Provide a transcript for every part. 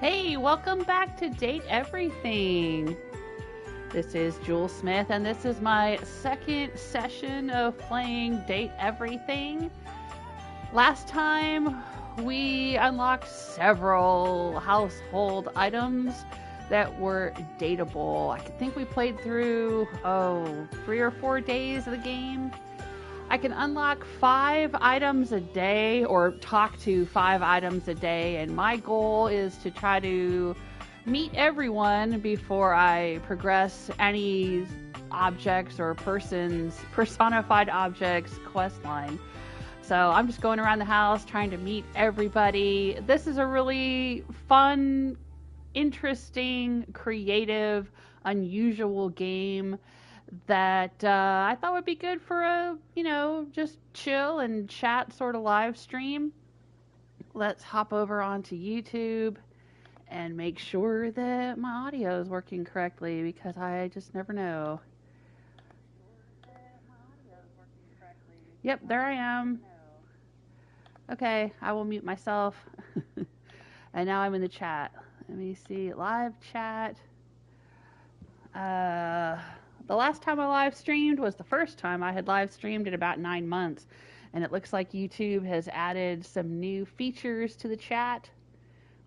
Hey, welcome back to Date Everything. This is Jewel Smith, and this is my second session of playing Date Everything. Last time, we unlocked several household items that were dateable. I think we played through, 3 or 4 days of the game. I can unlock 5 items a day, or talk to 5 items a day, and my goal is to try to meet everyone before I progress any objects or personified objects quest line. So I'm just going around the house trying to meet everybody. This is a really fun, interesting, creative, unusual game that I thought would be good for a, just chill and chat sort of live stream. Let's hop over onto YouTube and make sure that my audio is working correctly, because I just never know. Yep, there I am. Okay, I will mute myself. And now I'm in the chat. Let me see, live chat. The last time I live streamed was the first time I had live streamed in about 9 months. And it looks like YouTube has added some new features to the chat,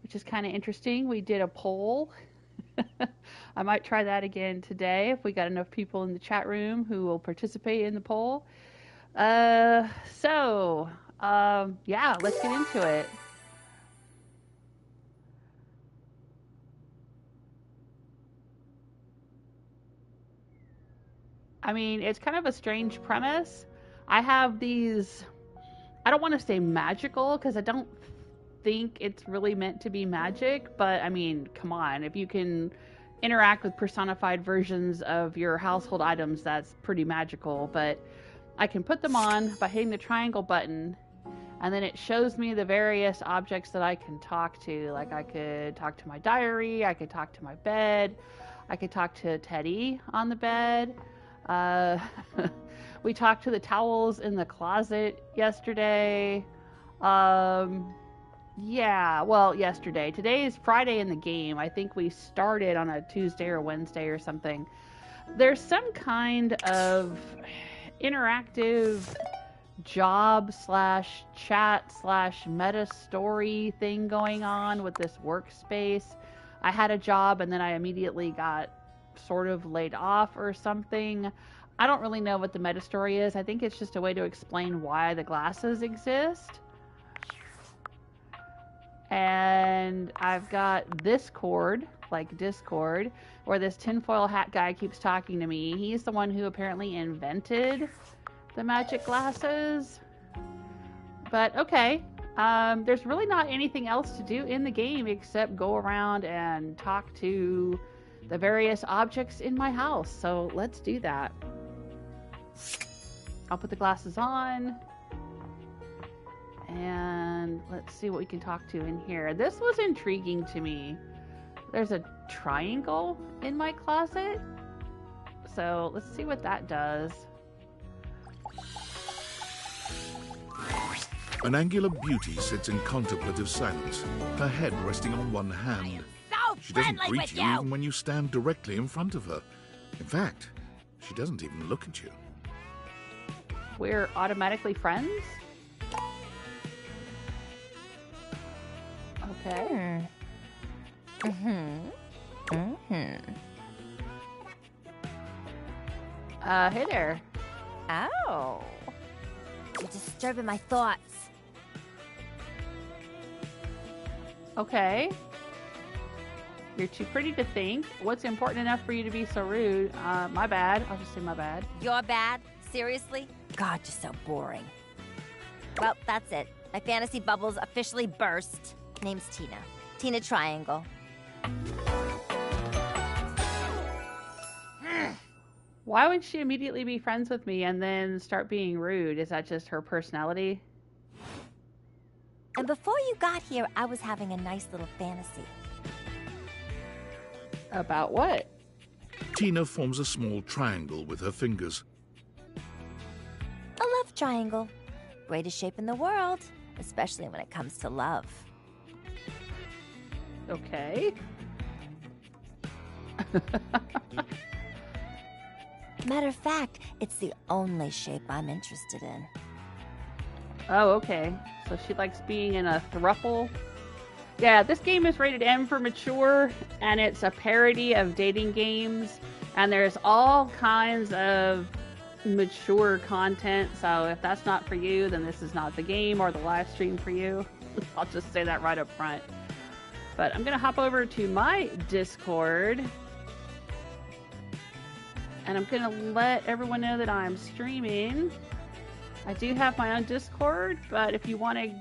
which is kind of interesting. We did a poll. I might try that again today if we got enough people in the chat room who will participate in the poll. Yeah, let's get into it. I mean, it's kind of a strange premise. I have these, I don't want to say magical, because I don't think it's really meant to be magic, but I mean, come on, if you can interact with personified versions of your household items, that's pretty magical. But I can put them on by hitting the triangle button, and then it shows me the various objects that I can talk to. Like, I could talk to my diary, I could talk to my bed, I could talk to Teddy on the bed. We talked to the towels in the closet yesterday. Yesterday. Today is Friday in the game. I think we started on a Tuesday or Wednesday or something. There's some kind of interactive job / chat / meta story thing going on with this workspace. I had a job and then I immediately got sort of laid off or something. I don't really know what the meta story is. I think it's just a way to explain why the glasses exist. And I've got this cord, like Discord, where this Tinfoilhat guy keeps talking to me. He's the one who apparently invented the magic glasses. But okay, there's really not anything else to do in the game except go around and talk to the various objects in my house. So let's do that. I'll put the glasses on. And let's see what we can talk to in here. This was intriguing to me. There's a triangle in my closet. So let's see what that does. An angular beauty sits in contemplative silence, her head resting on one hand. She doesn't greet you even when you stand directly in front of her. In fact, she doesn't even look at you. We're automatically friends? Okay. Hey there. Oh. You're disturbing my thoughts. Okay. You're too pretty to think. What's important enough for you to be so rude? My bad. I'll just say my bad. You're bad? Seriously? God, you're so boring. Well, that's it. My fantasy bubbles officially burst. Name's Tina. Tina Triangle. Why would she immediately be friends with me and then start being rude? Is that just her personality? And before you got here, I was having a nice little fantasy. About what? Tina forms a small triangle with her fingers. A love triangle. Greatest shape in the world, especially when it comes to love. Okay. Matter of fact, it's the only shape I'm interested in. Oh, okay. So she likes being in a throuple. Yeah, this game is rated M for mature, and it's a parody of dating games, and there's all kinds of mature content, so if that's not for you, then this is not the game or the live stream for you. I'll just say that right up front. But I'm gonna hop over to my Discord, and I'm gonna let everyone know that I'm streaming. I do have my own Discord, but if you want to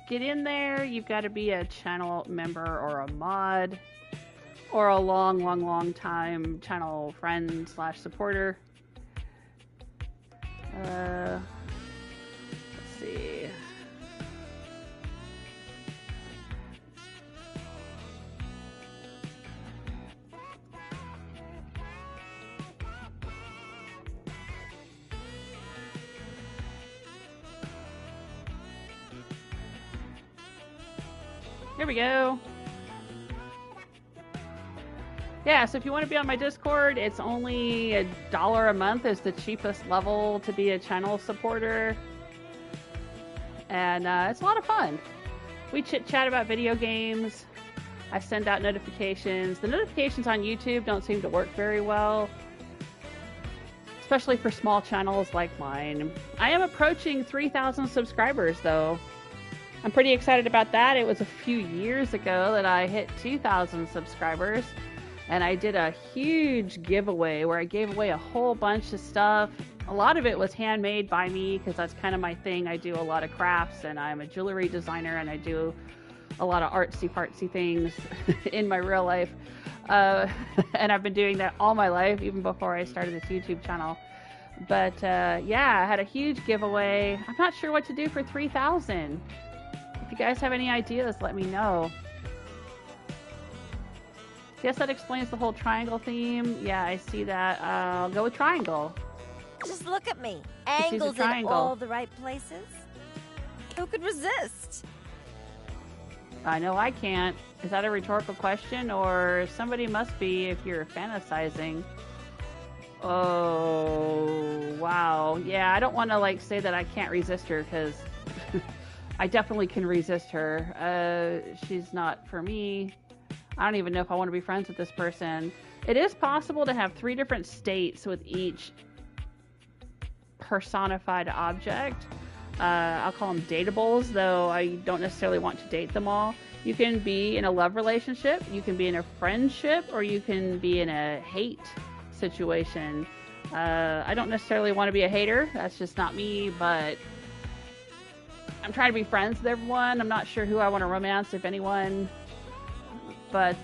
get in there, you've got to be a channel member or a mod or a long time channel friend / supporter. Let's see. Here we go. Yeah, so if you want to be on my Discord, it's only $1 a month is the cheapest level to be a channel supporter. And it's a lot of fun. We chit-chat about video games. I send out notifications. The notifications on YouTube don't seem to work very well, especially for small channels like mine. I am approaching 3,000 subscribers, though. I'm pretty excited about that. It was a few years ago that I hit 2,000 subscribers, and I did a huge giveaway where I gave away a whole bunch of stuff. A lot of it was handmade by me because that's kind of my thing. I do a lot of crafts, and I'm a jewelry designer, and I do a lot of artsy-fartsy things in my real life. And I've been doing that all my life, even before I started this YouTube channel. But yeah, I had a huge giveaway. I'm not sure what to do for 3,000. If you guys have any ideas, let me know. Guess that explains the whole triangle theme. Yeah, I see that. I'll go with triangle. Just look at me. Angles in all the right places. Who could resist? I know I can't. Is that a rhetorical question? Or somebody must be if you're fantasizing. Oh, wow. Yeah, I don't want to like say that I can't resist her because I definitely can resist her. She's not for me. I don't even know if I want to be friends with this person. It is possible to have 3 different states with each personified object. I'll call them dateables, though I don't necessarily want to date them all. You can be in a love relationship, you can be in a friendship, or you can be in a hate situation. I don't necessarily want to be a hater. That's just not me, but I'm trying to be friends with everyone. I'm not sure who I want to romance, if anyone. But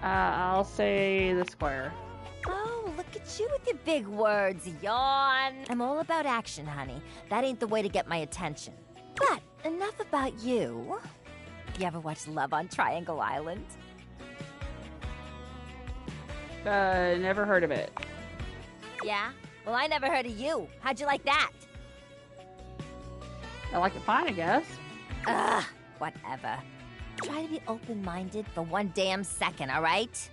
I'll say the square. Oh, look at you with your big words, yawn. I'm all about action, honey. That ain't the way to get my attention. But enough about you. You ever watch Love on Triangle Island? Never heard of it. Yeah? Well, I never heard of you. How'd you like that? I like it fine, I guess. Ugh, whatever. Try to be open-minded for one damn second, all right?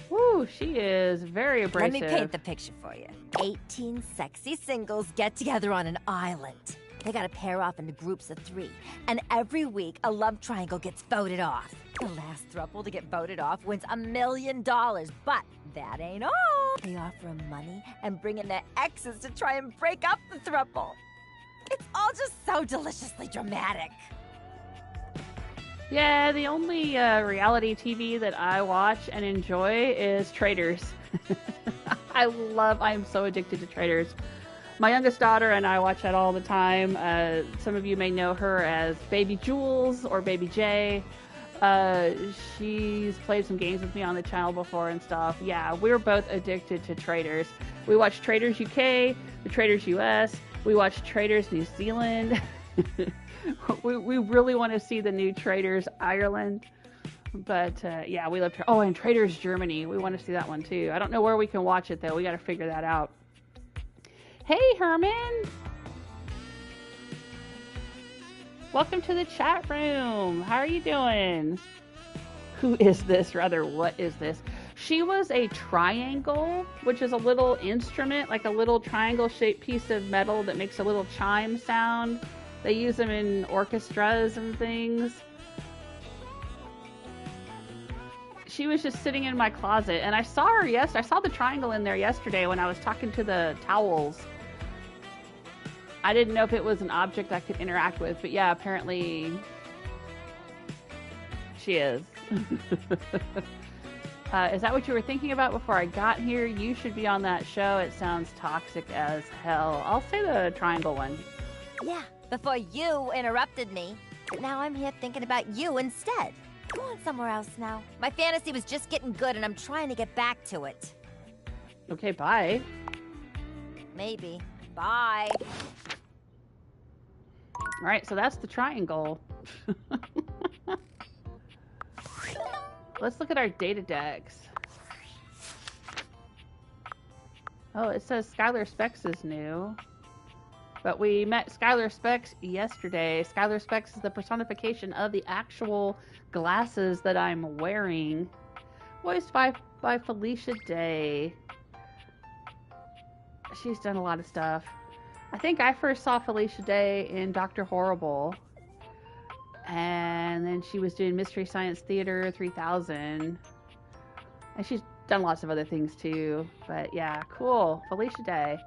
Woo, she is very abrasive. Let me paint the picture for you. 18 sexy singles get together on an island. They gotta pair off into groups of 3, and every week a love triangle gets voted off. The last throuple to get voted off wins $1 million, but that ain't all. They offer them money and bring in their exes to try and break up the throuple. It's all just so deliciously dramatic. Yeah, the only reality TV that I watch and enjoy is Traders. I'm so addicted to Traders. My youngest daughter and I watch that all the time. Some of you may know her as Baby Jules or Baby J. She's played some games with me on the channel before and stuff. Yeah, we're both addicted to Traders. We watch Traders UK, the Traders US. We watch Traders New Zealand. we really want to see the new Traders Ireland. But yeah, we love and Traders Germany. We want to see that one too. I don't know where we can watch it though. We got to figure that out. Hey, Herman. Welcome to the chat room. How are you doing? Who is this? Rather, what is this? She was a triangle, which is a little instrument, like a little triangle-shaped piece of metal that makes a little chime sound. They use them in orchestras and things. She was just sitting in my closet, and I saw her I saw the triangle in there yesterday when I was talking to the towels. I didn't know if it was an object I could interact with, but yeah, apparently she is. Is that what you were thinking about before I got here? You should be on that show. It sounds toxic as hell. I'll say the triangle one. Yeah, before you interrupted me. But now I'm here thinking about you instead. Go on somewhere else now. My fantasy was just getting good and I'm trying to get back to it. Okay, bye. Maybe. Bye. Alright, so that's the triangle. Let's look at our Date-a-Dex. Oh, it says Skylar Specs is new. But we met Skylar Specs yesterday. Skylar Specs is the personification of the actual glasses that I'm wearing. Voiced by Felicia Day. She's done a lot of stuff. I think I first saw Felicia Day in Dr. Horrible. And then she was doing Mystery Science Theater 3000. And she's done lots of other things too. But yeah, cool. Felicia Day.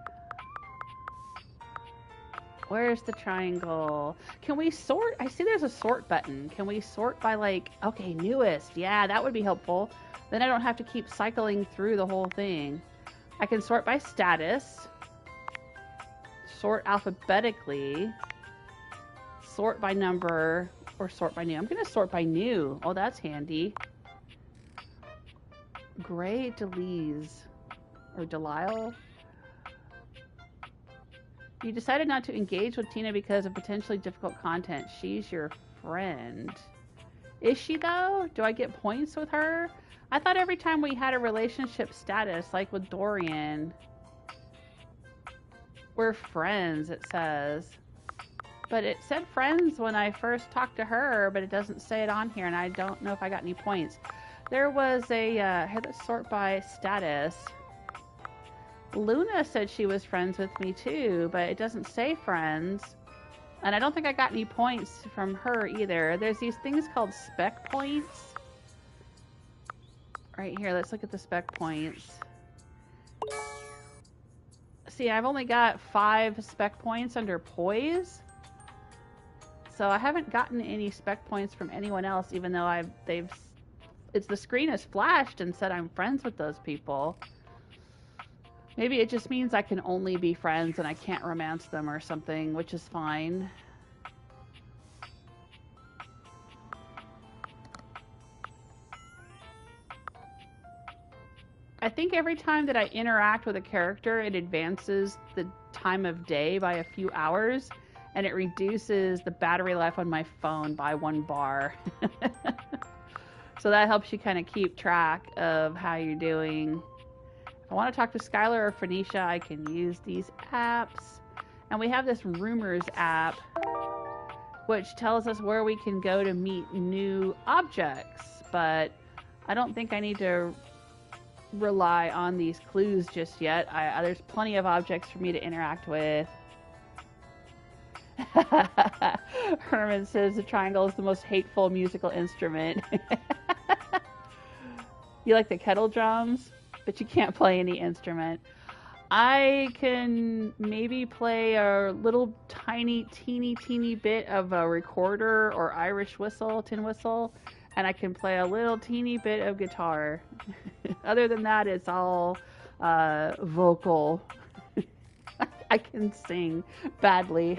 Where's the triangle? Can we sort? I see there's a sort button. Can we sort by like, okay, newest. Yeah, that would be helpful. Then I don't have to keep cycling through the whole thing. I can sort by status. Sort alphabetically. Sort by number. Or sort by new. I'm going to sort by new. Oh, that's handy. Gray Delise. Or Delisle. You decided not to engage with Tina because of potentially difficult content. She's your friend. Is she though? Do I get points with her? I thought every time we had a relationship status, like with Dorian, we're friends, it says. But it said friends when I first talked to her, but it doesn't say it on here, and I don't know if I got any points. There was a, here, let's sort by status. Luna said she was friends with me too, but it doesn't say friends. And I don't think I got any points from her either. There's these things called spec points. Right here, let's look at the spec points. See, I've only got 5 spec points under poise. So I haven't gotten any spec points from anyone else, even though the screen has flashed and said I'm friends with those people. Maybe it just means I can only be friends and I can't romance them or something, which is fine. I think every time that I interact with a character, it advances the time of day by a few hours, and it reduces the battery life on my phone by 1 bar. So that helps you kind of keep track of how you're doing. If I want to talk to Skylar or Phoenicia, I can use these apps. And we have this Rumors app, which tells us where we can go to meet new objects. But I don't think I need to rely on these clues just yet. There's plenty of objects for me to interact with. Herman says the triangle is the most hateful musical instrument. You like the kettle drums? But you can't play any instrument. I can maybe play a little tiny, teeny bit of a recorder or Irish whistle, tin whistle, and I can play a little teeny bit of guitar. Other than that, it's all vocal. I can sing badly.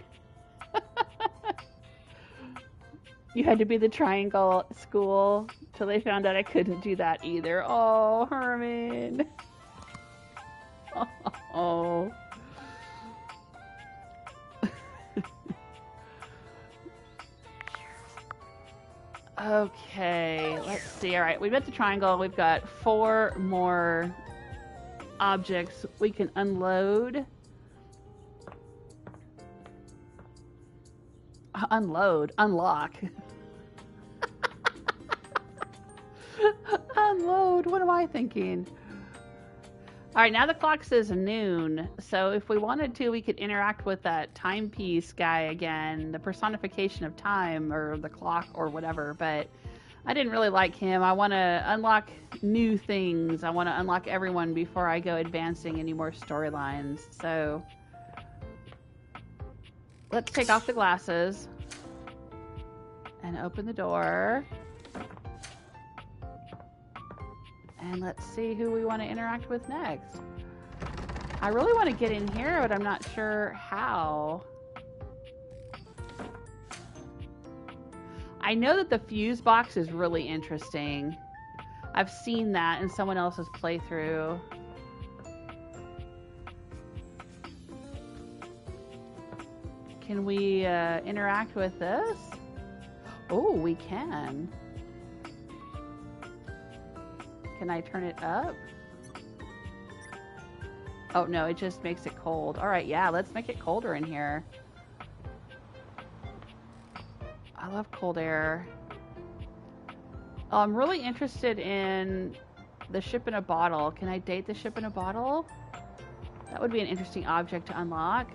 You had to be the triangle at school till they found out I couldn't do that either. Oh, Herman. Oh. Okay, let's see. All right, we met the triangle. We've got 4 more objects we can unload. Unload. Unlock. Unload. What am I thinking? All right, now the clock says noon. So if we wanted to, we could interact with that timepiece guy again, the personification of time or the clock or whatever. But I didn't really like him. I want to unlock new things. I want to unlock everyone before I go advancing any more storylines. So let's take off the glasses and open the door. And let's see who we want to interact with next. I really want to get in here, but I'm not sure how. I know that the fuse box is really interesting. I've seen that in someone else's playthrough. Can we interact with this? Oh, we can. Can I turn it up? Oh, no, it just makes it cold. All right, yeah, let's make it colder in here. I love cold air. Oh, I'm really interested in the ship in a bottle. Can I date the ship in a bottle? That would be an interesting object to unlock.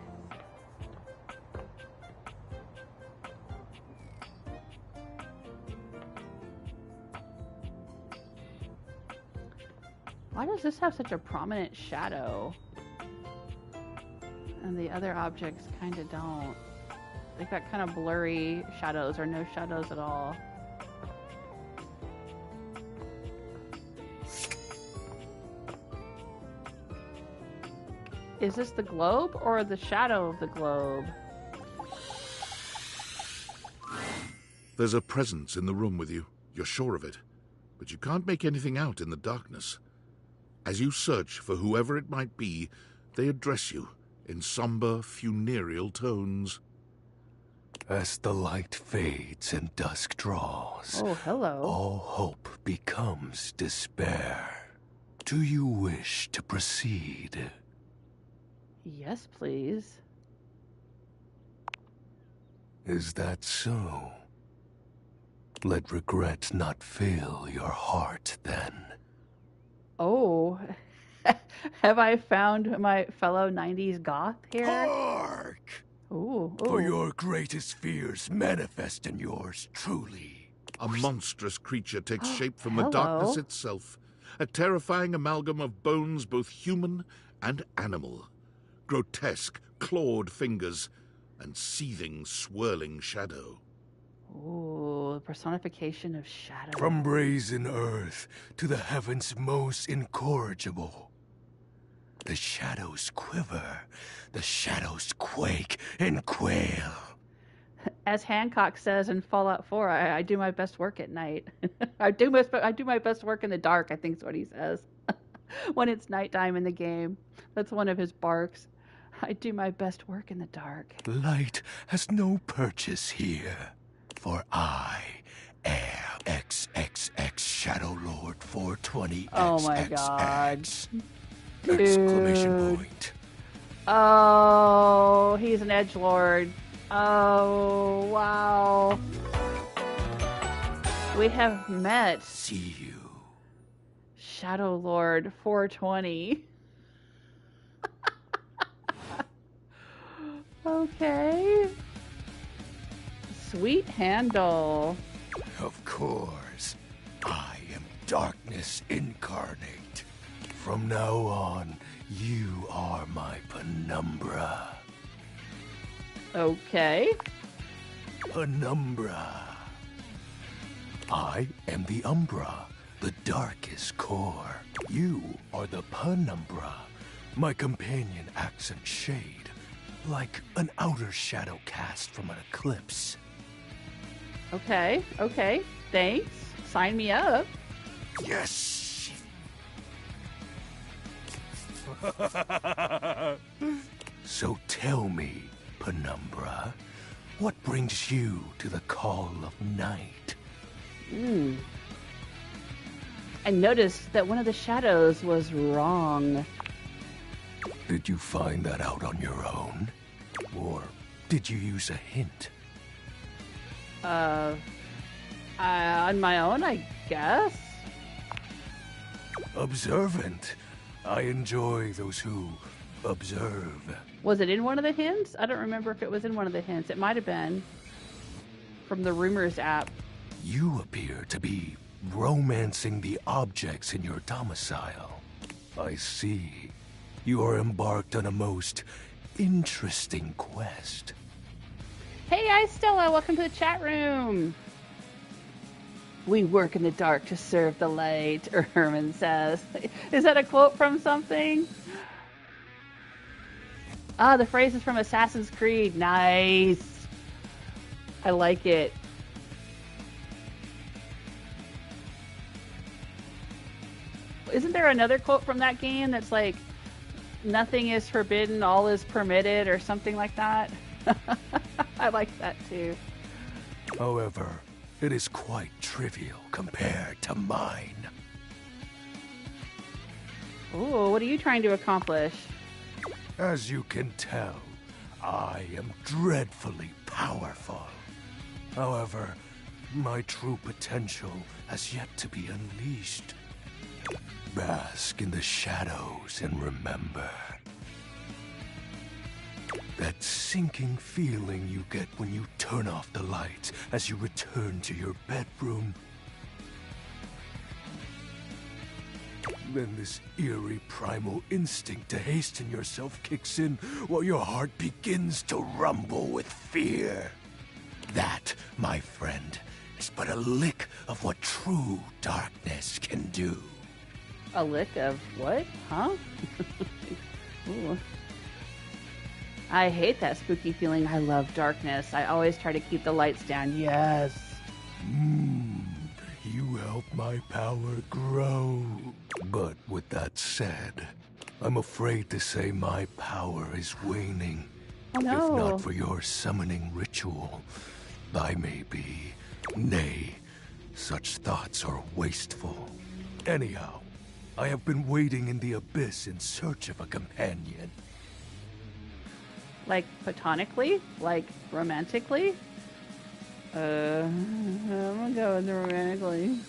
Why does this have such a prominent shadow? And the other objects kind of don't. They've got kind of blurry shadows or no shadows at all. Is this the globe or the shadow of the globe? There's a presence in the room with you. You're sure of it. But you can't make anything out in the darkness. As you search for whoever it might be, they address you in somber, funereal tones. As the light fades and dusk draws, oh, hello. All hope becomes despair. Do you wish to proceed? Yes, please. Is that so? Let regret not fill your heart, then. Oh, have I found my fellow 90s goth here? Hark! Ooh, ooh. For your greatest fears manifest in yours truly. A monstrous creature takes shape from the Hello. darkness itself. A terrifying amalgam of bones both human and animal. Grotesque, clawed fingers and seething, swirling shadow. Ooh, personification of shadow. From brazen earth to the heavens most incorrigible. The shadows quiver, the shadows quake and quail. As Hancock says in Fallout 4, I do my best work at night. I do my best work in the dark, I think is what he says. When it's nighttime in the game. That's one of his barks. I do my best work in the dark. Light has no purchase here. For I am XXX Shadowlord 420XX. Oh my god. Exclamation Dude. point. Oh, he's an edgelord. Oh, wow. We have met See you. Shadowlord 420. Okay. Sweet handle. Of course. I am darkness incarnate. From now on, you are my penumbra. Okay. Penumbra. I am the umbra, the darkest core. You are the penumbra. My companion acts in shade, like an outer shadow cast from an eclipse. Okay. Okay. Thanks. Sign me up. Yes! So tell me, Penumbra, what brings you to the call of night? I noticed that one of the shadows was wrong. Did you find that out on your own? Or did you use a hint? On my own, I guess. Observant. I enjoy those who observe. Was it in one of the hints? I don't remember if it was in one of the hints. It might have been from the Rumors app. You appear to be romancing the objects in your domicile. I see. You are embarked on a most interesting quest. Hey, hi Stella, welcome to the chat room. We work in the dark to serve the light, Herman says. Is that a quote from something? Ah, the phrase is from Assassin's Creed. Nice. I like it. Isn't there another quote from that game that's like, nothing is forbidden, all is permitted, or something like that? I like that too. However, it is quite trivial compared to mine. Ooh, what are you trying to accomplish? As you can tell, I am dreadfully powerful. However, my true potential has yet to be unleashed. Bask in the shadows and remember. That sinking feeling you get when you turn off the lights as you return to your bedroom. Then this eerie primal instinct to hasten yourself kicks in while your heart begins to rumble with fear. That, my friend, is but a lick of what true darkness can do. A lick of what? Huh? Ooh. I hate that spooky feeling. I love darkness. I always try to keep the lights down. Yes. You help my power grow. But with that said, I'm afraid to say my power is waning. Oh, no. If not for your summoning ritual, I may be. Nay, such thoughts are wasteful. Anyhow, I have been waiting in the abyss in search of a companion. Like platonically? Like romantically? I'm gonna go with the romantically.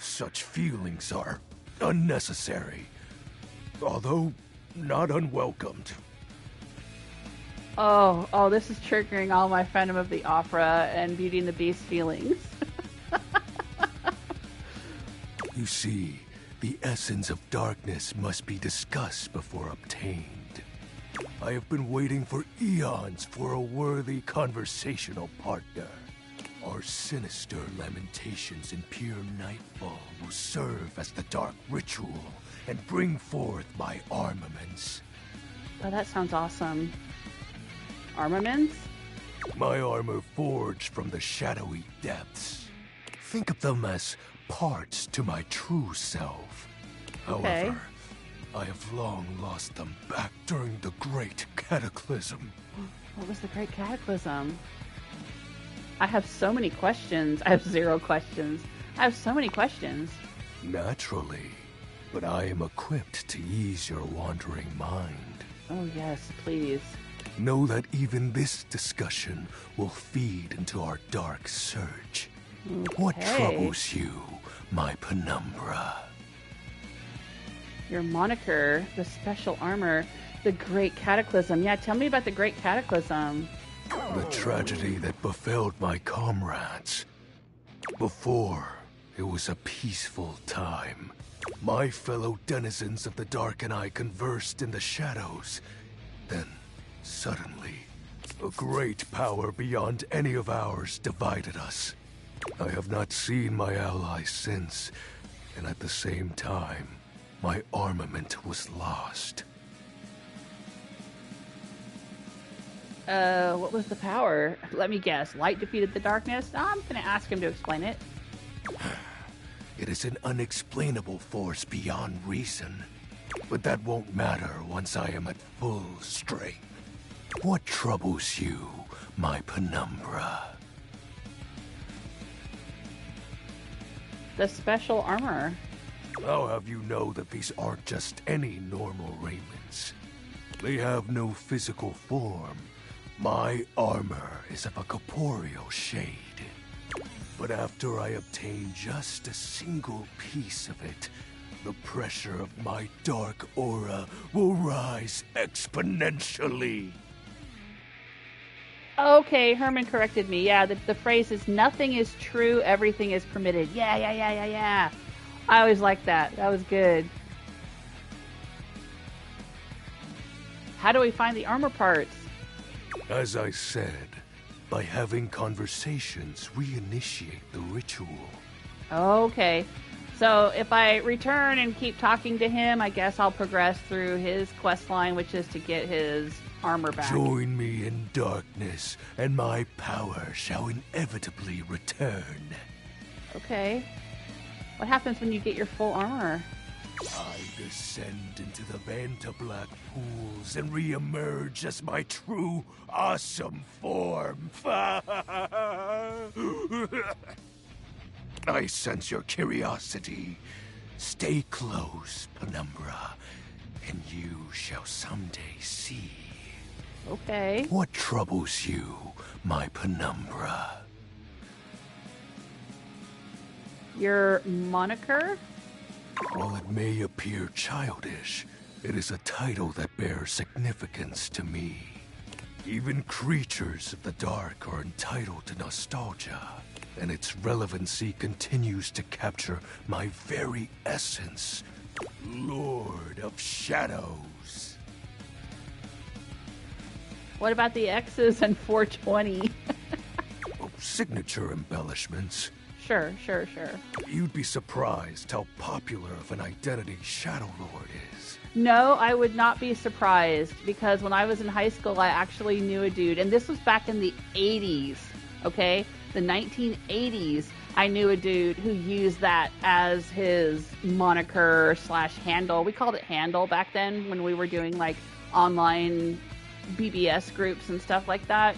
Such feelings are unnecessary, although not unwelcomed. Oh, this is triggering all my Phantom of the Opera and Beauty and the Beast feelings. You see, the essence of darkness must be discussed before obtained. I have been waiting for eons for a worthy conversational partner. Our sinister lamentations in pure nightfall will serve as the dark ritual and bring forth my armaments. Oh, that sounds awesome. Armaments? My armor forged from the shadowy depths. Think of them as parts to my true self. Okay. However, I have long lost them back during the Great Cataclysm. What was the Great Cataclysm? I have so many questions. I have 0 questions. I have so many questions. Naturally, but I am equipped to ease your wandering mind. Oh yes, please. Know that even this discussion will feed into our dark search. Okay. What troubles you, my penumbra? Your moniker, the special armor, the Great Cataclysm. Yeah, tell me about the Great Cataclysm. The tragedy that befell my comrades. Before, it was a peaceful time. My fellow denizens of the dark and I conversed in the shadows. Then, suddenly, a great power beyond any of ours divided us. I have not seen my allies since, and at the same time, my armament was lost. What was the power? Let me guess. Light defeated the darkness? I'm gonna ask him to explain it. It is an unexplainable force beyond reason. But that won't matter once I am at full strength. What troubles you, my penumbra? The special armor. I'll have you know that these aren't just any normal raiments. They have no physical form, My armor is of a corporeal shade. But after I obtain just a single piece of it, the pressure of my dark aura will rise exponentially. Okay, Herman corrected me. Yeah, the phrase is nothing is true, everything is permitted. Yeah. I always liked that. That was good. How do we find the armor parts? As I said, by having conversations, we initiate the ritual. Okay. So if I return and keep talking to him, I guess I'll progress through his quest line, which is to get his armor back. Join me in darkness, and my power shall inevitably return. Okay. What happens when you get your full armor? I descend into the Vanta black pools and re-emerge as my true, awesome form. I sense your curiosity. Stay close, Penumbra, and you shall someday see. Okay. What troubles you, my Penumbra? Your moniker? While it may appear childish, it is a title that bears significance to me. Even creatures of the dark are entitled to nostalgia, and its relevancy continues to capture my very essence. Lord of Shadows. What about the X's and 420? Signature embellishments. Sure. You'd be surprised how popular of an identity Shadowlord is. No, I would not be surprised, because when I was in high school, I actually knew a dude, and this was back in the 80s, okay? The 1980s, I knew a dude who used that as his moniker / handle. We called it handle back then when we were doing like online BBS groups and stuff like that.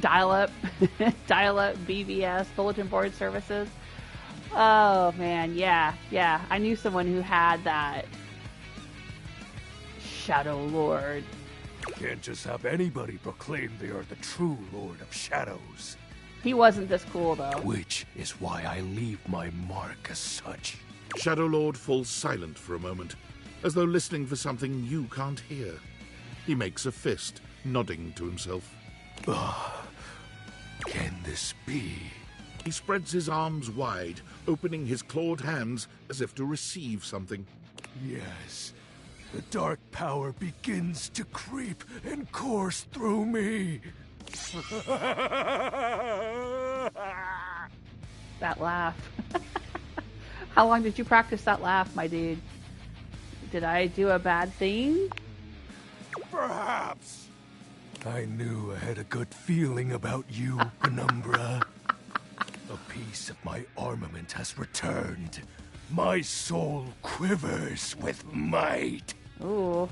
Dial-up BBS, bulletin board services. Oh man, yeah. I knew someone who had that. Shadowlord. Can't just have anybody proclaim they are the true Lord of Shadows. He wasn't this cool though. Which is why I leave my mark as such. Shadowlord falls silent for a moment, as though listening for something you can't hear. He makes a fist, nodding to himself. Can this be? He spreads his arms wide, opening his clawed hands as if to receive something. Yes. The dark power begins to creep and course through me. That laugh. How long did you practice that laugh, my dude? Did I do a bad thing? Perhaps. I knew I had a good feeling about you, Penumbra. A piece of my armament has returned. My soul quivers with might. Ooh.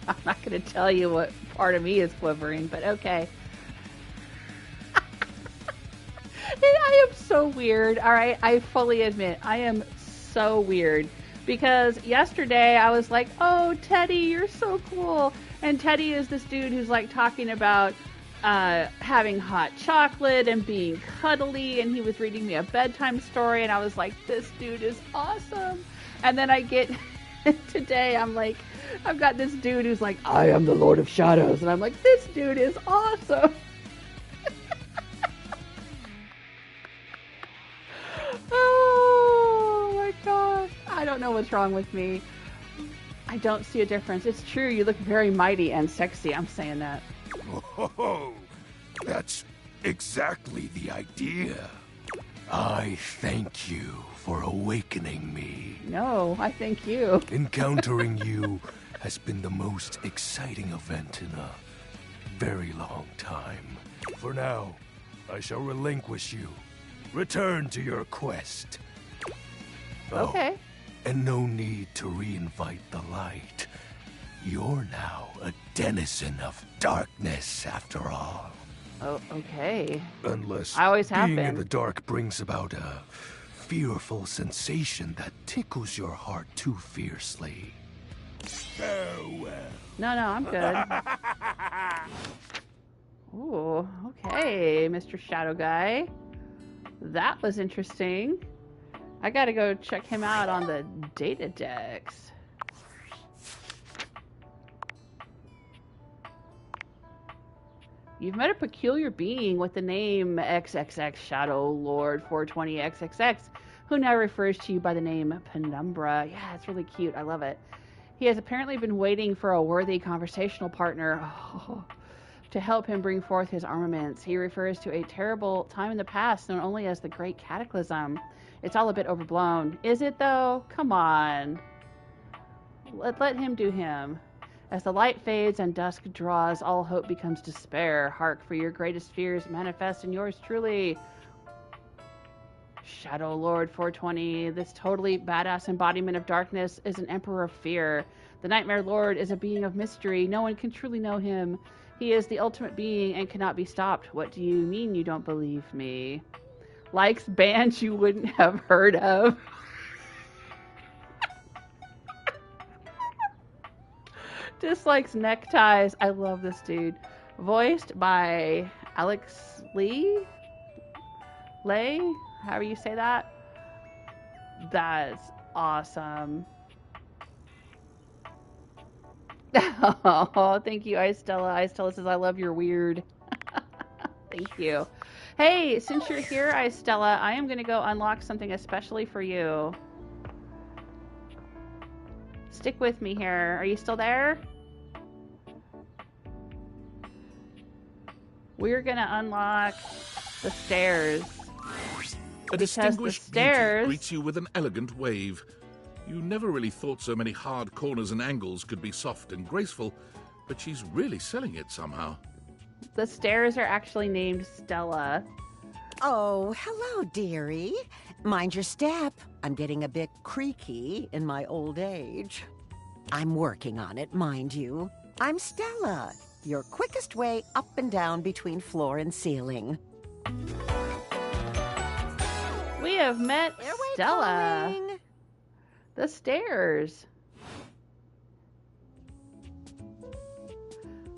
I'm not going to tell you what part of me is quivering, but okay. I am so weird, all right? I fully admit, I am so weird. Because yesterday I was like, oh, Teddy, you're so cool. And Teddy is this dude who's like talking about having hot chocolate and being cuddly. And he was reading me a bedtime story. And I was like, this dude is awesome. And then I get today, I'm like, I've got this dude who's like, I am the Lord of Shadows. And I'm like, this dude is awesome. Oh my gosh. I don't know what's wrong with me. I don't see a difference. It's true, you look very mighty and sexy. I'm saying that. Oh, that's exactly the idea. I thank you for awakening me. No, I thank you. Encountering you has been the most exciting event in a very long time. For now, I shall relinquish you. Return to your quest. Okay. And no need to reinvite the light. You're now a denizen of darkness, after all. Oh, okay. Unless I always have being been. in the dark brings about a fearful sensation that tickles your heart too fiercely. Farewell. No, I'm good. Ooh, okay, Mr. Shadow Guy. That was interesting. I gotta go check him out on the Date-a-Dex. You've met a peculiar being with the name XXX Shadowlord 420XXX, who now refers to you by the name Penumbra. Yeah, it's really cute. I love it. He has apparently been waiting for a worthy conversational partner to help him bring forth his armaments. He refers to a terrible time in the past known only as the Great Cataclysm. It's all a bit overblown. Is it, though? Come on. Let him do him. As the light fades and dusk draws, all hope becomes despair. Hark, for your greatest fears manifest in yours truly. Shadowlord 420, this totally badass embodiment of darkness, is an emperor of fear. The Nightmare Lord is a being of mystery. No one can truly know him. He is the ultimate being and cannot be stopped. What do you mean you don't believe me? Likes bands you wouldn't have heard of. Dislikes neckties. I love this dude. Voiced by Alex Lee? However you say that. That's awesome. Oh, thank you, Stella. Stella says, I love your weird. Thank you. Hey, since you're here, Stella, I am going to go unlock something especially for you. Stick with me here. Are you still there? We're going to unlock the stairs. A distinguished beauty greets you with an elegant wave. You never really thought so many hard corners and angles could be soft and graceful, but she's really selling it somehow. The stairs are actually named Stella. Oh, hello, dearie. Mind your step. I'm getting a bit creaky in my old age. I'm working on it, mind you. I'm Stella, your quickest way up and down between floor and ceiling. We have met Stella. Calling. The stairs.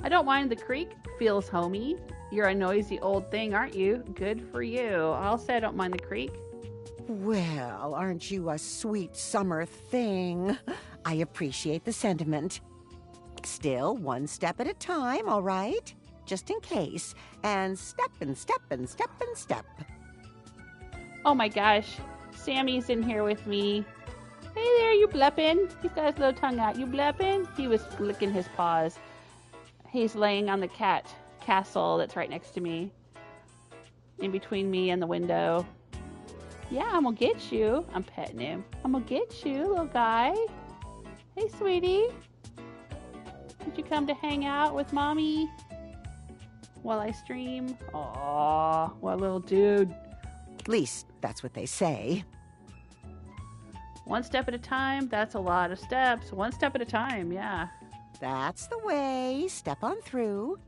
I don't mind the creak. Feels homey. You're a noisy old thing, aren't you? Good for you. I'll say I don't mind the creak. Well, aren't you a sweet summer thing? I appreciate the sentiment. Still, one step at a time, all right? Just in case. And step and step and step and step. Oh my gosh. Sammy's in here with me. Hey there, you blepping? He's got his little tongue out. You blepping? He was licking his paws. He's laying on the cat castle that's right next to me. In between me and the window. Yeah, I'm gonna get you. I'm petting him. I'm gonna get you, little guy. Hey, sweetie. Did you come to hang out with mommy while I stream? Aw, what a little dude. At least, that's what they say. One step at a time, that's a lot of steps. One step at a time, yeah. That's the way. Step on through.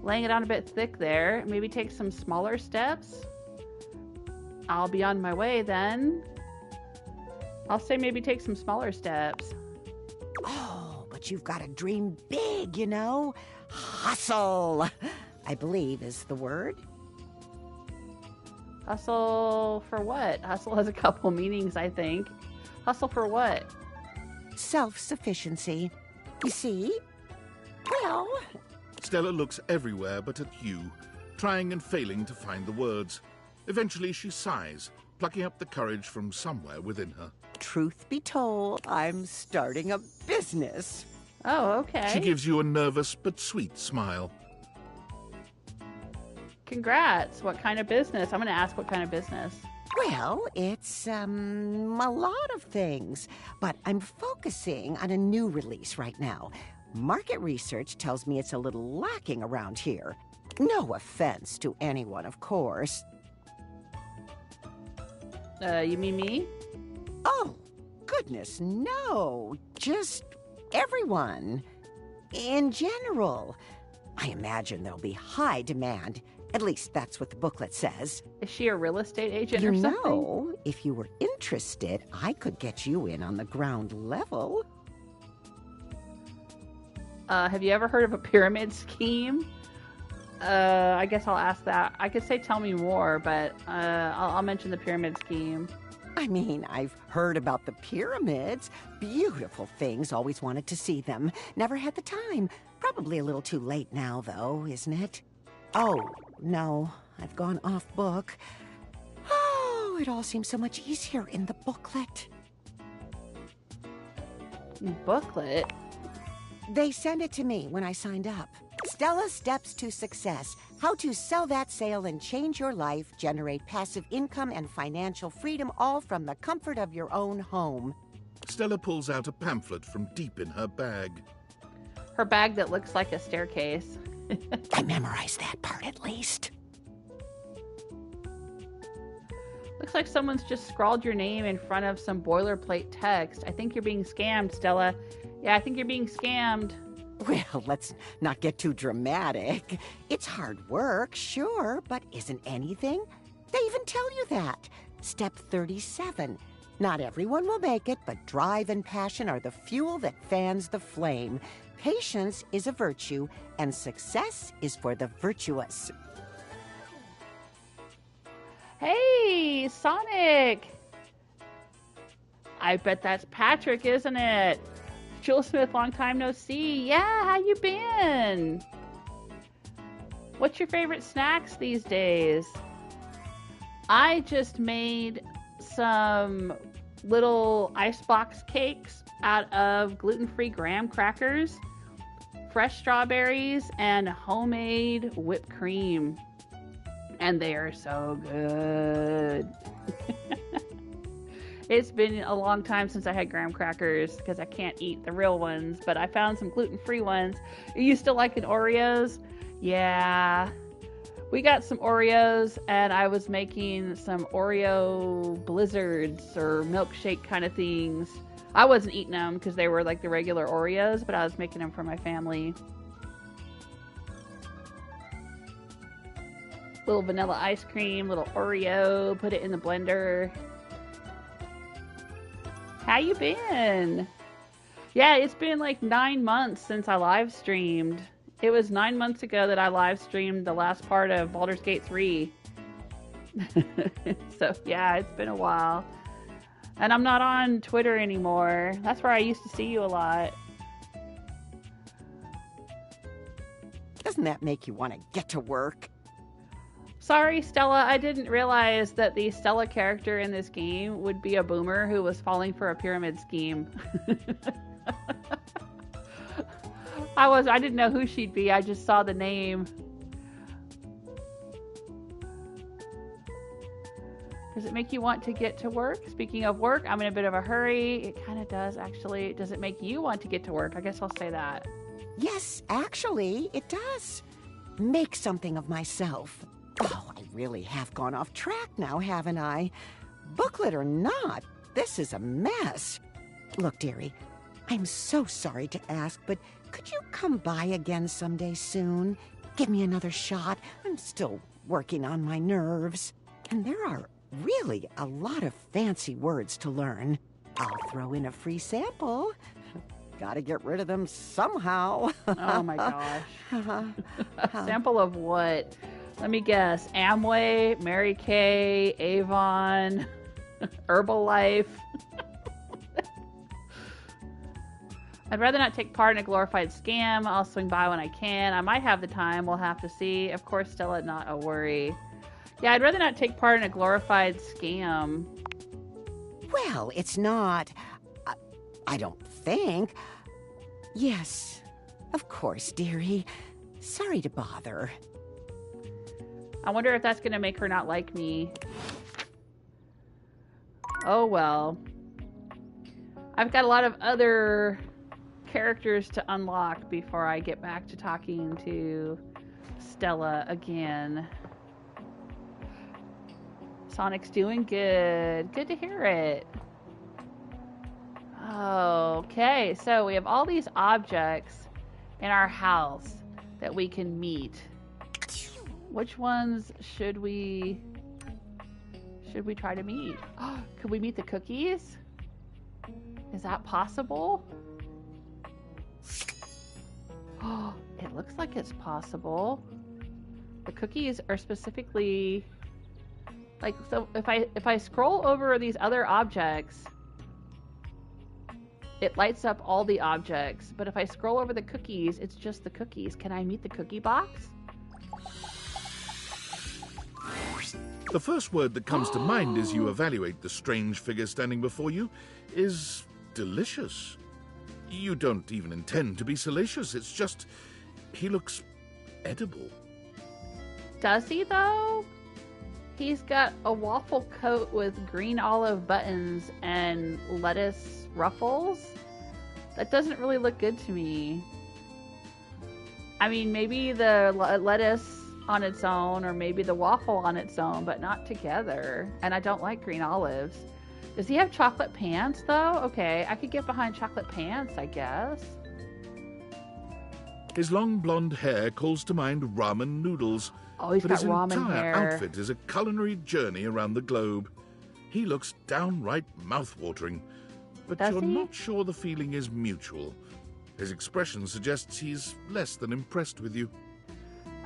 Laying it on a bit thick there. Maybe take some smaller steps. I'll be on my way then. I'll say maybe take some smaller steps. Oh, but you've got to dream big, you know? Hustle, I believe is the word. Hustle for what? Hustle has a couple meanings, I think. Hustle for what? Self-sufficiency. You see? Well... Stella looks everywhere but at you, trying and failing to find the words. Eventually she sighs, plucking up the courage from somewhere within her. Truth be told, I'm starting a business. Oh, okay. She gives you a nervous but sweet smile. Congrats. What kind of business? I'm going to ask what kind of business. Well, it's, a lot of things. But I'm focusing on a new release right now. Market research tells me it's a little lacking around here. No offense to anyone, of course. You mean me? Oh, goodness, no. Just everyone. In general. I imagine there'll be high demand. At least that's what the booklet says. Is she a real estate agent You or something? know, if you were interested, I could get you in on the ground level. Have you ever heard of a pyramid scheme? I guess I'll ask that. I could say tell me more, but I'll mention the pyramid scheme. I mean, I've heard about the pyramids. Beautiful things, always wanted to see them. Never had the time. Probably a little too late now, though, isn't it? Oh, no, I've gone off book. Oh, it all seems so much easier in the booklet. Booklet? They sent it to me when I signed up. Stella's Steps to Success. How to sell that sale and change your life, generate passive income and financial freedom, all from the comfort of your own home. Stella pulls out a pamphlet from deep in her bag. Her bag that looks like a staircase. I memorized that part at least. Looks like someone's just scrawled your name in front of some boilerplate text. I think you're being scammed, Stella. Yeah, I think you're being scammed. Well, let's not get too dramatic. It's hard work, sure, but isn't anything? They even tell you that. Step 37. Not everyone will make it, but drive and passion are the fuel that fans the flame. Patience is a virtue, and success is for the virtuous. Hey, Sonic! I bet that's Patrick, isn't it? Jewel Smith, long time no see. Yeah, how you been? What's your favorite snacks these days? I just made some little icebox cakes out of gluten-free graham crackers, fresh strawberries, and homemade whipped cream. And they are so good. It's been a long time since I had graham crackers because I can't eat the real ones, but I found some gluten-free ones. Are you still liking Oreos? Yeah. We got some Oreos, and I was making some Oreo blizzards or milkshake kind of things. I wasn't eating them because they were like the regular Oreos, but I was making them for my family. Little vanilla ice cream, little Oreo, put it in the blender. How you been? Yeah, it's been like 9 months since I live streamed. It was 9 months ago that I live streamed the last part of Baldur's Gate 3. So yeah, it's been a while. And I'm not on Twitter anymore. That's where I used to see you a lot. Doesn't that make you want to get to work? Sorry, Stella, I didn't realize that the Stella character in this game would be a boomer who was falling for a pyramid scheme. I didn't know who she'd be, I just saw the name. Does it make you want to get to work? Speaking of work, I'm in a bit of a hurry. It kind of does, actually. Does it make you want to get to work? I guess I'll say that. Yes, actually, it does. Make something of myself. Oh, I really have gone off track now, haven't I? Booklet or not, this is a mess. Look, dearie, I'm so sorry to ask, but could you come by again someday soon? Give me another shot. I'm still working on my nerves. And there are really a lot of fancy words to learn. I'll throw in a free sample. Gotta get rid of them somehow. Oh my gosh. Sample of what? Let me guess. Amway, Mary Kay, Avon, Herbalife. I'd rather not take part in a glorified scam. I'll swing by when I can. I might have the time. We'll have to see. Of course, Stella, not a worry. Yeah, I'd rather not take part in a glorified scam. Well, it's not. I don't think. Yes, of course, dearie. Sorry to bother. I wonder if that's going to make her not like me. Oh well. I've got a lot of other characters to unlock before I get back to talking to Stella again. Sonic's doing good. Good to hear it. Okay, so we have all these objects in our house that we can meet. Which ones should we try to meet? Could we meet the cookies? Is that possible? Oh, it looks like it's possible. The cookies are specifically like, so if I scroll over these other objects, it lights up all the objects, but if I scroll over the cookies, it's just the cookies. Can I meet the cookie box? The first word that comes to mind as you evaluate the strange figure standing before you is delicious. You don't even intend to be salacious, it's just he looks edible. Does he, though? He's got a waffle coat with green olive buttons and lettuce ruffles. That doesn't really look good to me. I mean, maybe the lettuce on its own, or maybe the waffle on its own, but not together. And I don't like green olives. Does he have chocolate pants, though? Okay, I could get behind chocolate pants, I guess. His long blonde hair calls to mind ramen noodles. Oh, he's but got his ramen entire hair. outfit is a culinary journey around the globe. He looks downright mouth-watering, but Does you're he? not sure the feeling is mutual. His expression suggests he's less than impressed with you.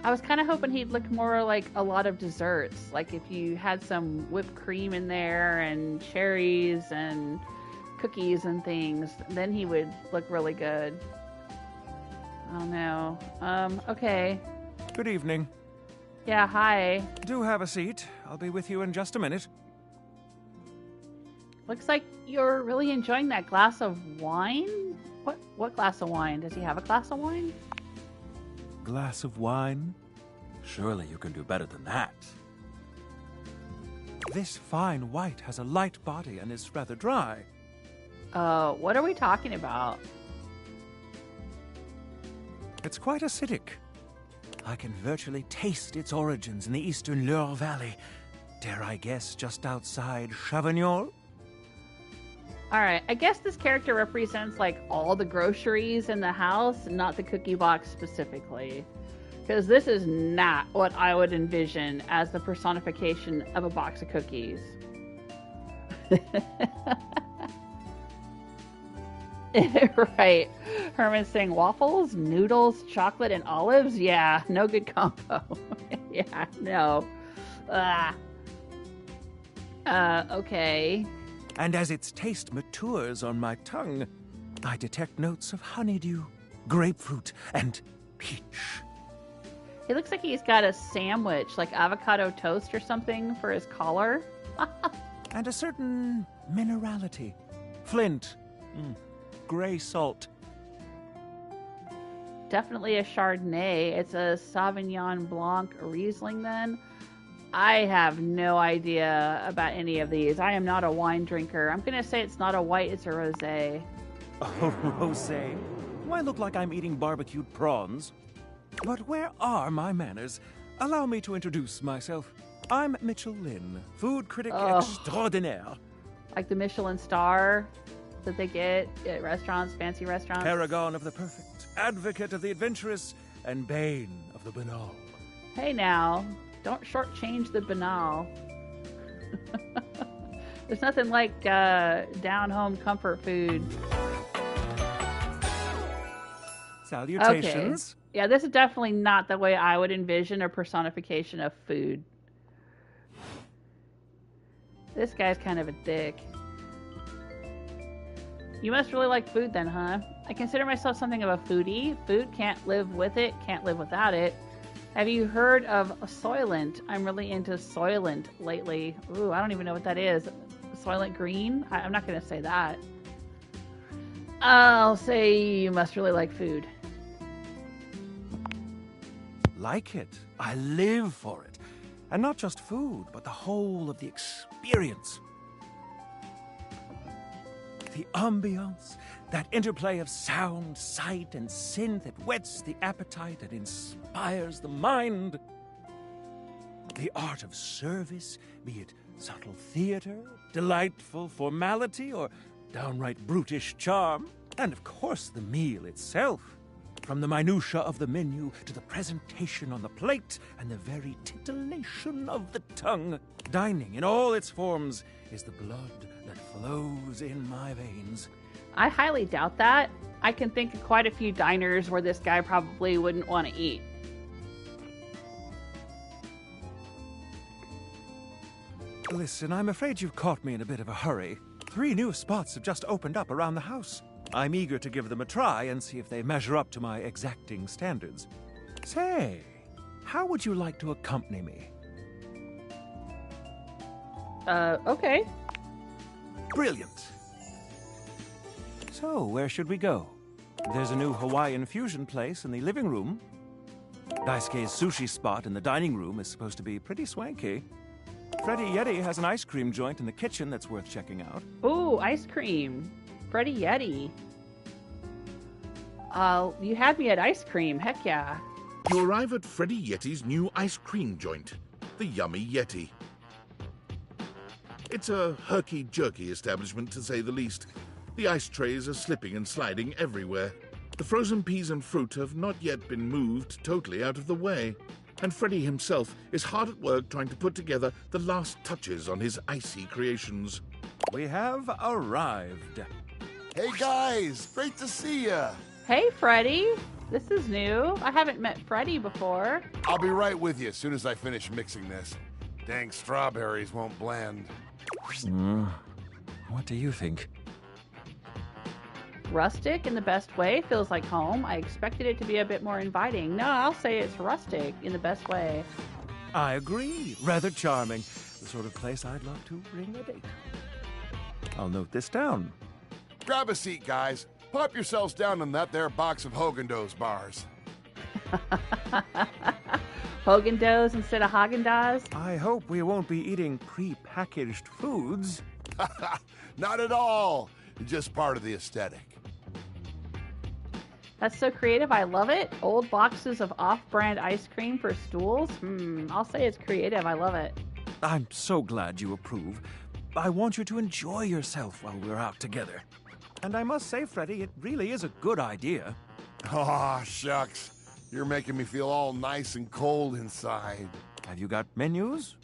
I was kind of hoping he'd look more like a lot of desserts. Like if you had some whipped cream in there and cherries and cookies and things, then he would look really good. I don't know. Okay. Good evening. Yeah, hi. Do have a seat. I'll be with you in just a minute. Looks like you're really enjoying that glass of wine? What glass of wine? Does he have a glass of wine? Glass of wine? Surely you can do better than that. This fine white has a light body and is rather dry. What are we talking about? It's quite acidic. I can virtually taste its origins in the eastern Loire Valley. Dare I guess just outside Chavignol? Alright, I guess this character represents like all the groceries in the house, not the cookie box specifically. Because this is not what I would envision as the personification of a box of cookies. Right. Herman's saying waffles, noodles, chocolate, and olives? Yeah, no good combo. Yeah, no. Okay. And as its taste matures on my tongue, I detect notes of honeydew, grapefruit, and peach. He looks like he's got a sandwich, like avocado toast or something, for his collar. And a certain minerality. Flint. Gray salt. Definitely a Chardonnay. It's a Sauvignon Blanc Riesling then. I have no idea about any of these. I am not a wine drinker. I'm going to say it's not a white, it's a rosé. Oh, rosé. Do I look like I'm eating barbecued prawns? But where are my manners? Allow me to introduce myself. I'm Mitchell Linn, food critic extraordinaire. Like the Michelin star that they get at restaurants, fancy restaurants. Paragon of the perfect, advocate of the adventurous, and bane of the banal. Hey now, don't shortchange the banal. There's nothing like down-home comfort food. Salutations. Okay. Yeah, this is definitely not the way I would envision a personification of food. This guy's kind of a dick. You must really like food then, huh? I consider myself something of a foodie. Food, can't live with it, can't live without it. Have you heard of Soylent? I'm really into Soylent lately. Ooh, I don't even know what that is. Soylent Green? I'm not going to say that. I'll say you must really like food. Like it. I live for it. And not just food, but the whole of the experience. The ambiance, that interplay of sound, sight, and synth that whets the appetite and inspires the mind. The art of service, be it subtle theater, delightful formality, or downright brutish charm. And of course the meal itself. From the minutiae of the menu to the presentation on the plate and the very titillation of the tongue, dining in all its forms is the blood that flows in my veins. I highly doubt that. I can think of quite a few diners where this guy probably wouldn't want to eat. Listen, I'm afraid you've caught me in a bit of a hurry. 3 new spots have just opened up around the house. I'm eager to give them a try and see if they measure up to my exacting standards. Say, how would you like to accompany me? Okay. Brilliant. So, where should we go? There's a new Hawaiian fusion place in the living room. Daisuke's sushi spot in the dining room is supposed to be pretty swanky. Freddy Yeti has an ice cream joint in the kitchen that's worth checking out. Ooh, ice cream. Freddy Yeti. You had me at ice cream. Heck yeah. You arrive at Freddy Yeti's new ice cream joint, the Yummy Yeti. It's a herky-jerky establishment, to say the least. The ice trays are slipping and sliding everywhere. The frozen peas and fruit have not yet been moved totally out of the way. And Freddy himself is hard at work trying to put together the last touches on his icy creations. We have arrived. Hey guys, great to see ya. Hey, Freddy. This is new. I haven't met Freddy before. I'll be right with you as soon as I finish mixing this. Dang strawberries won't blend. What do you think? Rustic in the best way. Feels like home. I expected it to be a bit more inviting. No, I'll say it's rustic in the best way. I agree. Rather charming. The sort of place I'd love to bring a date. I'll note this down. Grab a seat, guys. Pop yourselves down in that there box of Haagen-Dazs bars. Haagen-Dazs instead of Haagen-Dazs? I hope we won't be eating pre-packaged foods. Not at all. Just part of the aesthetic. That's so creative. I love it. Old boxes of off-brand ice cream for stools. I'll say it's creative. I love it. I'm so glad you approve. I want you to enjoy yourself while we're out together. And I must say, Freddy, it really is a good idea. Aw, shucks. You're making me feel all nice and cold inside. Have you got menus?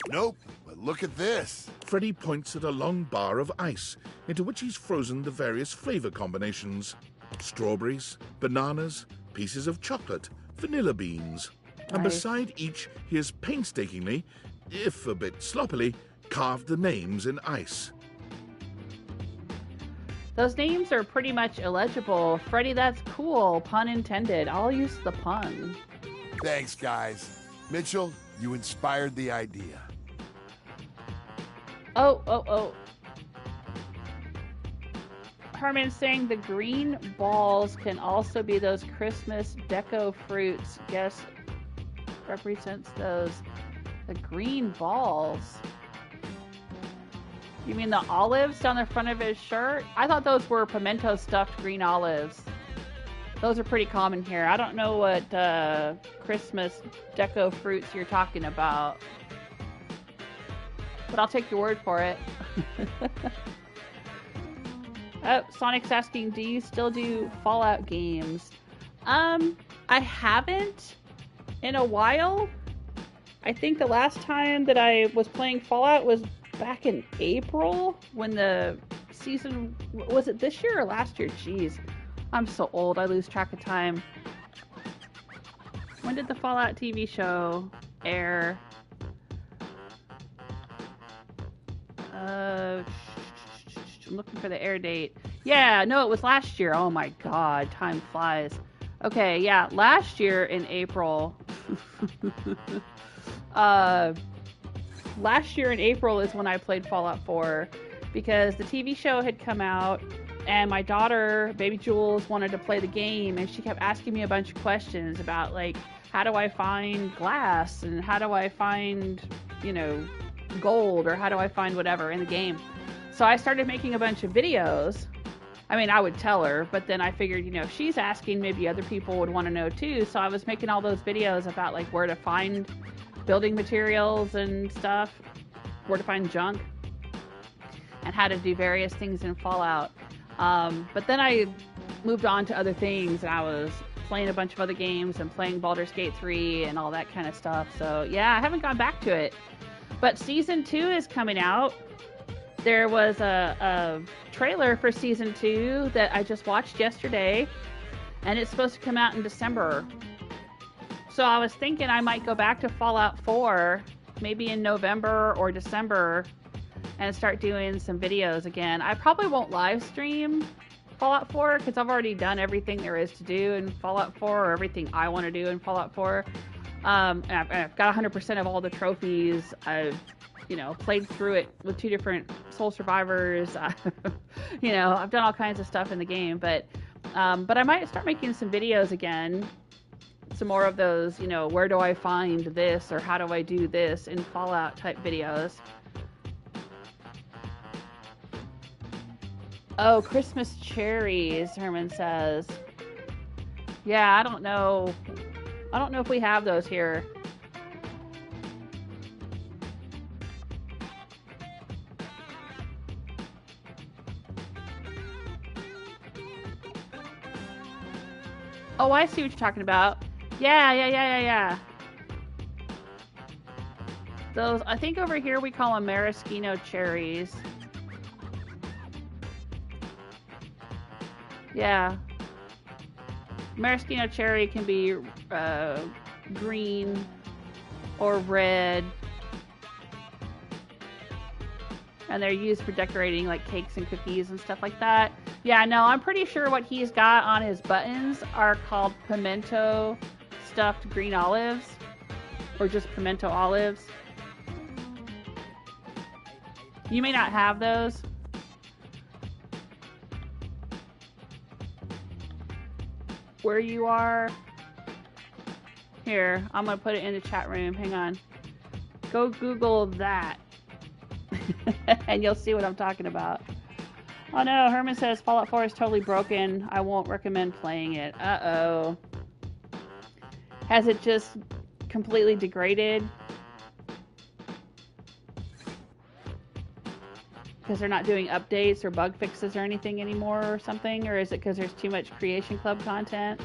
Nope, but look at this. Freddy points at a long bar of ice, into which he's frozen the various flavor combinations. Strawberries, bananas, pieces of chocolate, vanilla beans. And Nice. beside each, he has painstakingly, if a bit sloppily, carved the names in ice. Those names are pretty much illegible. Freddy, that's cool. Pun intended. I'll use the pun. Thanks, guys. Mitchell, you inspired the idea. Oh. Herman's saying the green balls can also be those Christmas deco fruits. Guess represents those. The green balls. You mean the olives down the front of his shirt? I thought those were pimento stuffed green olives. Those are pretty common here. I don't know what Christmas deco fruits you're talking about. But I'll take your word for it. Oh, Sonic's asking, do you still do Fallout games? I haven't in a while. I think the last time that I was playing Fallout was back in April when the season... Was it this year or last year? Jeez. I'm so old. I lose track of time. When did the Fallout TV show air? I'm looking for the air date. Yeah, no, it was last year. Oh my god, time flies. Okay, yeah, last year in April. Last year in April is when I played Fallout 4 because the TV show had come out and my daughter, baby Jules, wanted to play the game and she kept asking me a bunch of questions about like, how do I find glass and how do I find, gold or how do I find whatever in the game. So I started making a bunch of videos. I mean, I would tell her, but then I figured, if she's asking, maybe other people would want to know too. So I was making all those videos about like where to find building materials and stuff, where to find junk, and how to do various things in Fallout. But then I moved on to other things, and I was playing a bunch of other games and playing Baldur's Gate 3 and all that kind of stuff. So yeah, I haven't gone back to it. But Season 2 is coming out. There was a trailer for Season 2 that I just watched yesterday, and it's supposed to come out in December. So I was thinking I might go back to Fallout 4, maybe in November or December, and start doing some videos again. I probably won't live stream Fallout 4 because I've already done everything there is to do in Fallout 4, or everything I want to do in Fallout 4. And I've got 100% of all the trophies. I've, played through it with 2 different Soul Survivors. I've done all kinds of stuff in the game, but I might start making some videos again. Some more of those, where do I find this, or how do I do this in Fallout type videos. Oh, Christmas cherries, Herman says. Yeah, I don't know. I don't know if we have those here. Oh, I see what you're talking about. Yeah. Those, I think over here we call them maraschino cherries. Yeah. Maraschino cherry can be green or red. And they're used for decorating like cakes and cookies and stuff like that. Yeah, no, I'm pretty sure what he's got on his buttons are called pimento stuffed green olives. Or just pimento olives. You may not have those. Where you are. Here, I'm going to put it in the chat room. Hang on. Go Google that. And you'll see what I'm talking about. Oh no, Herman says Fallout 4 is totally broken. I won't recommend playing it. Uh-oh. Has it just completely degraded? Because they're not doing updates or bug fixes or anything anymore or something? Or is it because there's too much Creation Club content?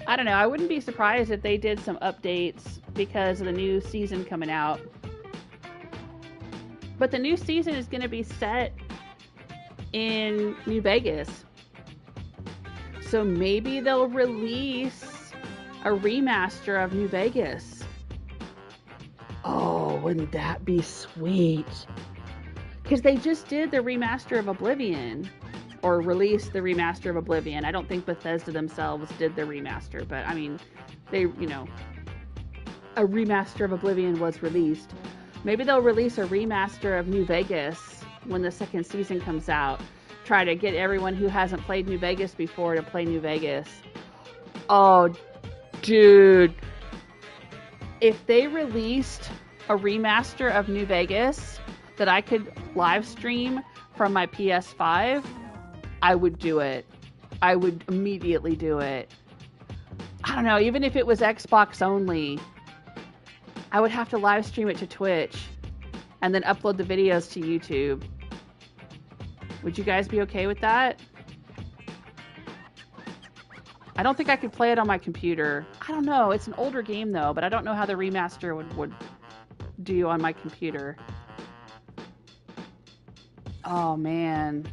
I don't know. I wouldn't be surprised if they did some updates because of the new season coming out. But the new season is going to be set in New Vegas. So maybe they'll release a remaster of New Vegas. Oh, wouldn't that be sweet? Because they just did the remaster of Oblivion. Or released the remaster of Oblivion. I don't think Bethesda themselves did the remaster. But, I mean, they, a remaster of Oblivion was released. Maybe they'll release a remaster of New Vegas when the second season comes out. Try to get everyone who hasn't played New Vegas before to play New Vegas. Oh, dude. If they released a remaster of New Vegas that I could live stream from my PS5, I would do it. I would immediately do it. I don't know, even if it was Xbox only, I would have to live stream it to Twitch and then upload the videos to YouTube. Would you guys be okay with that? I don't think I could play it on my computer. I don't know. It's an older game though, but I don't know how the remaster would do on my computer. Oh man.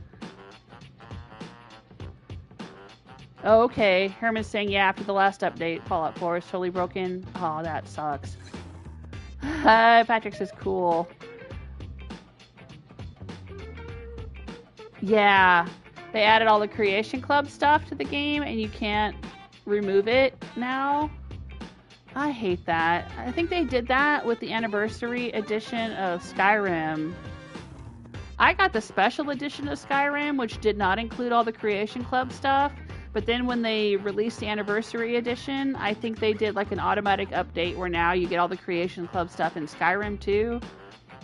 Oh, okay. Herman's saying, yeah, after the last update, Fallout 4 is totally broken. Oh, that sucks. Patrick says, cool. Yeah. They added all the Creation Club stuff to the game, and you can't remove it now. I hate that. I think they did that with the anniversary edition of Skyrim. I got the special edition of Skyrim, which did not include all the Creation Club stuff. But then when they released the anniversary edition, I think they did like an automatic update where now you get all the Creation Club stuff in Skyrim too.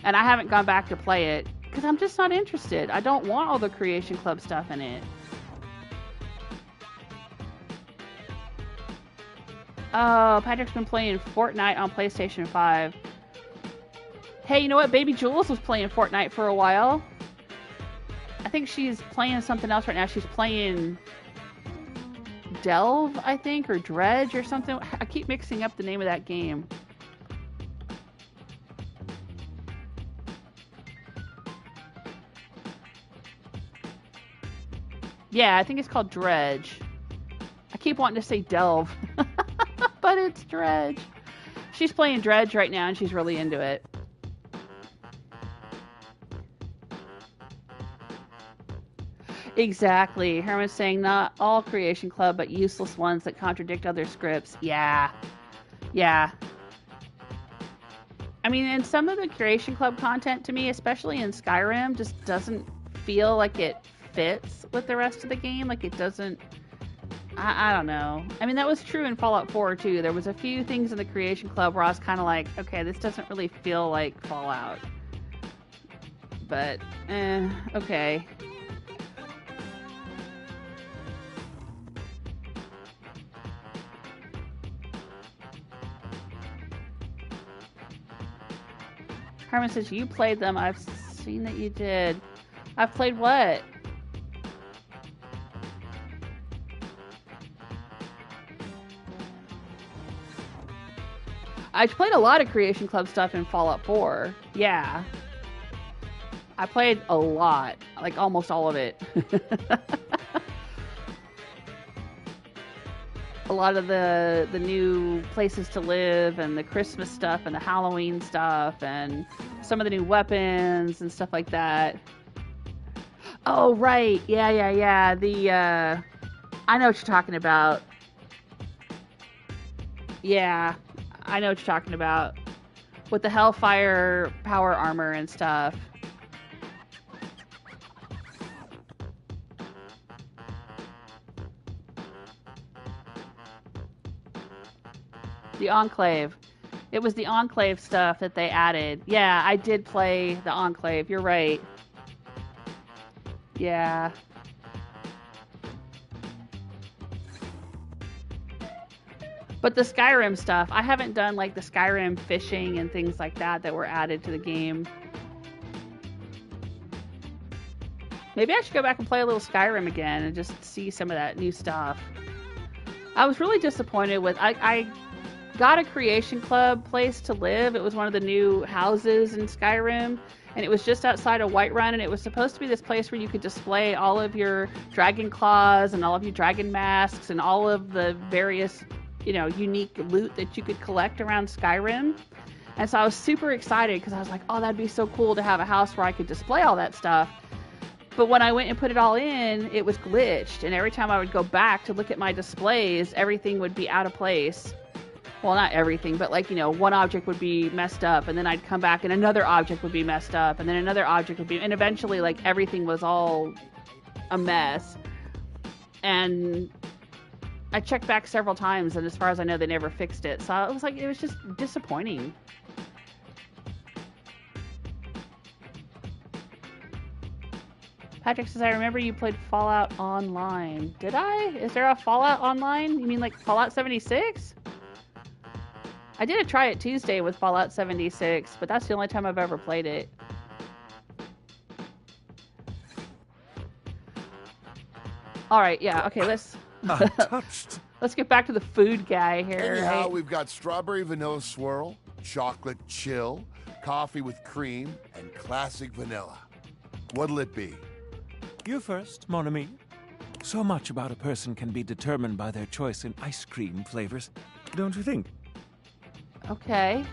And I haven't gone back to play it because I'm just not interested. I don't want all the Creation Club stuff in it. Oh, Patrick's been playing Fortnite on PlayStation 5. Hey, you know what? Baby Jules was playing Fortnite for a while. I think she's playing something else right now. She's playing Delve, I think, or Dredge or something. I keep mixing up the name of that game. Yeah, I think it's called Dredge. I keep wanting to say Delve, but it's Dredge. She's playing Dredge right now, and she's really into it. Exactly. Herman's saying not all Creation Club, but useless ones that contradict other scripts. Yeah. Yeah. I mean, and some of the Creation Club content to me, especially in Skyrim, just doesn't feel like it fits with the rest of the game. Like it doesn't... I don't know. I mean, that was true in Fallout 4 too. There was a few things in the Creation Club where I was kind of like, okay, this doesn't really feel like Fallout. But, okay. Herman says, you played them. I've seen that you did. I've played what? I played a lot of Creation Club stuff in Fallout 4. Yeah. I played a lot. Like, almost all of it. A lot of the new places to live and the Christmas stuff and the Halloween stuff and some of the new weapons and stuff like that. Oh, right. Yeah. I know what you're talking about. Yeah. I know what you're talking about. With the Hellfire power armor and stuff. The Enclave. It was the Enclave stuff that they added. Yeah, I did play the Enclave. You're right. Yeah. But the Skyrim stuff, I haven't done like the Skyrim fishing and things like that that were added to the game. Maybe I should go back and play a little Skyrim again and just see some of that new stuff. I was really disappointed with... I got a Creation Club place to live. It was one of the new houses in Skyrim, and it was just outside of Whiterun, and it was supposed to be this place where you could display all of your dragon claws and all of your dragon masks and all of the various, you know, unique loot that you could collect around Skyrim. And so I was super excited because I was like, oh, that'd be so cool to have a house where I could display all that stuff. But when I went and put it all in, it was glitched, and every time I would go back to look at my displays, everything would be out of place. Well, not everything, but like, you know, one object would be messed up, and then I'd come back and another object would be messed up, and then another object would be, and eventually like everything was all a mess. And I checked back several times, and as far as I know, they never fixed it. So it was like, it was just disappointing. Patrick says, I remember you played Fallout Online. Did I? Is there a Fallout Online? You mean like Fallout 76? I did a Try It Tuesday with Fallout 76, but that's the only time I've ever played it. Alright, yeah, okay, let's... Let's get back to the food guy here. Anyhow, right? we've got strawberry vanilla swirl, chocolate chill, coffee with cream, and classic vanilla. What'll it be? You first, mon ami. So much about a person can be determined by their choice in ice cream flavors, don't you think? Okay.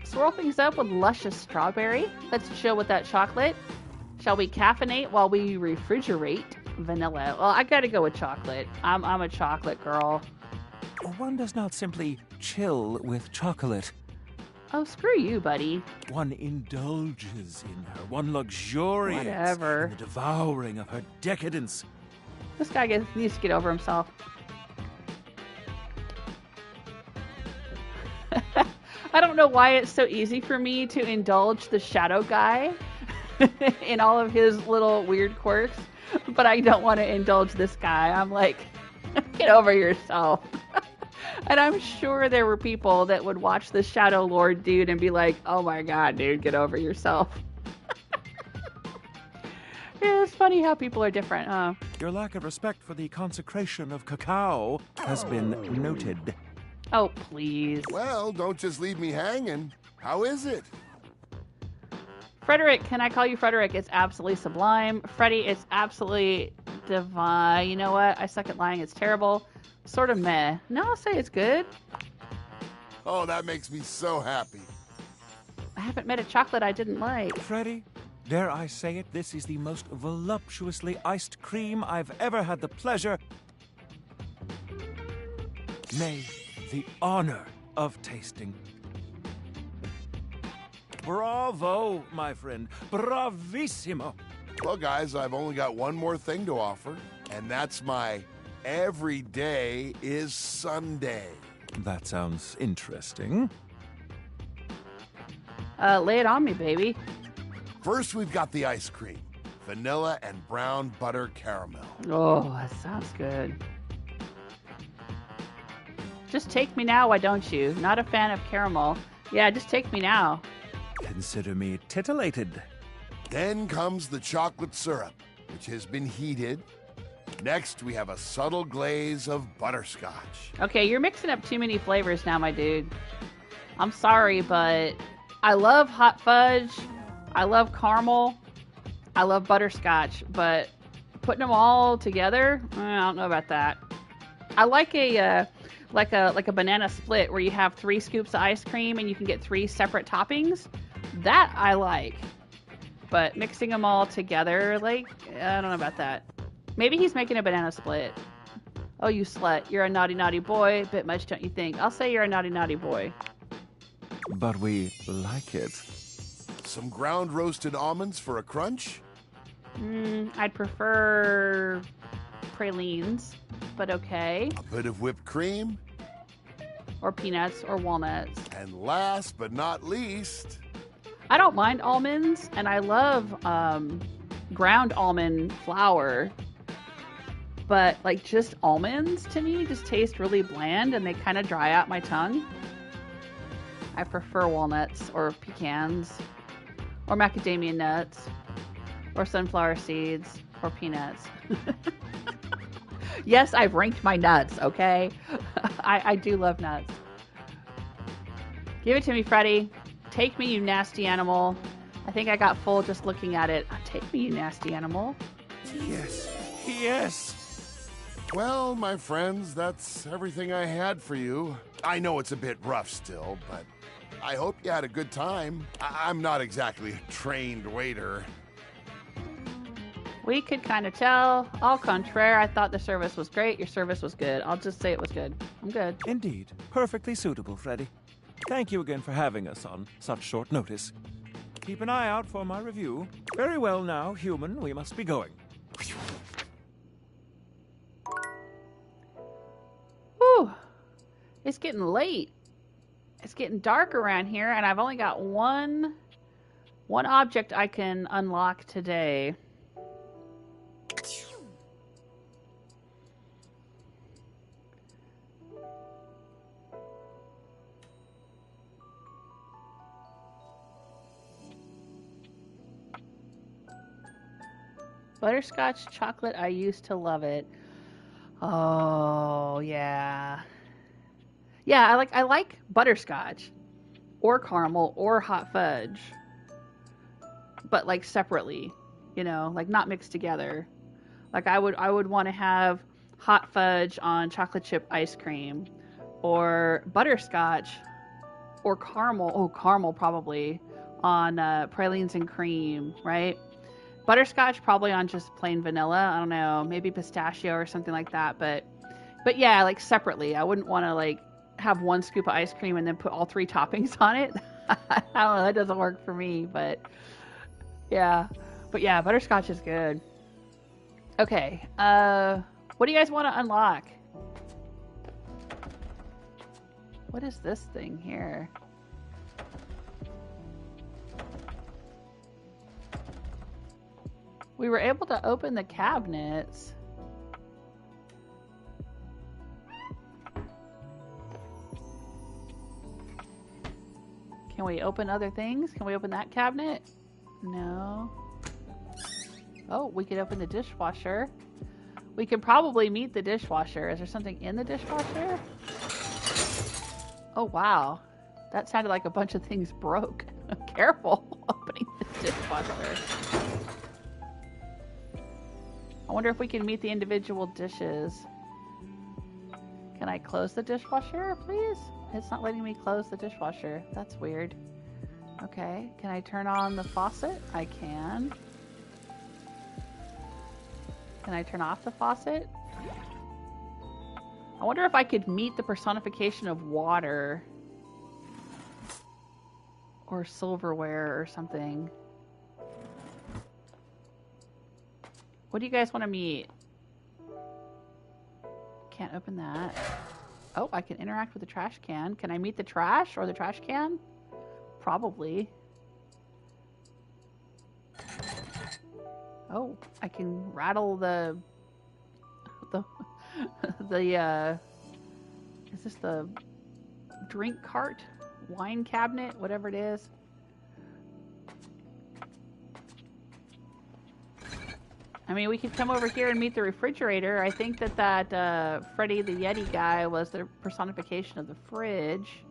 Swirl things up with luscious strawberry. Let's chill with that chocolate. Shall we caffeinate while we refrigerate vanilla? Well, I gotta go with chocolate. I'm a chocolate girl. One does not simply chill with chocolate. Oh, screw you, buddy. One indulges in her. One luxuriates Whatever. in the devouring of her decadence. This guy needs to get over himself. I don't know why it's so easy for me to indulge the shadow guy in all of his little weird quirks, but I don't want to indulge this guy. I'm like, get over yourself. And I'm sure there were people that would watch the Shadowlord dude and be like, oh my god, dude, get over yourself. Yeah, it's funny how people are different, huh? Your lack of respect for the consecration of cacao has been noted. Oh, please. Well, don't just leave me hanging. How is it? Frederick, can I call you Frederick? It's absolutely sublime. Freddy, it's absolutely divine. You know what? I suck at lying. It's terrible. Sort of meh. No, I'll say it's good. Oh, that makes me so happy. I haven't met a chocolate I didn't like. Freddy, dare I say it, this is the most voluptuously iced cream I've ever had the pleasure, nay, the honor of tasting. Bravo, my friend. Bravissimo. Well, guys, I've only got one more thing to offer, and that's my every day is Sunday. That sounds interesting. Lay it on me, baby. First, we've got the ice cream. Vanilla and brown butter caramel. Oh, that sounds good. Just take me now, why don't you? Not a fan of caramel. Yeah, just take me now. Consider me titillated. Then comes the chocolate syrup, which has been heated. Next, we have a subtle glaze of butterscotch. Okay, you're mixing up too many flavors now, my dude. I'm sorry, but I love hot fudge. I love caramel. I love butterscotch, but putting them all together, I don't know about that. I like a banana split where you have 3 scoops of ice cream and you can get 3 separate toppings. That I like. But mixing them all together, like, I don't know about that. Maybe he's making a banana split. Oh, you slut. You're a naughty, naughty boy. Bit much, don't you think? I'll say you're a naughty, naughty boy. But we like it. Some ground roasted almonds for a crunch. I'd prefer pralines, but okay. A bit of whipped cream. Or peanuts or walnuts. And last but not least... I don't mind almonds, and I love ground almond flour. But, like, just almonds, to me, just taste really bland, and they kind of dry out my tongue. I prefer walnuts, or pecans, or macadamia nuts, or sunflower seeds, or peanuts. Yes, I've ranked my nuts, okay? I do love nuts. Give it to me, Freddy. Take me, you nasty animal. I think I got full just looking at it. Take me, you nasty animal. Yes. Yes. Well, my friends, that's everything I had for you. I know it's a bit rough still, but I hope you had a good time. I'm not exactly a trained waiter. We could kind of tell. Au contraire, I thought the service was great. Your service was good. I'll just say it was good. I'm good. Indeed. Perfectly suitable, Freddy. Thank you again for having us on such short notice. Keep an eye out for my review. Very well now, human, we must be going. Whew. It's getting late. It's getting dark around here, and I've only got one object I can unlock today. Butterscotch chocolate, I used to love it. Oh, yeah. Yeah, I like butterscotch or caramel or hot fudge. But like separately, you know, like not mixed together. Like I would want to have hot fudge on chocolate chip ice cream or butterscotch or caramel. Oh, caramel probably on pralines and cream, right? Butterscotch probably on just plain vanilla. I don't know, maybe pistachio or something like that. But yeah, like separately. I wouldn't want to like have 1 scoop of ice cream and then put all 3 toppings on it. I don't know, that doesn't work for me. But yeah, butterscotch is good. Okay, what do you guys want to unlock? What is this thing here? We were able to open the cabinets. Can we open other things? Can we open that cabinet? No. Oh, we could open the dishwasher. We could probably meet the dishwasher. Is there something in the dishwasher? Oh, wow. That sounded like a bunch of things broke. Careful opening the dishwasher. I wonder if we can meet the individual dishes. Can I close the dishwasher, please? It's not letting me close the dishwasher. That's weird. Okay. Can I turn on the faucet? I can. Can I turn off the faucet? I wonder if I could meet the personification of water. Or silverware or something. What do you guys want to meet? Can't open that. Oh, I can interact with the trash can. Can I meet the trash or the trash can? Probably. Oh, I can rattle the is this the drink cart? Wine cabinet? Whatever it is. I mean, we could come over here and meet the refrigerator. I think that Freddy the Yeti guy was the personification of the fridge.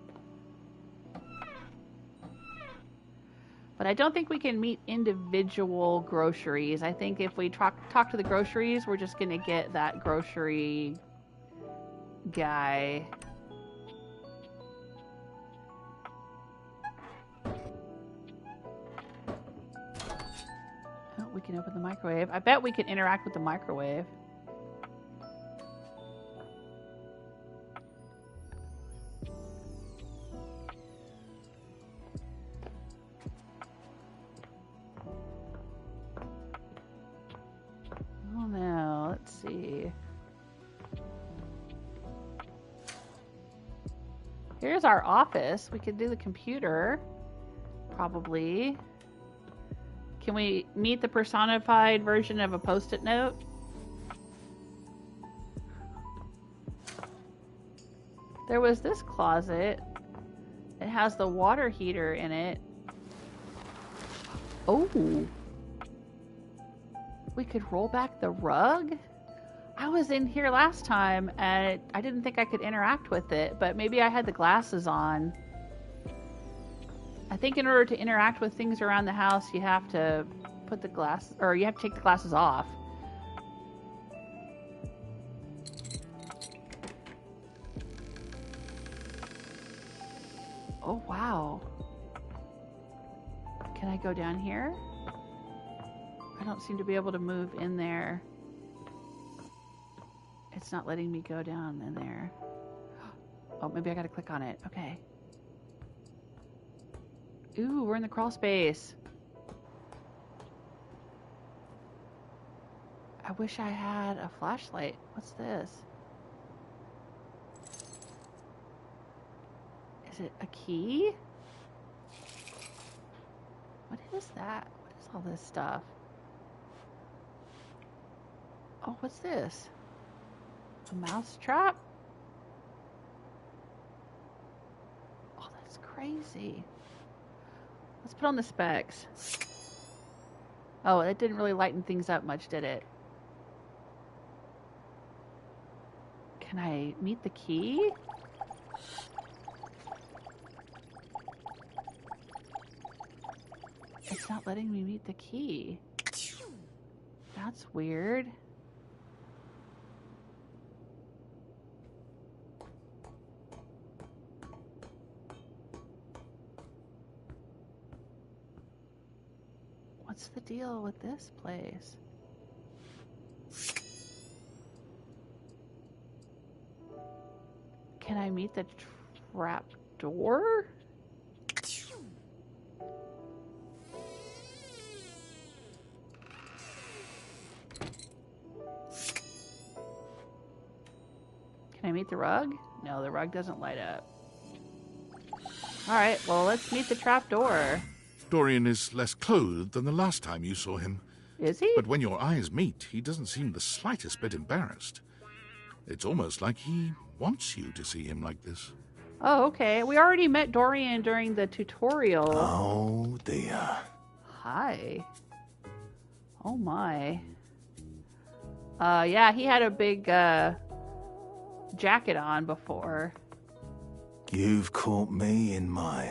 But I don't think we can meet individual groceries. I think if we talk to the groceries, we're just going to get that grocery guy. Oh, we can open the microwave. I bet we can interact with the microwave. Oh no, let's see. Here's our office. We could do the computer, probably. Can we meet the personified version of a post-it note? There was this closet. It has the water heater in it. Oh. We could roll back the rug? I was in here last time and I didn't think I could interact with it, but maybe I had the glasses on. I think in order to interact with things around the house, you have to put the glass, or you have to take the glasses off. Oh, wow. Can I go down here? I don't seem to be able to move in there. It's not letting me go down in there. Oh, maybe I gotta click on it. Okay. Ooh, we're in the crawl space. I wish I had a flashlight. What's this? Is it a key? What is that? What is all this stuff? Oh, what's this? A mouse trap? Oh, that's crazy. Let's put on the specs. Oh, that didn't really lighten things up much, did it? Can I meet the key? It's not letting me meet the key. That's weird. What's the deal with this place? Can I meet the trap door? Can I meet the rug? No, the rug doesn't light up. Alright, well, let's meet the trap door. Dorian is less clothed than the last time you saw him. Is he? But when your eyes meet, he doesn't seem the slightest bit embarrassed. It's almost like he wants you to see him like this. Oh, okay. We already met Dorian during the tutorial. Oh, dear. Hi. Oh, my. Yeah, he had a big jacket on before. You've caught me in my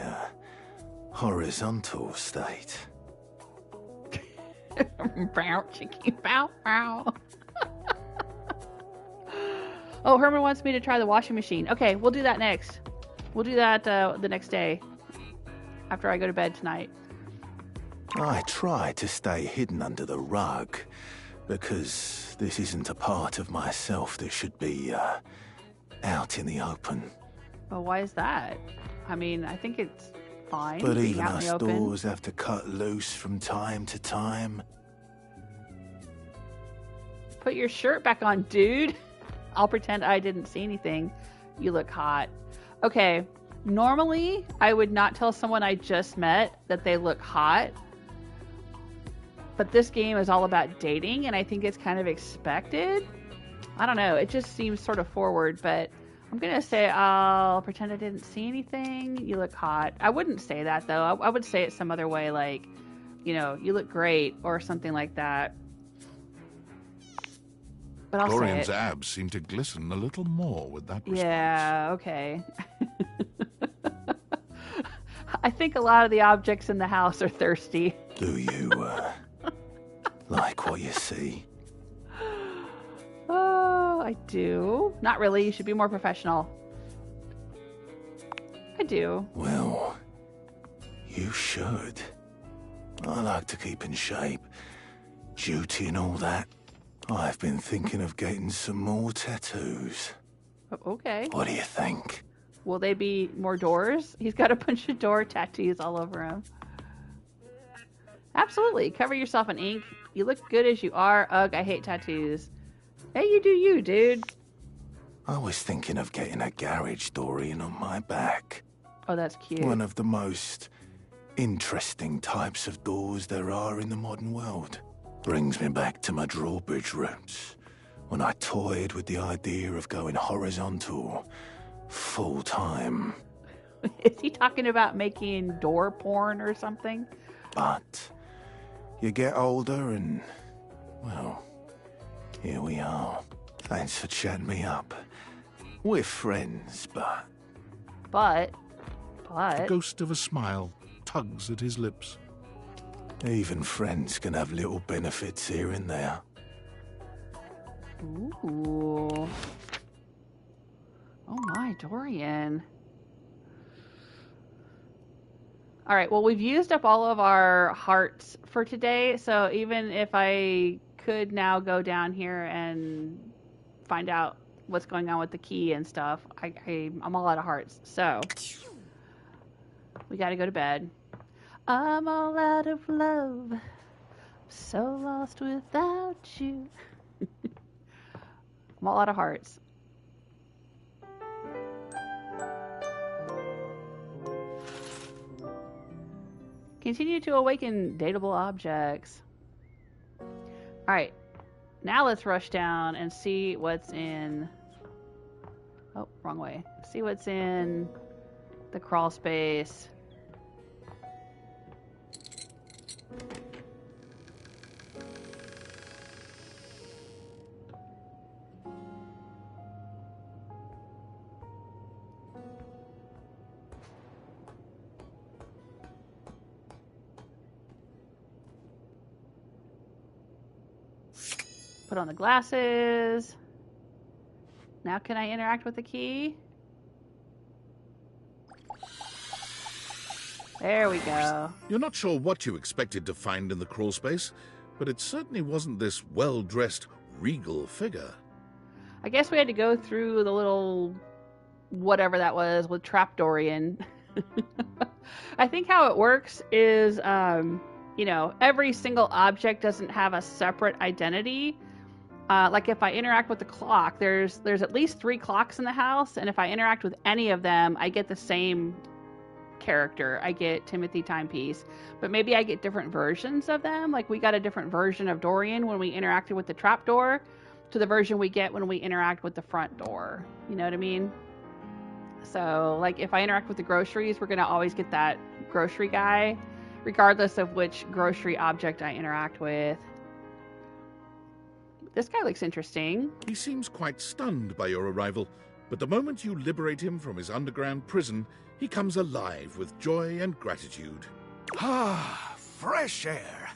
horizontal state. Bow, chicky, bow, bow. Oh, Herman wants me to try the washing machine. Okay, we'll do that next. We'll do that the next day. After I go to bed tonight. I try to stay hidden under the rug, because this isn't a part of myself that should be out in the open. Well, why is that? I mean, I think it's fine. But being even out in us the open. doors have to cut loose from time to time. Put your shirt back on, dude. I'll pretend I didn't see anything. You look hot. Okay, normally I would not tell someone I just met that they look hot. But this game is all about dating, and I think it's kind of expected. I don't know. It just seems sort of forward, but I'm going to say I'll pretend I didn't see anything. You look hot. I wouldn't say that, though. I would say it some other way, like, you know, you look great or something like that. But I'll Dorian's say it. abs seem to glisten a little more with that response. Yeah, okay. I think a lot of the objects in the house are thirsty. Do you like what you see? Oh, I do. Not really. You should be more professional. I do. Well, you should. I like to keep in shape. Duty and all that. I've been thinking of getting some more tattoos. Okay. What do you think? Will they be more doors? He's got a bunch of door tattoos all over him. Absolutely. Cover yourself in ink. You look good as you are. Ugh, I hate tattoos. Hey, you do you, dude. I was thinking of getting a garage Dorian on my back. Oh, that's cute. One of the most interesting types of doors there are in the modern world. Brings me back to my drawbridge roots, when I toyed with the idea of going horizontal, full-time. Is he talking about making door porn or something? But you get older and, well, here we are. Thanks for chatting me up. We're friends, but... But... The ghost of a smile tugs at his lips. Even friends can have little benefits here and there. Ooh. Oh my, Dorian. Alright, well, we've used up all of our hearts for today, so even if I could now go down here and find out what's going on with the key and stuff, I'm all out of hearts, so we gotta go to bed. I'm all out of love, so lost without you. I'm all out of hearts. Continue to awaken dateable objects. Alright, now let's rush down and see what's in... Oh, wrong way. See what's in the crawl space. Put on the glasses. Now can I interact with the key? There we go. You're not sure what you expected to find in the crawl space, but it certainly wasn't this well-dressed, regal figure. I guess we had to go through the little whatever that was with Trap Dorian. I think how it works is, you know, every single object doesn't have a separate identity. Like if I interact with the clock, there's at least 3 clocks in the house, and if I interact with any of them, I get the same character. I get Timothy Timepiece, but maybe I get different versions of them. Like we got a different version of Dorian when we interacted with the trapdoor to the version we get when we interact with the front door. You know what I mean? So like if I interact with the groceries, we're going to always get that grocery guy, regardless of which grocery object I interact with. This guy looks interesting. He seems quite stunned by your arrival, but the moment you liberate him from his underground prison, he comes alive with joy and gratitude. Ah, fresh air.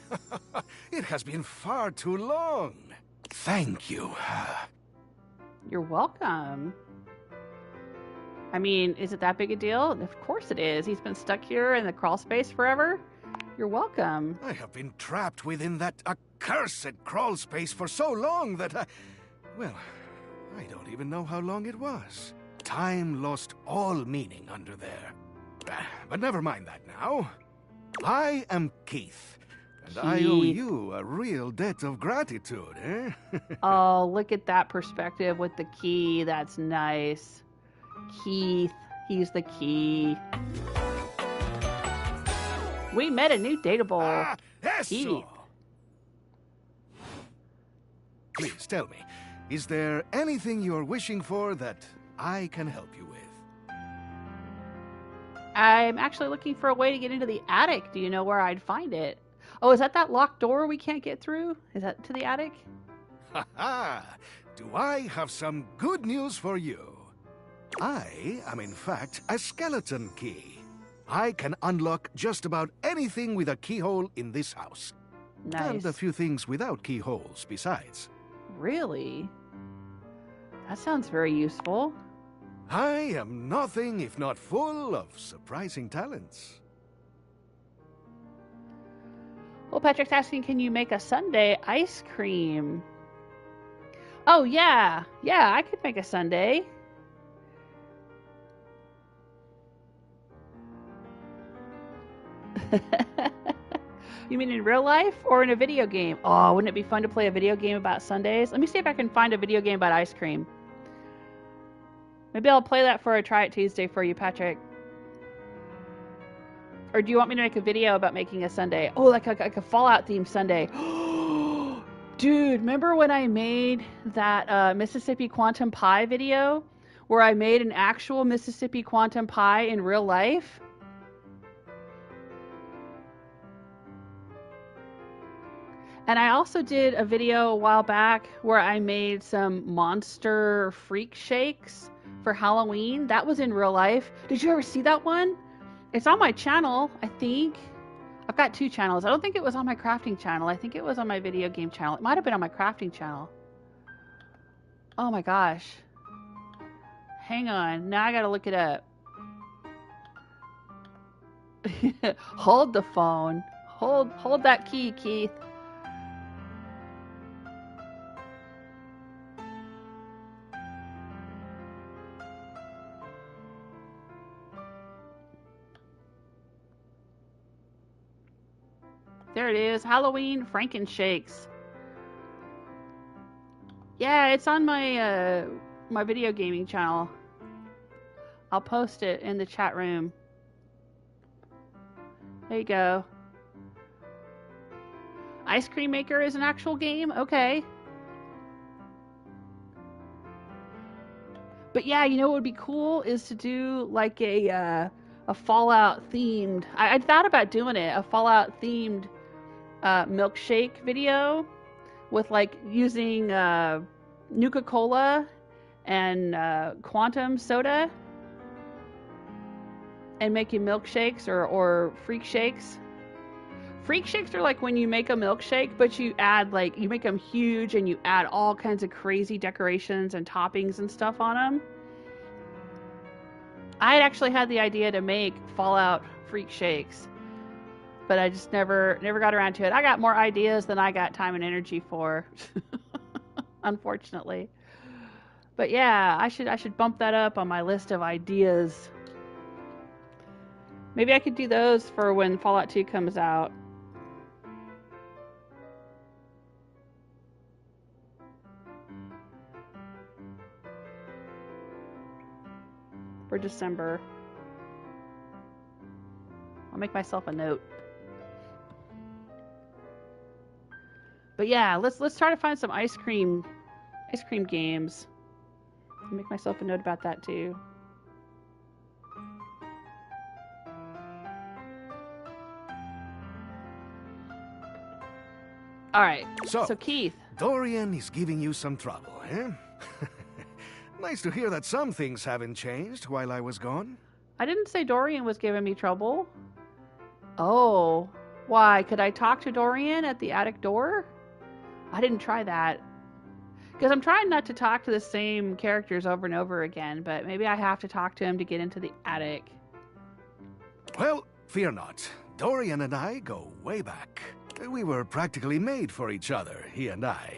It has been far too long. Thank you. You're welcome. I mean, is it that big a deal? Of course it is. He's been stuck here in the Crawlspace forever. You're welcome. I have been trapped within that accursed Crawlspace for so long that well, I don't even know how long it was. Time lost all meaning under there. But never mind that now. I am Keith, and I owe you a real debt of gratitude, eh? Oh, look at that perspective with the key. That's nice. Keith, he's the key. We met a new dateable. Keith. Please tell me, is there anything you're wishing for that I can help you with? I'm actually looking for a way to get into the attic. Do you know where I'd find it? Oh, is that locked door we can't get through? Is that to the attic? Ha ha! Do I have some good news for you? I am in fact a skeleton key. I can unlock just about anything with a keyhole in this house. Nice. And a few things without keyholes besides. Really? That sounds very useful. I am nothing if not full of surprising talents. Well, Patrick's asking, can you make a sundae ice cream? Oh, yeah. Yeah, I could make a sundae. You mean in real life or in a video game? Oh, wouldn't it be fun to play a video game about sundaes? Let me see if I can find a video game about ice cream. Maybe I'll play that for a Try It Tuesday for you, Patrick. Or do you want me to make a video about making a sundae? Oh, like a Fallout themed sundae. Dude, remember when I made that Mississippi Quantum Pie video? Where I made an actual Mississippi Quantum Pie in real life? And I also did a video a while back where I made some monster freak shakes for Halloween. That was in real life. Did you ever see that one? It's on my channel, I think. I've got 2 channels. I don't think it was on my crafting channel. I think it was on my video game channel. It might have been on my crafting channel. Oh my gosh. Hang on. Now I gotta look it up. Hold the phone. Hold that key, Keith. There it is. Halloween Frankenshakes. Yeah, it's on my my video gaming channel. I'll post it in the chat room. There you go. Ice Cream Maker is an actual game? Okay. But yeah, you know what would be cool is to do like a Fallout themed... I thought about doing it. A Fallout themed milkshake video with like using Nuka-Cola and Quantum soda and making milkshakes or freak shakes. Freak shakes are like when you make a milkshake, but you add like, you make them huge and you add all kinds of crazy decorations and toppings and stuff on them. I had actually had the idea to make Fallout freak shakes, but I just never got around to it. I got more ideas than I got time and energy for, unfortunately. But yeah, I should bump that up on my list of ideas. Maybe I could do those for when Fallout 2 comes out. For December. I'll make myself a note. But yeah, let's try to find some ice cream games. I'll make myself a note about that too. All right. So Keith, Dorian is giving you some trouble, eh? Nice to hear that some things haven't changed while I was gone. I didn't say Dorian was giving me trouble. Oh, why? Could I talk to Dorian at the attic door? I didn't try that. Because I'm trying not to talk to the same characters over and over again, but maybe I have to talk to him to get into the attic. Well, fear not. Dorian and I go way back. We were practically made for each other, he and I.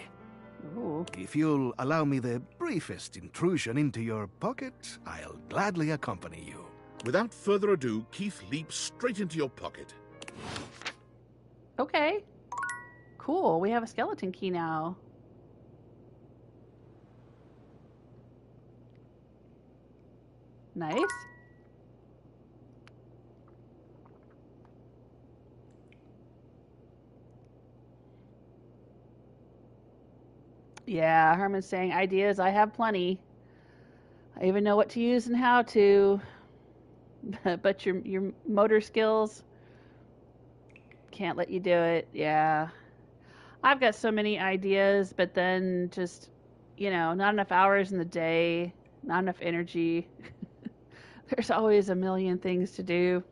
Ooh. If you'll allow me the briefest intrusion into your pocket, I'll gladly accompany you. Without further ado, Keith leaps straight into your pocket. Okay. Cool, we have a skeleton key now. Nice. Yeah, Herman's saying ideas. I have plenty. I even know what to use and how to. But your motor skills can't let you do it. Yeah. I've got so many ideas, but then just, you know, not enough hours in the day, not enough energy. There's always a million things to do.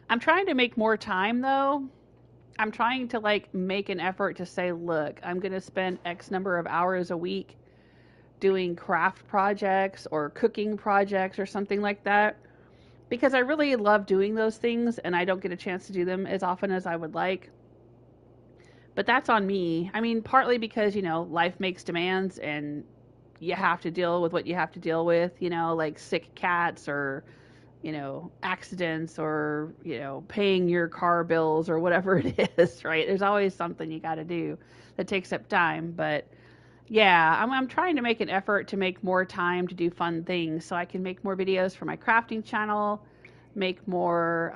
I'm trying to make more time, though. I'm trying to, like, make an effort to say, look, I'm going to spend X number of hours a week doing craft projects or cooking projects or something like that. Because I really love doing those things, and I don't get a chance to do them as often as I would like. But that's on me. I mean, partly because, you know, life makes demands, and you have to deal with what you have to deal with, you know, like sick cats or, you know, accidents or, you know, paying your car bills or whatever it is, right? There's always something you got to do that takes up time. But yeah, I'm trying to make an effort to make more time to do fun things so I can make more videos for my crafting channel, make more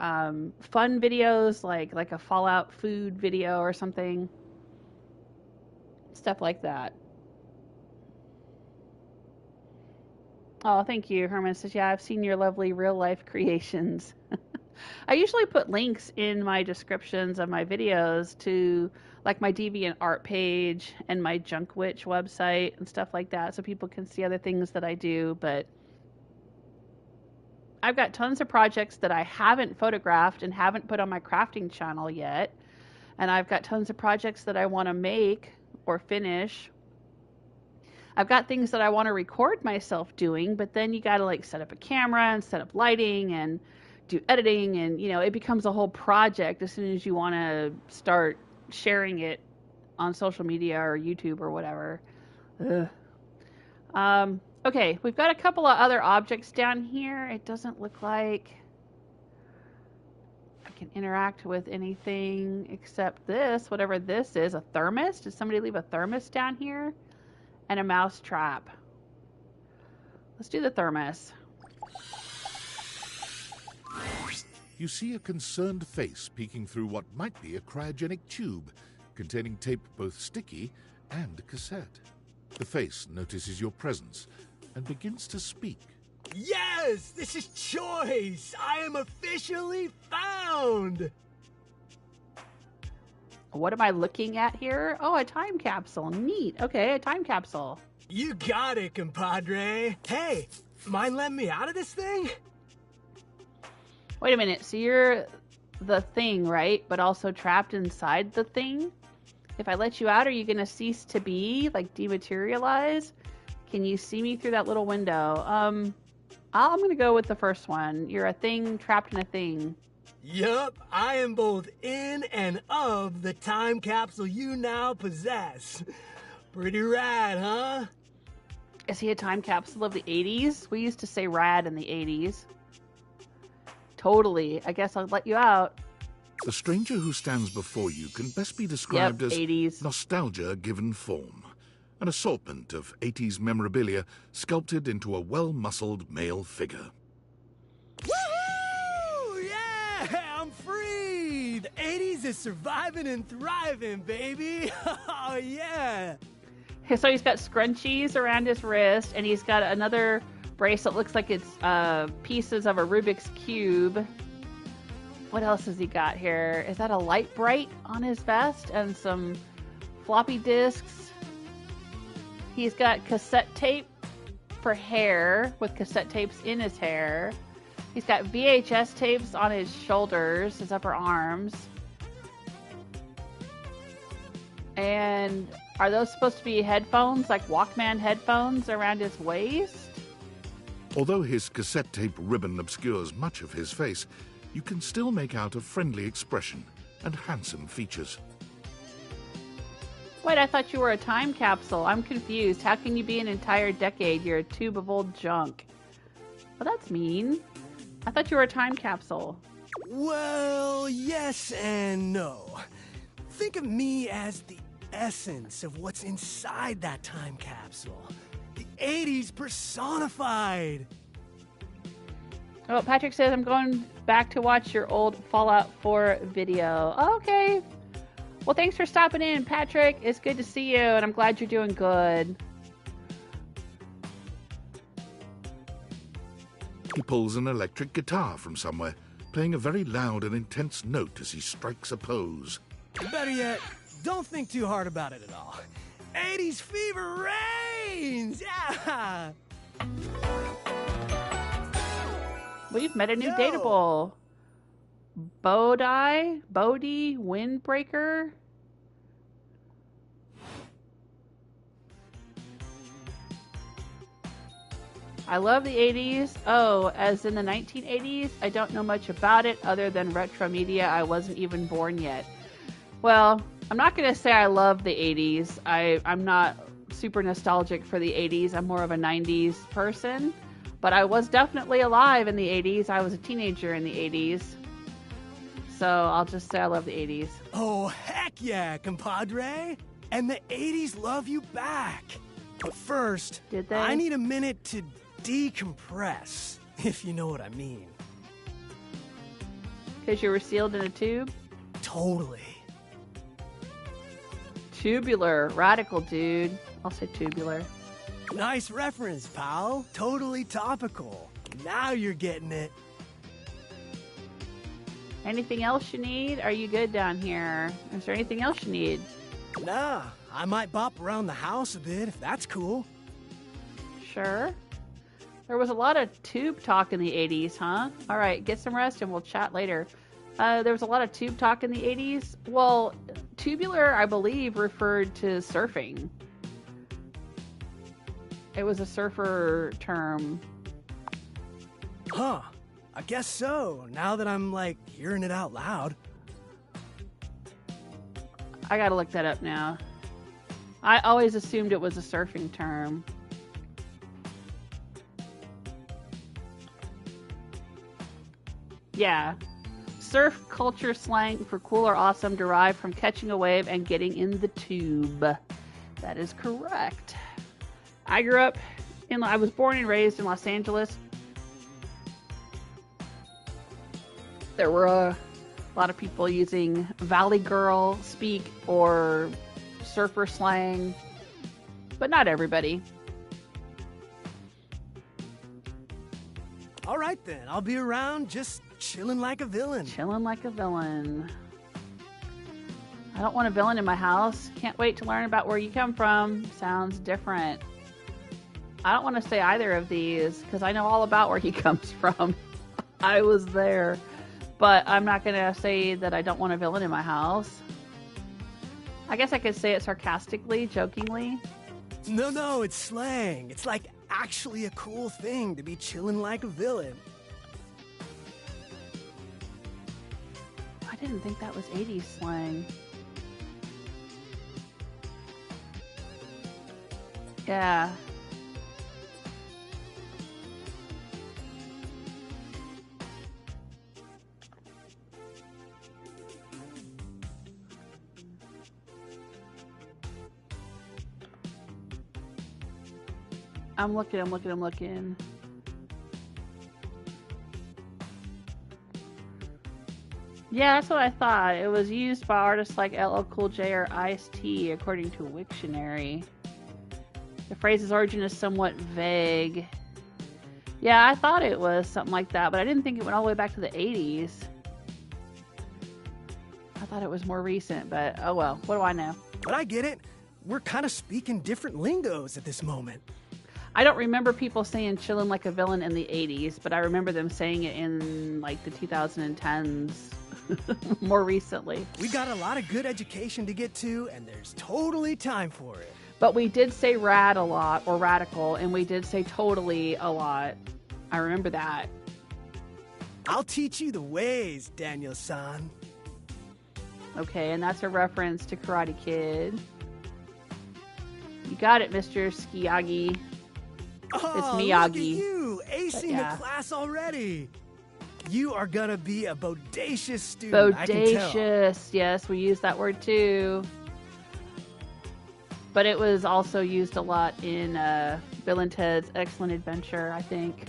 fun videos like a Fallout food video or something. Stuff like that. Oh, thank you. Herman says, yeah, I've seen your lovely real-life creations. I usually put links in my descriptions of my videos to, like, my DeviantArt page and my Junk Witch website and stuff like that so people can see other things that I do. But I've got tons of projects that I haven't photographed and haven't put on my crafting channel yet. And I've got tons of projects that I want to make or finish. I've got things that I want to record myself doing, but then you got to, like, set up a camera and set up lighting and do editing, and, you know, it becomes a whole project as soon as you want to start sharing it on social media or YouTube or whatever. Ugh. Okay, we've got a couple of other objects down here. It doesn't look like I can interact with anything except this, whatever this is. A thermos? Did somebody leave a thermos down here? And a mouse trap. Let's do the thermos. You see a concerned face peeking through what might be a cryogenic tube containing tape both sticky and cassette. The face notices your presence and begins to speak. Yes, this is Choice. I am officially found. What am I looking at here? Oh, a time capsule. Neat. Okay, a time capsule. You got it, compadre. Hey, mind letting me out of this thing? Wait a minute. So you're the thing, right? But also trapped inside the thing? If I let you out, are you going to cease to be? Like, dematerialize? Can you see me through that little window? I'm going to go with the first one. You're a thing trapped in a thing. Yup, I am both in and of the time capsule you now possess. Pretty rad, huh? Is he a time capsule of the 80s? We used to say rad in the 80s. Totally. I guess I'll let you out. The stranger who stands before you can best be described as 80s. Nostalgia given form. An assortment of 80s memorabilia sculpted into a well-muscled male figure. Woohoo! Yeah, I'm free! The 80s is surviving and thriving, baby! Oh, yeah! So he's got scrunchies around his wrist, and he's got another bracelet. Looks like it's pieces of a Rubik's Cube. What else has he got here? Is that a light bright on his vest and some floppy disks? He's got cassette tape for hair with cassette tapes in his hair. He's got VHS tapes on his shoulders, his upper arms. And are those supposed to be headphones, like Walkman headphones around his waist? Although his cassette tape ribbon obscures much of his face, you can still make out a friendly expression and handsome features. Wait, I thought you were a time capsule. I'm confused. How can you be an entire decade? You're a tube of old junk. Well, that's mean. I thought you were a time capsule. Well, yes and no. Think of me as the essence of what's inside that time capsule. The 80s personified. Oh, Patrick says I'm going back to watch your old Fallout 4 video. Okay. Well, thanks for stopping in, Patrick. It's good to see you, and I'm glad you're doing good. He pulls an electric guitar from somewhere, playing a very loud and intense note as he strikes a pose. Better yet, don't think too hard about it at all. 80s fever reigns! Yeah! We've met a new dateable. Bodhi Windbreaker. I love the 80s. Oh, as in the 1980s? I don't know much about it other than retro media. I wasn't even born yet. Well, I'm not going to say I love the 80s. I'm not super nostalgic for the 80s. I'm more of a 90s person. But I was definitely alive in the 80s. I was a teenager in the 80s. So I'll just say I love the 80s. Oh, heck yeah, compadre! And the 80s love you back. But first, did they? I need a minute to decompress, if you know what I mean. Because you were sealed in a tube? Totally. Tubular. Radical, dude. I'll say tubular. Nice reference, pal. Totally topical. Now you're getting it. Anything else you need? Are you good down here? Is there anything else you need? Nah, I might bop around the house a bit if that's cool. Sure. There was a lot of tube talk in the 80s, huh? All right, get some rest and we'll chat later. There was a lot of tube talk in the 80s. Well, tubular, I believe, referred to surfing. It was a surfer term. Huh. I guess so, now that I'm, like, hearing it out loud. I gotta look that up now. I always assumed it was a surfing term. Yeah. Surf culture slang for cool or awesome derived from catching a wave and getting in the tube. That is correct. I was born and raised in Los Angeles. There were a lot of people using Valley Girl speak or surfer slang, but not everybody. All right then, I'll be around just chilling like a villain. Chilling like a villain. I don't want a villain in my house. Can't wait to learn about where you come from. Sounds different. I don't want to say either of these because I know all about where he comes from. I was there. But I'm not going to say that I don't want a villain in my house. I guess I could say it sarcastically, jokingly. No, it's slang. It's like actually a cool thing to be chilling like a villain. I didn't think that was 80s slang. Yeah. I'm looking. Yeah, that's what I thought. It was used by artists like LL Cool J or Ice-T, according to Wiktionary. The phrase's origin is somewhat vague. Yeah, I thought it was something like that, but I didn't think it went all the way back to the 80s. thought it was more recent, but oh well. What do I know? But I get it. We're kind of speaking different lingos at this moment. I don't remember people saying chillin' like a villain in the 80s, but I remember them saying it in like the 2010s more recently. We got a lot of good education to get to, and there's totally time for it. But we did say rad a lot, or radical, and we did say totally a lot. I remember that. I'll teach you the ways, Daniel-san. Okay, and that's a reference to Karate Kid. You got it, Mr. Skiyagi. Oh, It's Miyagi. Look at you, acing the class already. You are gonna be a bodacious student. I can tell. Bodacious. Yes, we use that word too. But it was also used a lot in Bill and Ted's Excellent Adventure, I think.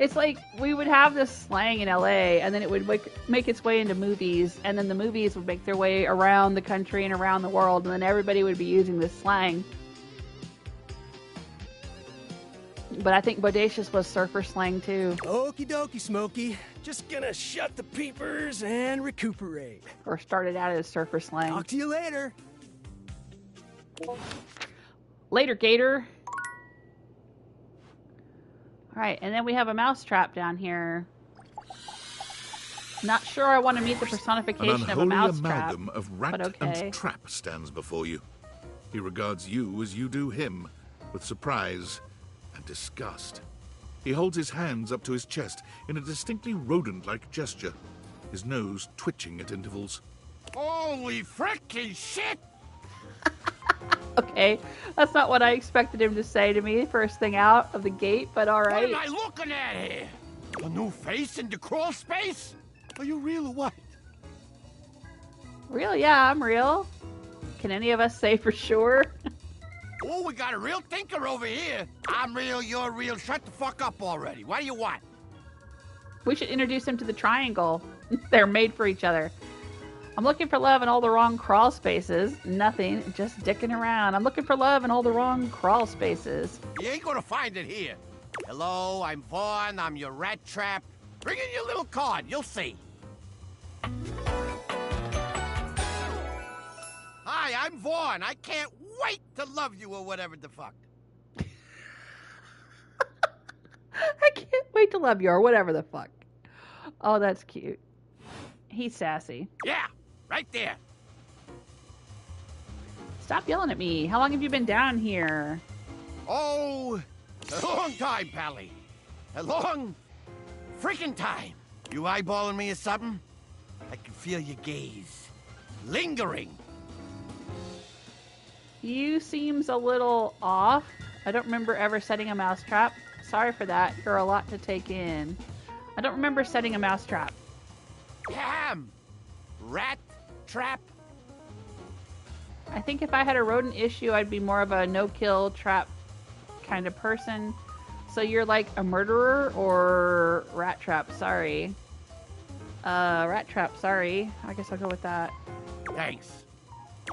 It's like we would have this slang in LA, and then it would make its way into movies, and then the movies would make their way around the country and around the world, and then everybody would be using this slang. But I think bodacious was surfer slang too. Okie dokie, Smokey. Just gonna shut the peepers and recuperate. Or started out as surfer slang. Talk to you later. Later, Gator. Alright, and then we have a mousetrap down here. Not sure I want to meet the personification of a mousetrap. An unholy amalgam of rat and trap stands before you. He regards you as you do him, with surprise and disgust. He holds his hands up to his chest in a distinctly rodent-like gesture, his nose twitching at intervals. Holy frickin' shit! Okay, that's not what I expected him to say to me first thing out of the gate, but alright. What am I looking at here? A new face in the Crawlspace? Are you real or what? Real? Yeah, I'm real. Can any of us say for sure? Oh, we got a real thinker over here. I'm real, you're real. Shut the fuck up already. What do you want? We should introduce him to the triangle. They're made for each other. I'm looking for love in all the wrong crawl spaces. Nothing, just dicking around. I'm looking for love in all the wrong crawl spaces. You ain't gonna find it here. Hello, I'm Vaughn. I'm your rat trap. Bring in your little card. You'll see. Hi, I'm Vaughn. I can't wait to love you or whatever the fuck. I can't wait to love you or whatever the fuck. Oh, that's cute. He's sassy. Yeah, right there. Stop yelling at me. How long have you been down here? Oh, a long time, Pally. A long freaking time. You eyeballing me or something? I can feel your gaze. Lingering. You seems a little off. I don't remember ever setting a mousetrap. Sorry for that. You're a lot to take in. I don't remember setting a mousetrap. Damn! Rat trap? I think if I had a rodent issue, I'd be more of a no-kill trap kind of person. So you're like a murderer or rat trap? Sorry. Rat trap, sorry. I guess I'll go with that. Thanks.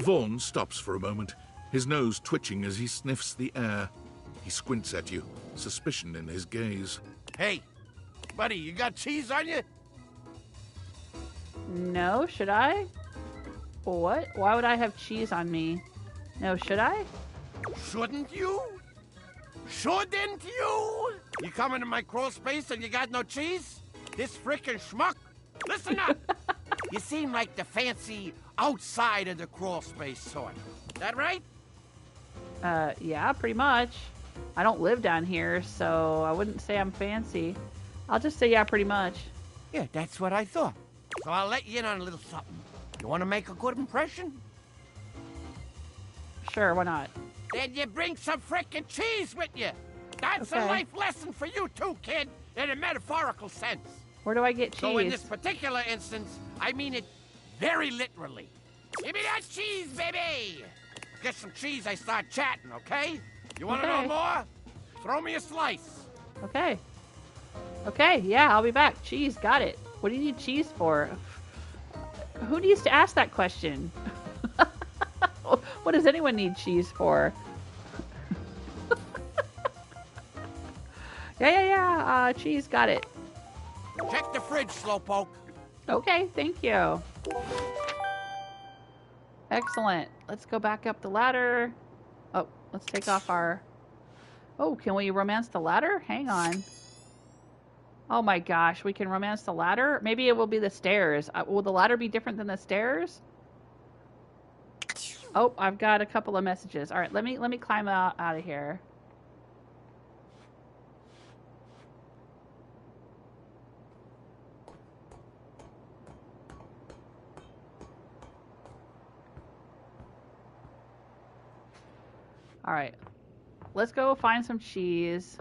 Vaughn stops for a moment, his nose twitching as he sniffs the air. He squints at you, suspicion in his gaze. Hey, buddy, you got cheese on you? No, should I? What? Why would I have cheese on me? No, should I? Shouldn't you? Shouldn't you? You come into my crawl space and you got no cheese? This frickin' schmuck? Listen up! You seem like the fancy outside of the crawl space sort. That right? Yeah, pretty much. I don't live down here, so I wouldn't say I'm fancy. I'll just say yeah, pretty much. Yeah, that's what I thought. So I'll let you in on a little something. You want to make a good impression? Sure, why not? Then you bring some frickin' cheese with you. That's a life lesson for you too, kid, in a metaphorical sense. Where do I get cheese? So in this particular instance, I mean it very literally. Give me that cheese, baby! Get some cheese, I start chatting, okay? You want to know more? Throw me a slice. Okay. Okay, yeah, I'll be back. Cheese, got it. What do you need cheese for? Who needs to ask that question? What does anyone need cheese for? Yeah, cheese, got it. Check the fridge, Slowpoke. Okay, thank you. Excellent. Let's go back up the ladder. Oh, let's take off our... Oh, can we romance the ladder? Hang on. Oh my gosh, we can romance the ladder? Maybe it will be the stairs. Will the ladder be different than the stairs? Oh, I've got a couple of messages. All right, let me climb out of here. All right, let's go find some cheese.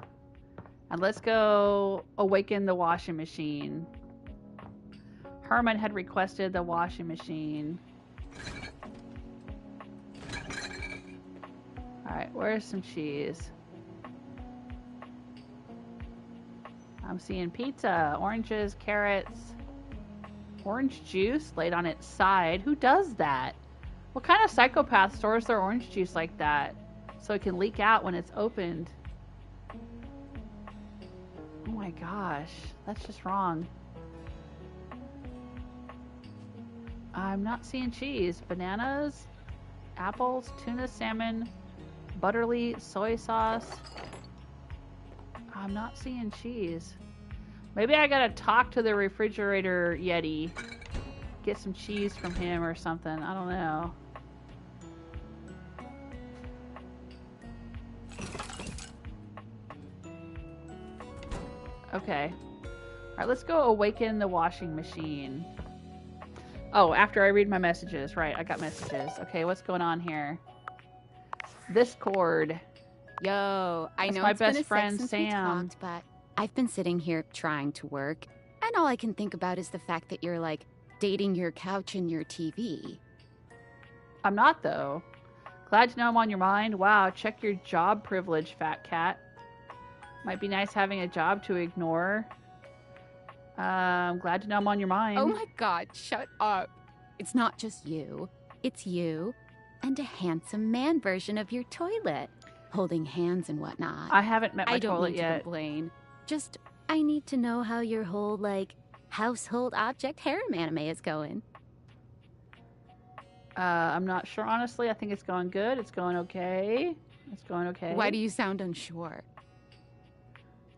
And let's go awaken the washing machine. Herman had requested the washing machine. Alright, where's some cheese? I'm seeing pizza, oranges, carrots, orange juice laid on its side. Who does that? What kind of psychopath stores their orange juice like that? So it can leak out when it's opened. Oh my gosh, that's just wrong. I'm not seeing cheese. Bananas, apples, tuna, salmon, butterly, soy sauce. I'm not seeing cheese. Maybe I gotta talk to the refrigerator Yeti. Get some cheese from him or something. I don't know. Okay. Alright, let's go awaken the washing machine. Oh, after I read my messages. Right, I got messages. Okay, what's going on here? This cord. Yo, I know my it's been best a friend, sec since we Sam. talked, but I've been sitting here trying to work, and all I can think about is the fact that you're, like, dating your couch and your TV. I'm not, though. Glad to know I'm on your mind. Wow, check your job privilege, fat cat. Might be nice having a job to ignore. I'm glad to know I'm on your mind. Oh my god, shut up. It's not just you. It's you and a handsome man version of your toilet, holding hands and whatnot. I haven't met my I don't toilet mean yet. to complain. Just, I need to know how your whole, like, household object harem anime is going. I'm not sure, honestly. I think it's going good. It's going okay. It's going okay. Why do you sound unsure?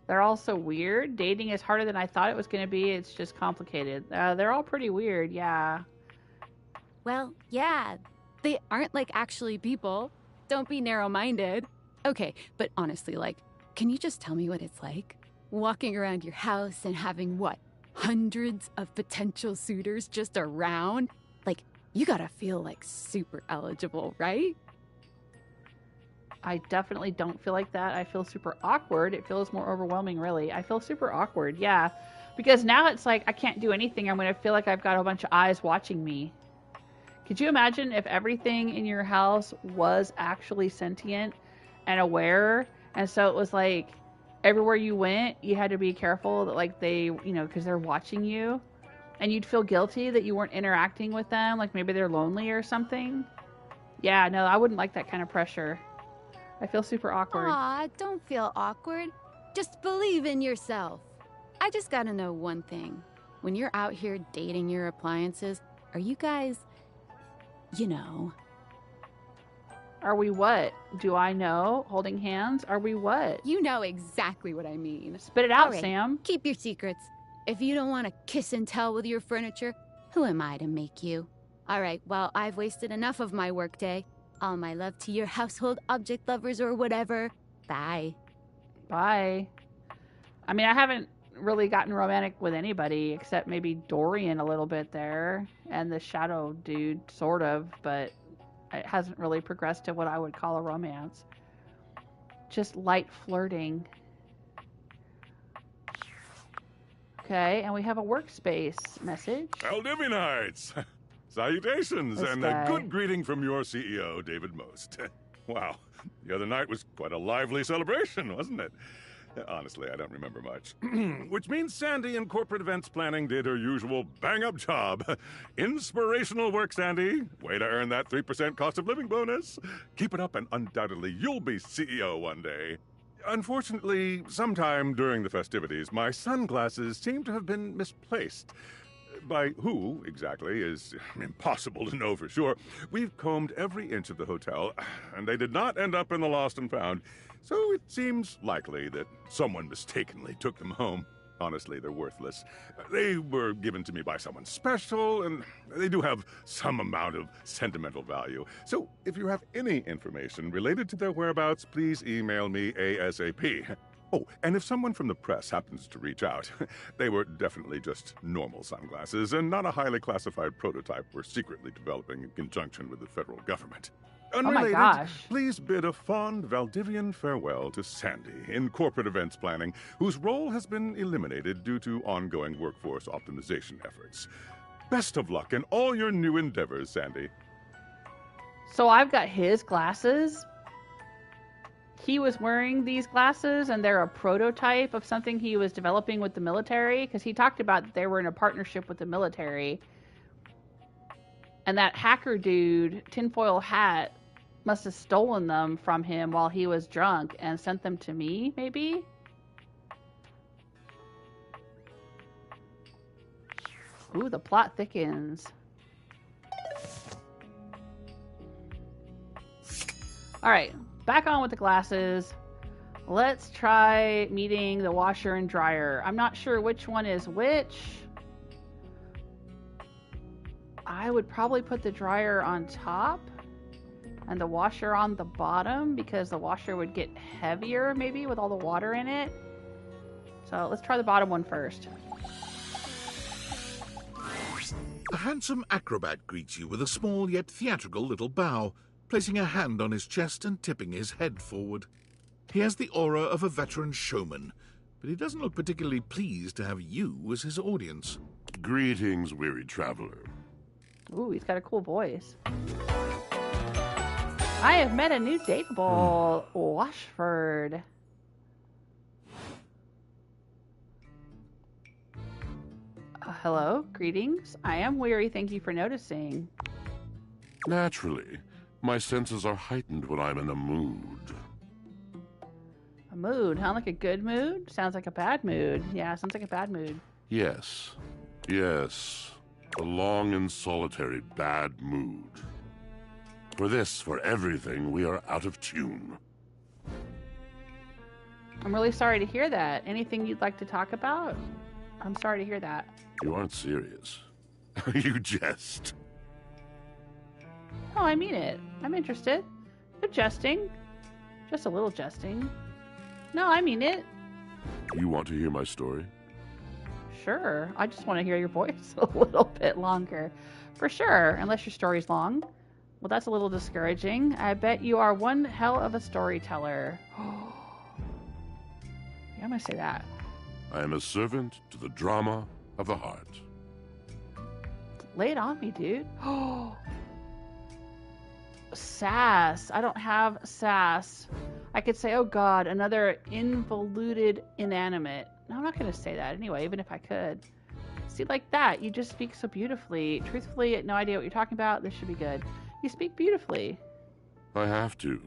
They're all so weird. Dating is harder than I thought it was going to be. It's just complicated. They're all pretty weird, yeah. Well, yeah. They aren't, like, actually people. Don't be narrow-minded. Okay, but honestly, like, can you just tell me what it's like? Walking around your house and having, what, hundreds of potential suitors just around? Like, you gotta feel, like, super eligible, right? I definitely don't feel like that. I feel super awkward. It feels more overwhelming, really. I feel super awkward, yeah. Because now it's like I can't do anything. I'm going to feel like I've got a bunch of eyes watching me. Could you imagine if everything in your house was actually sentient and aware? And so it was like everywhere you went, you had to be careful that, like, they, you know, because they're watching you. And you'd feel guilty that you weren't interacting with them. Like maybe they're lonely or something. Yeah, no, I wouldn't like that kind of pressure. I feel super awkward. Aw, don't feel awkward. Just believe in yourself. I just gotta know one thing. When you're out here dating your appliances, are you guys, you know... Are we what? Do I know? Holding hands? Are we what? You know exactly what I mean. Spit it out, All right, Sam. Keep your secrets. If you don't want to kiss and tell with your furniture, who am I to make you? All right, well, I've wasted enough of my workday. All my love to your household object lovers or whatever. Bye. Bye. I mean, I haven't really gotten romantic with anybody except maybe Dorian a little bit there and the shadow dude, sort of, but it hasn't really progressed to what I would call a romance. Just light flirting. Okay, and we have a workspace message. Aldivinites! Salutations, This and guy. a good greeting from your CEO, David Most. Wow, the other night was quite a lively celebration, wasn't it? Honestly, I don't remember much. Which means Sandy in corporate events planning did her usual bang-up job. Inspirational work, Sandy. Way to earn that 3% cost of living bonus. Keep it up and undoubtedly you'll be CEO one day. Unfortunately, sometime during the festivities, my sunglasses seem to have been misplaced. By who, exactly, is impossible to know for sure. We've combed every inch of the hotel, and they did not end up in the lost and found. So it seems likely that someone mistakenly took them home. Honestly, they're worthless. They were given to me by someone special, and they do have some amount of sentimental value. So if you have any information related to their whereabouts, please email me ASAP. Oh, and if someone from the press happens to reach out, they were definitely just normal sunglasses and not a highly classified prototype we're secretly developing in conjunction with the federal government. Unrelated, Oh my gosh. please bid a fond Valdivian farewell to Sandy in corporate events planning, whose role has been eliminated due to ongoing workforce optimization efforts. Best of luck in all your new endeavors, Sandy. So I've got his glasses. He was wearing these glasses, and they're a prototype of something he was developing with the military, because he talked about that they were in a partnership with the military. And that hacker dude, Tinfoilhat, must have stolen them from him while he was drunk and sent them to me, maybe? Ooh, the plot thickens. Alright, back on with the glasses. Let's try meeting the washer and dryer. I'm not sure which one is which. I would probably put the dryer on top and the washer on the bottom, because the washer would get heavier maybe with all the water in it. So let's try the bottom one first. A handsome acrobat greets you with a small yet theatrical little bow, placing a hand on his chest and tipping his head forward. He has the aura of a veteran showman, but he doesn't look particularly pleased to have you as his audience. Greetings, weary traveler. Ooh, he's got a cool voice. I have met a new dateable, Washford. Hello, greetings. I am weary, thank you for noticing. Naturally. My senses are heightened when I'm in a mood. A mood, huh? Like a good mood? Sounds like a bad mood. Yeah, sounds like a bad mood. Yes. Yes. A long and solitary bad mood. For this, for everything, we are out of tune. I'm really sorry to hear that. Anything you'd like to talk about? I'm sorry to hear that. You aren't serious. You jest. Oh, I mean it. I'm interested. You're jesting. Just a little jesting. No, I mean it. You want to hear my story? Sure. I just want to hear your voice a little bit longer. For sure, unless your story's long. Well, that's a little discouraging. I bet you are one hell of a storyteller. Yeah, I'm going to say that. I am a servant to the drama of the heart. Lay it on me, dude. Oh. Sass. I don't have sass. I could say, oh god, another involuted inanimate. No, I'm not going to say that anyway, even if I could. See, like that, you just speak so beautifully. Truthfully, no idea what you're talking about. This should be good. You speak beautifully. I have to.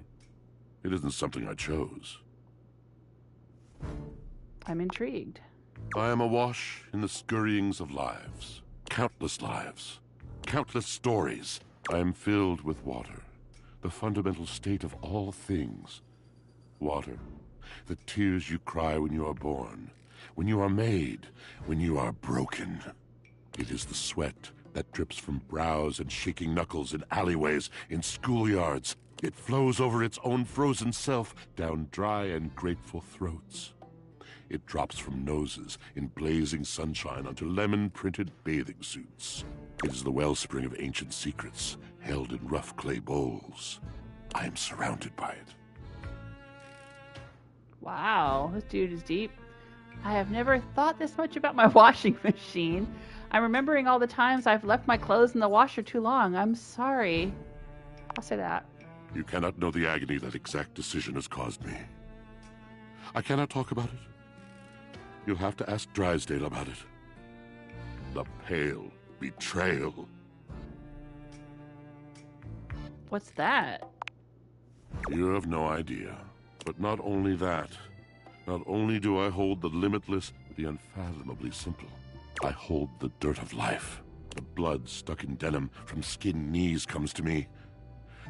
It isn't something I chose. I'm intrigued. I am awash in the scurryings of lives. Countless lives. Countless stories. I am filled with water. The fundamental state of all things. Water. The tears you cry when you are born. When you are made. When you are broken. It is the sweat that drips from brows and shaking knuckles in alleyways, in schoolyards. It flows over its own frozen self down dry and grateful throats. It drops from noses in blazing sunshine onto lemon-printed bathing suits. It is the wellspring of ancient secrets, held in rough clay bowls. I am surrounded by it. Wow, this dude is deep. I have never thought this much about my washing machine. I'm remembering all the times I've left my clothes in the washer too long. I'm sorry. I'll say that. You cannot know the agony that exact decision has caused me. I cannot talk about it. You'll have to ask Drysdale about it. The pale betrayal. What's that? You have no idea. But not only that. Not only do I hold the limitless, the unfathomably simple. I hold the dirt of life. The blood stuck in denim from skinned knees comes to me.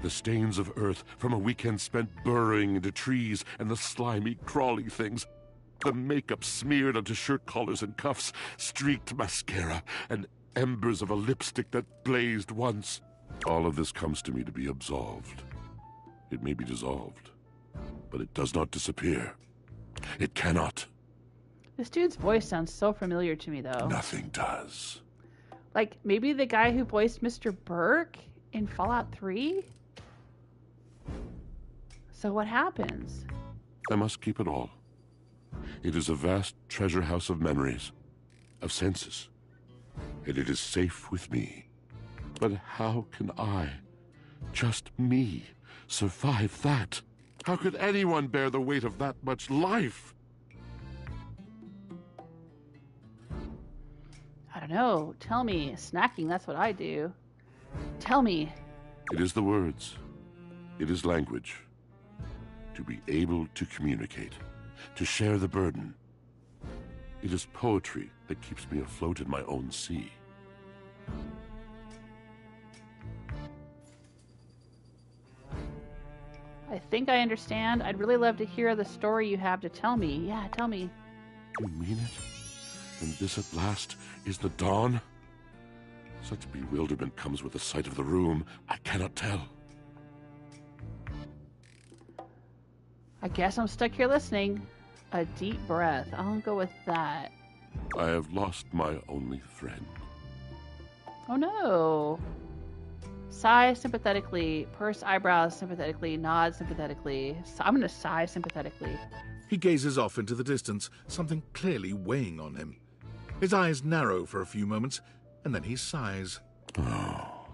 The stains of earth from a weekend spent burrowing into trees and the slimy, crawly things. The makeup smeared onto shirt collars and cuffs, streaked mascara, and embers of a lipstick that blazed once. All of this comes to me to be absolved. It may be dissolved, but it does not disappear. It cannot. This dude's voice sounds so familiar to me, though. Nothing does. Like, maybe the guy who voiced Mr. Burke in Fallout 3? So what happens? I must keep it all. It is a vast treasure house of memories, of senses, and it is safe with me. But how can I, just me, survive that? How could anyone bear the weight of that much life? I don't know. Tell me. Snacking, that's what I do. Tell me. It is the words. It is language. To be able to communicate. To share the burden. It is poetry that keeps me afloat in my own sea. I think I understand. I'd really love to hear the story you have to tell me. Yeah, tell me. You mean it? And this at last is the dawn? Such bewilderment comes with the sight of the room. I cannot tell. I guess I'm stuck here listening. A deep breath. I'll go with that. I have lost my only friend. Oh no. Sigh sympathetically. Purse eyebrows sympathetically. Nod sympathetically. I'm going to sigh sympathetically. He gazes off into the distance, something clearly weighing on him. His eyes narrow for a few moments, and then he sighs. Oh.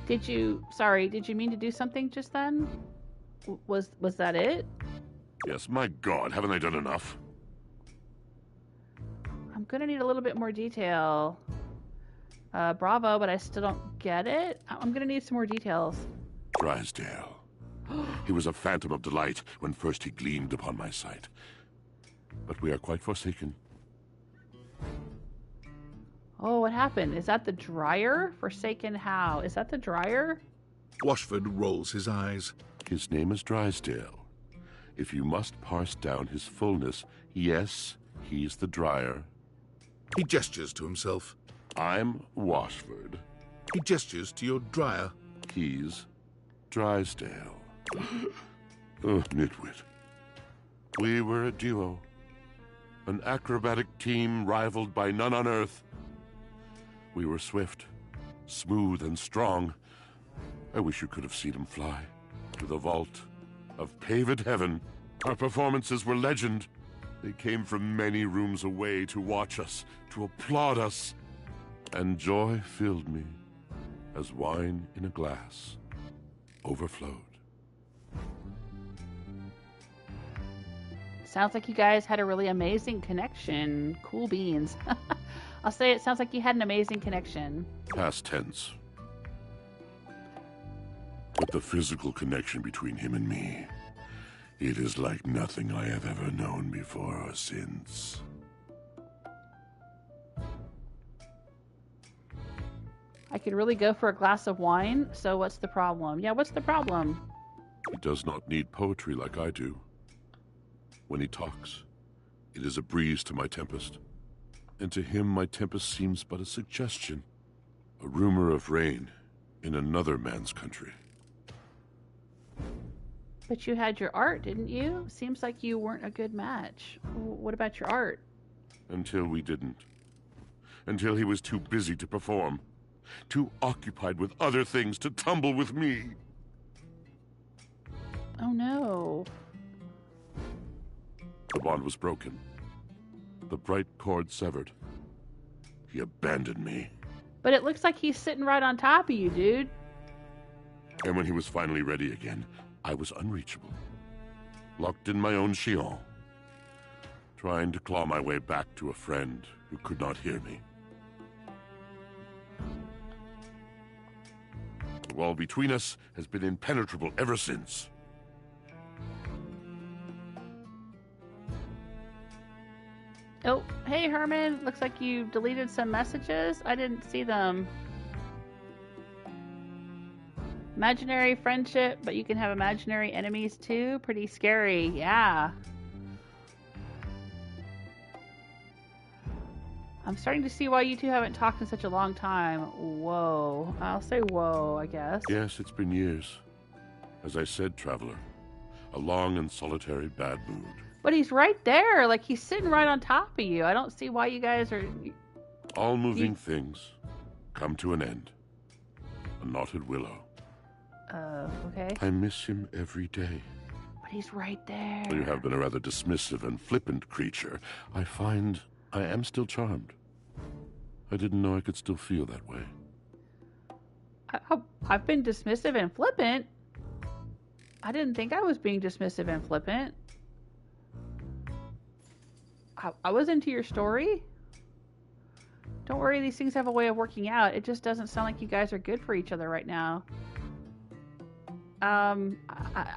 Did you mean to do something just then? Was that it? Yes, my God, haven't I done enough? I'm gonna need a little bit more detail. Bravo, but I still don't get it. I'm gonna need some more details. Drysdale. He was a phantom of delight when first he gleamed upon my sight. But we are quite forsaken. Oh, what happened? Is that the dryer? Forsaken how? Is that the dryer? Washford rolls his eyes. His name is Drysdale. If you must parse down his fullness, yes, he's the dryer. He gestures to himself. I'm Washford. He gestures to your dryer. He's Drysdale. Oh, nitwit. We were a duo. An acrobatic team rivaled by none on Earth. We were swift, smooth, and strong. I wish you could have seen him fly. To the vault of paved heaven. Our performances were legend. They came from many rooms away to watch us, to applaud us. And joy filled me, as wine in a glass overflowed. Sounds like you guys had a really amazing connection. Cool beans. I'll say it sounds like you had an amazing connection. Past tense. But the physical connection between him and me, it is like nothing I have ever known before or since. I could really go for a glass of wine, so what's the problem? Yeah, what's the problem? He does not need poetry like I do. When he talks, it is a breeze to my tempest. And to him my tempest seems but a suggestion, a rumor of rain in another man's country. But you had your art, didn't you? Seems like you weren't a good match. What about your art? Until we didn't. Until he was too busy to perform. Too occupied with other things to tumble with me. Oh no. The bond was broken. The bright cord severed. He abandoned me. But it looks like he's sitting right on top of you, dude. And when he was finally ready again, I was unreachable. Locked in my own chignon. Trying to claw my way back to a friend who could not hear me. The wall between us has been impenetrable ever since. Oh, hey Herman. Looks like you deleted some messages. I didn't see them. Imaginary friendship, but you can have imaginary enemies too. Pretty scary, yeah. I'm starting to see why you two haven't talked in such a long time. Whoa. I'll say whoa, I guess. Yes, it's been years. As I said, Traveler, a long and solitary bad mood. But he's right there. Like, he's sitting right on top of you. I don't see why you guys are... All moving things come to an end. A knotted willow. Okay. I miss him every day. But he's right there. Though you have been a rather dismissive and flippant creature, I find I am still charmed. I didn't know I could still feel that way. I've been dismissive and flippant? I didn't think I was being dismissive and flippant. I was into your story. Don't worry, these things have a way of working out. It just doesn't sound like you guys are good for each other right now. I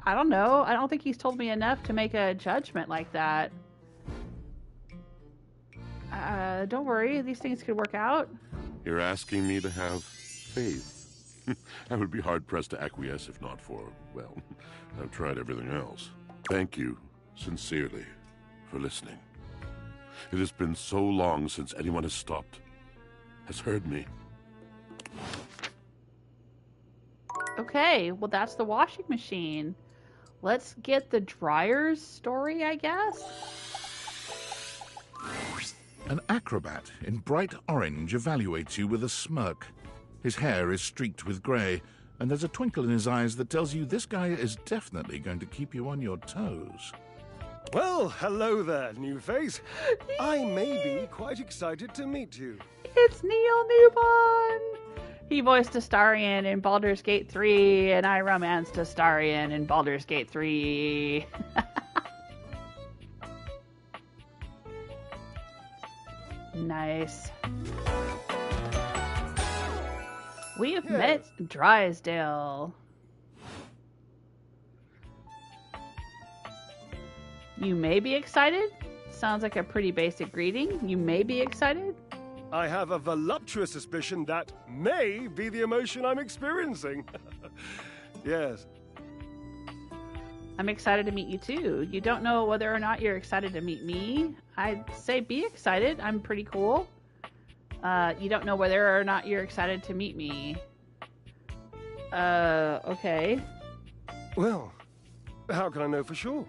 don't know. I don't think he's told me enough to make a judgment like that. Don't worry, these things could work out. You're asking me to have faith. I would be hard-pressed to acquiesce if not for, well, I've tried everything else. Thank you, sincerely, for listening. It has been so long since anyone has stopped, has heard me. Okay, well that's the washing machine. Let's get the dryer's story, I guess. An acrobat in bright orange evaluates you with a smirk. His hair is streaked with grey, and there's a twinkle in his eyes that tells you this guy is definitely going to keep you on your toes. Well, hello there, new face. I may be quite excited to meet you. It's Neil Newbon! He voiced Astarion in Baldur's Gate 3, and I romanced Astarion in Baldur's Gate 3. Nice. We have met Drysdale. You may be excited? Sounds like a pretty basic greeting. You may be excited? I have a voluptuous suspicion that may be the emotion I'm experiencing. Yes. I'm excited to meet you too. You don't know whether or not you're excited to meet me. I'd say be excited. I'm pretty cool. You don't know whether or not you're excited to meet me. Okay. Well, how can I know for sure?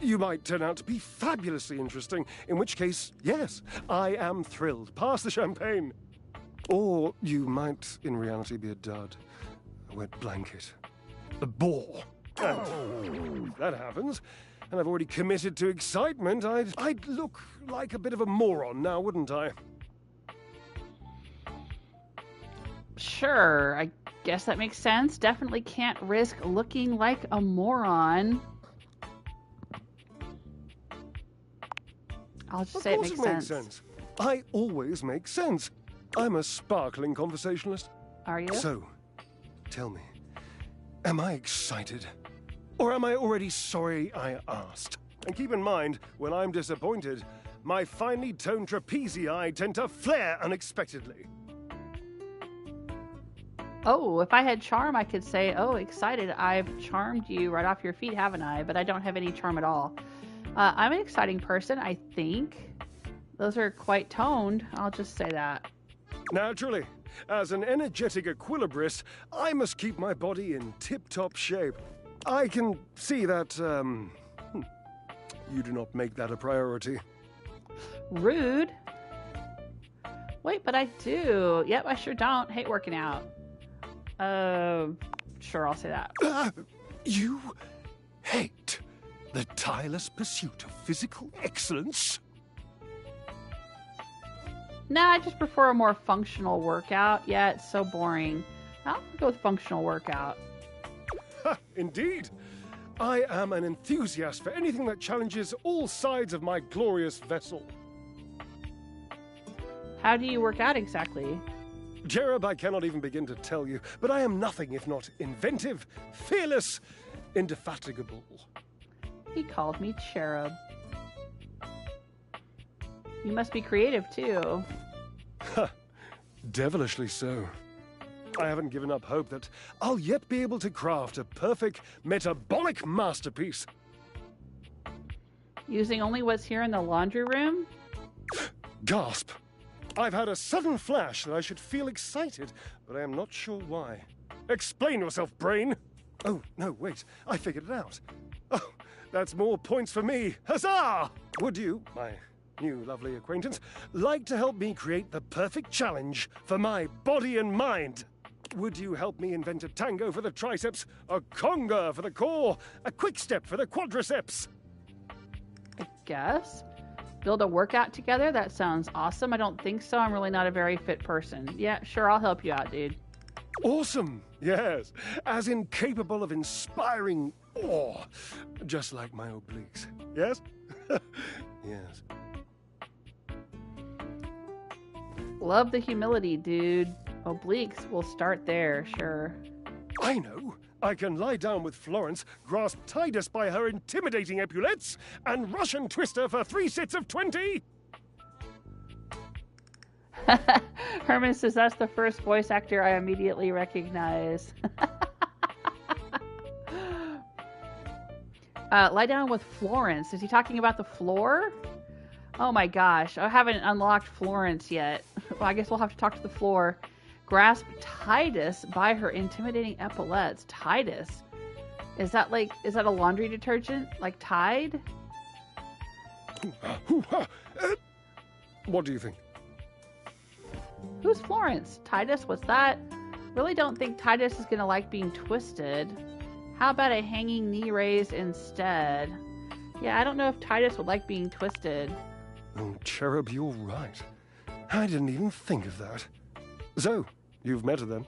You might turn out to be fabulously interesting, in which case, yes, I am thrilled. Pass the champagne. Or you might, in reality, be a dud. A wet blanket. A bore. And if that happens, and I've already committed to excitement, I'd look like a bit of a moron now, wouldn't I? Sure, I guess that makes sense. Definitely can't risk looking like a moron. I'll just say it makes sense. I always make sense. I'm a sparkling conversationalist. Are you? So, tell me, am I excited? Or am I already sorry I asked? And keep in mind, when I'm disappointed, my finely toned trapezii tend to flare unexpectedly. Oh, if I had charm, I could say, oh, excited. I've charmed you right off your feet, haven't I? But I don't have any charm at all. I'm an exciting person, I think. Those are quite toned. I'll just say that. Naturally. As an energetic equilibrist, I must keep my body in tip-top shape. I can see that, you do not make that a priority. Rude. Wait, but I do. Yep, I sure don't. Hate working out. Sure, I'll say that. You hate the tireless pursuit of physical excellence? Nah, I just prefer a more functional workout. Yeah, it's so boring. I'll go with functional workout. Indeed. I am an enthusiast for anything that challenges all sides of my glorious vessel. How do you work out exactly? Cherub, I cannot even begin to tell you, but I am nothing if not inventive, fearless, indefatigable. He called me Cherub. You must be creative, too. Ha! Devilishly so. I haven't given up hope that I'll yet be able to craft a perfect metabolic masterpiece. Using only what's here in the laundry room? Gasp! I've had a sudden flash that I should feel excited, but I am not sure why. Explain yourself, brain! Oh, no, wait. I figured it out. Oh, that's more points for me. Huzzah! Would you, my new lovely acquaintance, like to help me create the perfect challenge for my body and mind? Would you help me invent a tango for the triceps, a conga for the core, a quick step for the quadriceps? I guess. Build a workout together? That sounds awesome. I don't think so. I'm really not a very fit person. Yeah, sure, I'll help you out, dude. Awesome! Yes, as in capable of inspiring awe, just like my obliques. Yes? Yes. Love the humility, dude. Obliques, we'll start there, sure. I know. I can lie down with Florence, grasp Titus by her intimidating epaulettes, and Russian twist her for 3 sets of 20! Herman says that's the first voice actor I immediately recognize. Lie down with Florence. Is he talking about the floor? Oh my gosh, I haven't unlocked Florence yet. Well, I guess we'll have to talk to the floor. Grasp Titus by her intimidating epaulettes. Titus? Is that a laundry detergent? Like Tide? What do you think? Who's Florence? Titus? What's that? Really don't think Titus is gonna like being twisted. How about a hanging knee raise instead? Yeah, I don't know if Titus would like being twisted. Oh, Cherub, you're right. I didn't even think of that. So, you've met her then?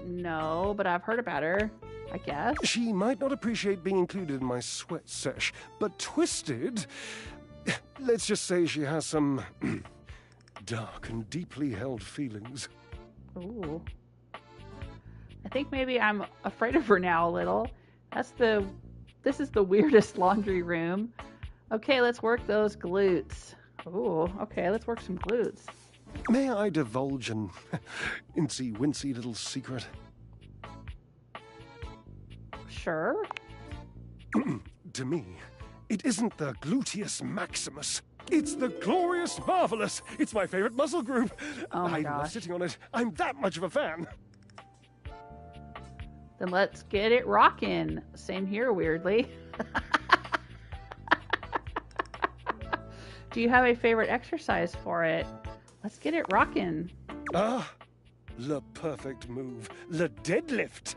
No, but I've heard about her, I guess. She might not appreciate being included in my sweat sesh, but twisted... Let's just say she has some dark and deeply held feelings. Ooh. I think maybe I'm afraid of her now a little. This is the weirdest laundry room. Okay, let's work those glutes. Ooh, okay, let's work some glutes. May I divulge an incy-wincy little secret? Sure. To me, it isn't the gluteus maximus. It's the glorious marvelous. It's my favorite muscle group. Oh my I gosh. love sitting on it. I'm that much of a fan. Then let's get it rockin'. Same here, weirdly. Do you have a favorite exercise for it? Let's get it rockin'. Ah, the perfect move. The deadlift.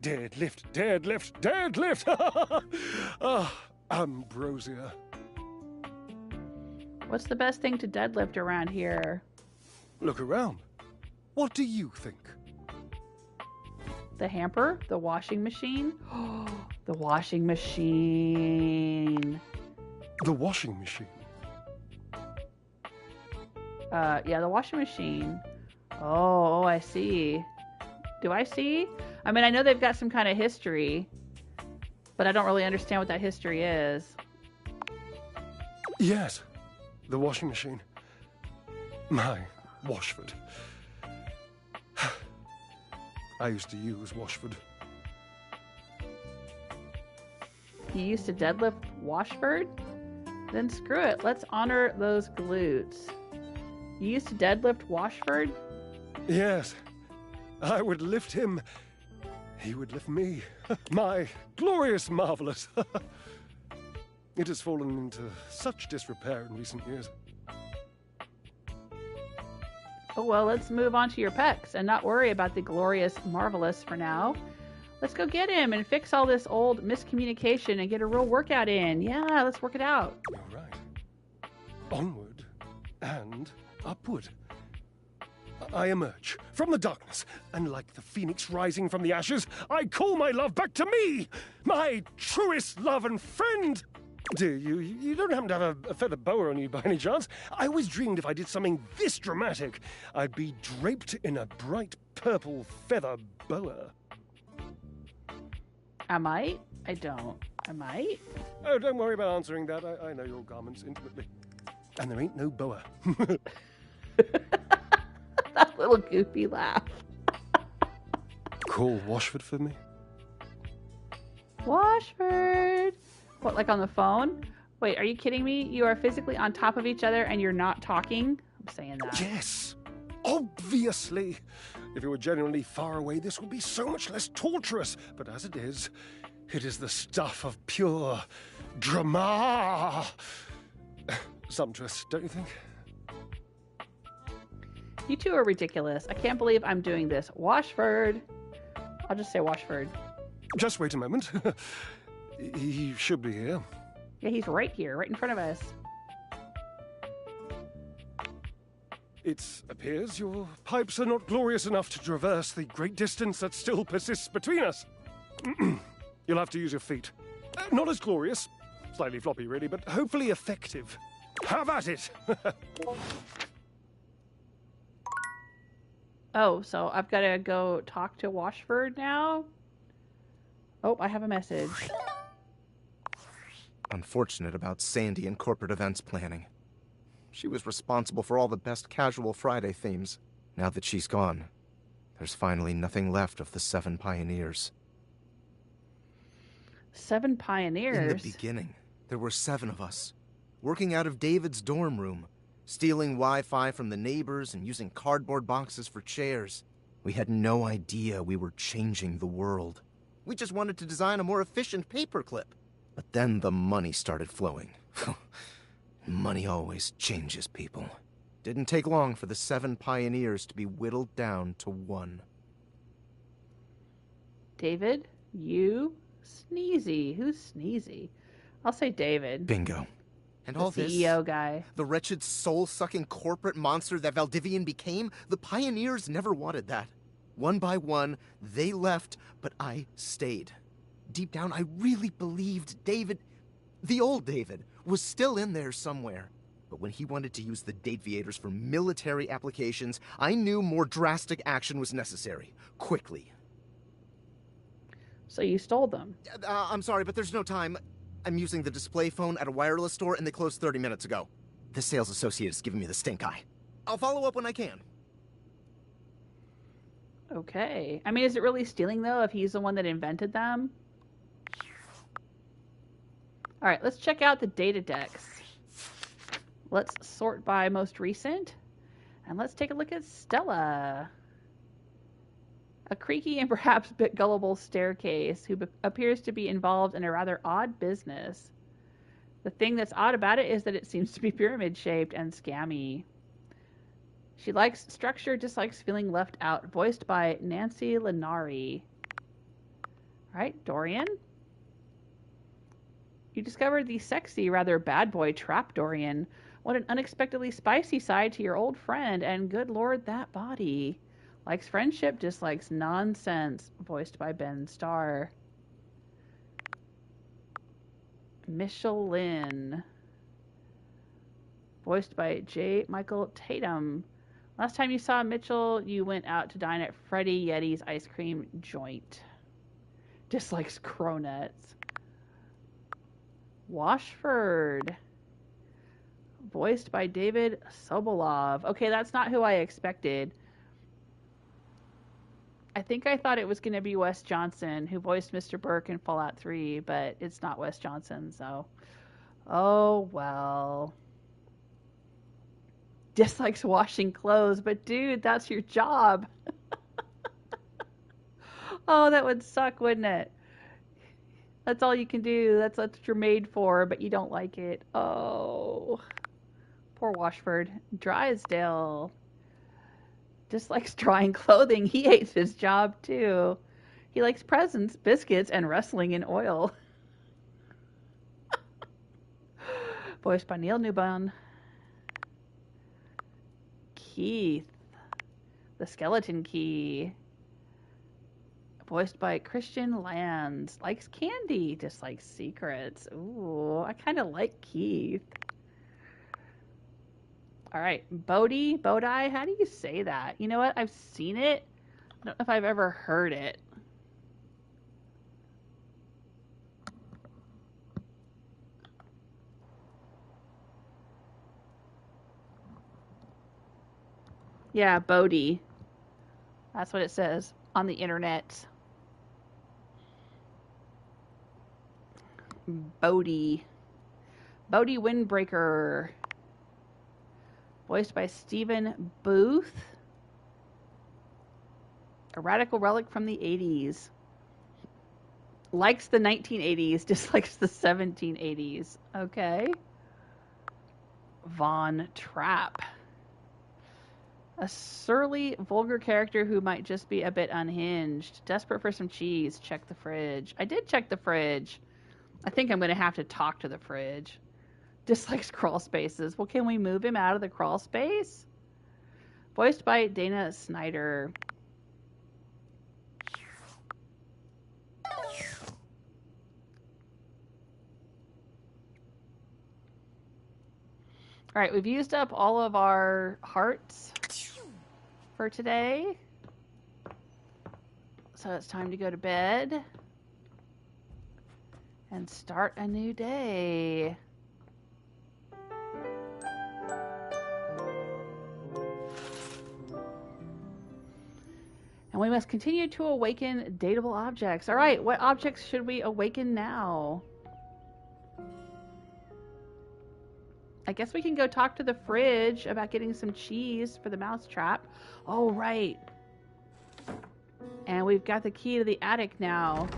Deadlift, deadlift, deadlift. Ah, ambrosia. What's the best thing to deadlift around here? Look around. What do you think? The hamper? The washing machine? Oh, the washing machine. The washing machine. Yeah, the washing machine. Oh, I see. Do I see? I mean, I know they've got some kind of history, but I don't really understand what that history is. Yes, the washing machine. My Washford. I used to use Washford. You used to deadlift Washford? Then screw it. Let's honor those glutes. You used to deadlift Washford? Yes. I would lift him. He would lift me. My glorious marvelous. It has fallen into such disrepair in recent years. Oh, well, let's move on to your pecs and not worry about the glorious marvelous for now. Let's go get him and fix all this old miscommunication and get a real workout in. Yeah, let's work it out. You're right. Onward and upward. I emerge from the darkness, and like the phoenix rising from the ashes, I call my love back to me, my truest love and friend. Dear, you don't happen to have a feather boa on you by any chance? I always dreamed if I did something this dramatic, I'd be draped in a bright purple feather boa. I might. I don't. I might. Oh, don't worry about answering that. I know your garments intimately. And there ain't no boa. That little goofy laugh. Call Washford for me? Washford. What, like on the phone? Wait, are you kidding me? You are physically on top of each other and you're not talking? I'm saying that. Yes, obviously. If it were genuinely far away, this would be so much less torturous. But as it is the stuff of pure drama. Sumptuous, don't you think? You two are ridiculous. I can't believe I'm doing this. Washford. I'll just say Washford. Just wait a moment. He should be here. Yeah, he's right here, right in front of us. It appears your pipes are not glorious enough to traverse the great distance that still persists between us. You'll have to use your feet. Not as glorious. Slightly floppy, really, but hopefully effective. Have at it! Oh, so I've got to go talk to Washford now? Oh, I have a message. Unfortunate about Sandy and corporate events planning. She was responsible for all the best casual Friday themes. Now that she's gone, there's finally nothing left of the 7 pioneers. 7 pioneers? In the beginning, there were 7 of us, working out of David's dorm room, stealing Wi-Fi from the neighbors and using cardboard boxes for chairs. We had no idea we were changing the world. We just wanted to design a more efficient paperclip. But then the money started flowing. Money always changes people. Didn't take long for the 7 pioneers to be whittled down to 1. David? You? Sneezy. Who's Sneezy? I'll say David. Bingo. And all the this, CEO guy. The wretched soul-sucking corporate monster that Valdivian became, the pioneers never wanted that. One by one, they left, but I stayed. Deep down, I really believed David, the old David, was still in there somewhere. But when he wanted to use the Date-viators for military applications, I knew more drastic action was necessary. Quickly. So you stole them? I'm sorry, but there's no time. I'm using the display phone at a wireless store, and they closed 30 minutes ago. The sales associate is giving me the stink eye. I'll follow up when I can. Okay. I mean, is it really stealing, though, if he's the one that invented them? All right, let's check out the Date-a-Dex. Let's sort by most recent. And let's take a look at Stella. A creaky and perhaps a bit gullible staircase who appears to be involved in a rather odd business. The thing that's odd about it is that it seems to be pyramid-shaped and scammy. She likes structure, dislikes feeling left out. Voiced by Nancy Linari. All right, Dorian. You discovered the sexy, rather bad boy Trapp Dorian. What an unexpectedly spicy side to your old friend, and good lord, that body. Likes friendship, dislikes nonsense. Voiced by Ben Starr. Linn. Voiced by J. Michael Tatum. Last time you saw Mitchell, you went out to dine at Freddy Yeti's ice cream joint. Dislikes cronuts. Washford. Voiced by David Sobolov. Okay, that's not who I expected. I think I thought it was going to be Wes Johnson, who voiced Mr. Burke in Fallout 3, but it's not Wes Johnson, so... Oh, well. Dislikes washing clothes, but dude, that's your job. Oh, that would suck, wouldn't it? That's all you can do. That's what you're made for, but you don't like it. Oh. Poor Washford. Drysdale. Dislikes drying clothing. He hates his job, too. He likes presents, biscuits, and wrestling in oil. Voiced by Neil Newbon. Keith. The Skeleton Key. Voiced by Christian Lands. Likes candy. Dislikes secrets. Ooh, I kind of like Keith. All right, Bodhi, how do you say that? You know what? I've seen it. I don't know if I've ever heard it. Yeah, Bodhi. That's what it says on the internet. Bodhi. Bodhi Windbreaker. Voiced by Stephen Booth. A radical relic from the 80s. Likes the 1980s, dislikes the 1780s. Okay. Vaughn Trapp. A surly, vulgar character who might just be a bit unhinged. Desperate for some cheese. Check the fridge. I did check the fridge. I think I'm going to have to talk to the fridge. Dislikes crawl spaces. Well, can we move him out of the crawl space? Voiced by Dana Snyder. All right, we've used up all of our hearts for today. So it's time to go to bed and start a new day. And we must continue to awaken dateable objects. All right, what objects should we awaken now? I guess we can go talk to the fridge about getting some cheese for the mousetrap. Oh, right. And we've got the key to the attic now.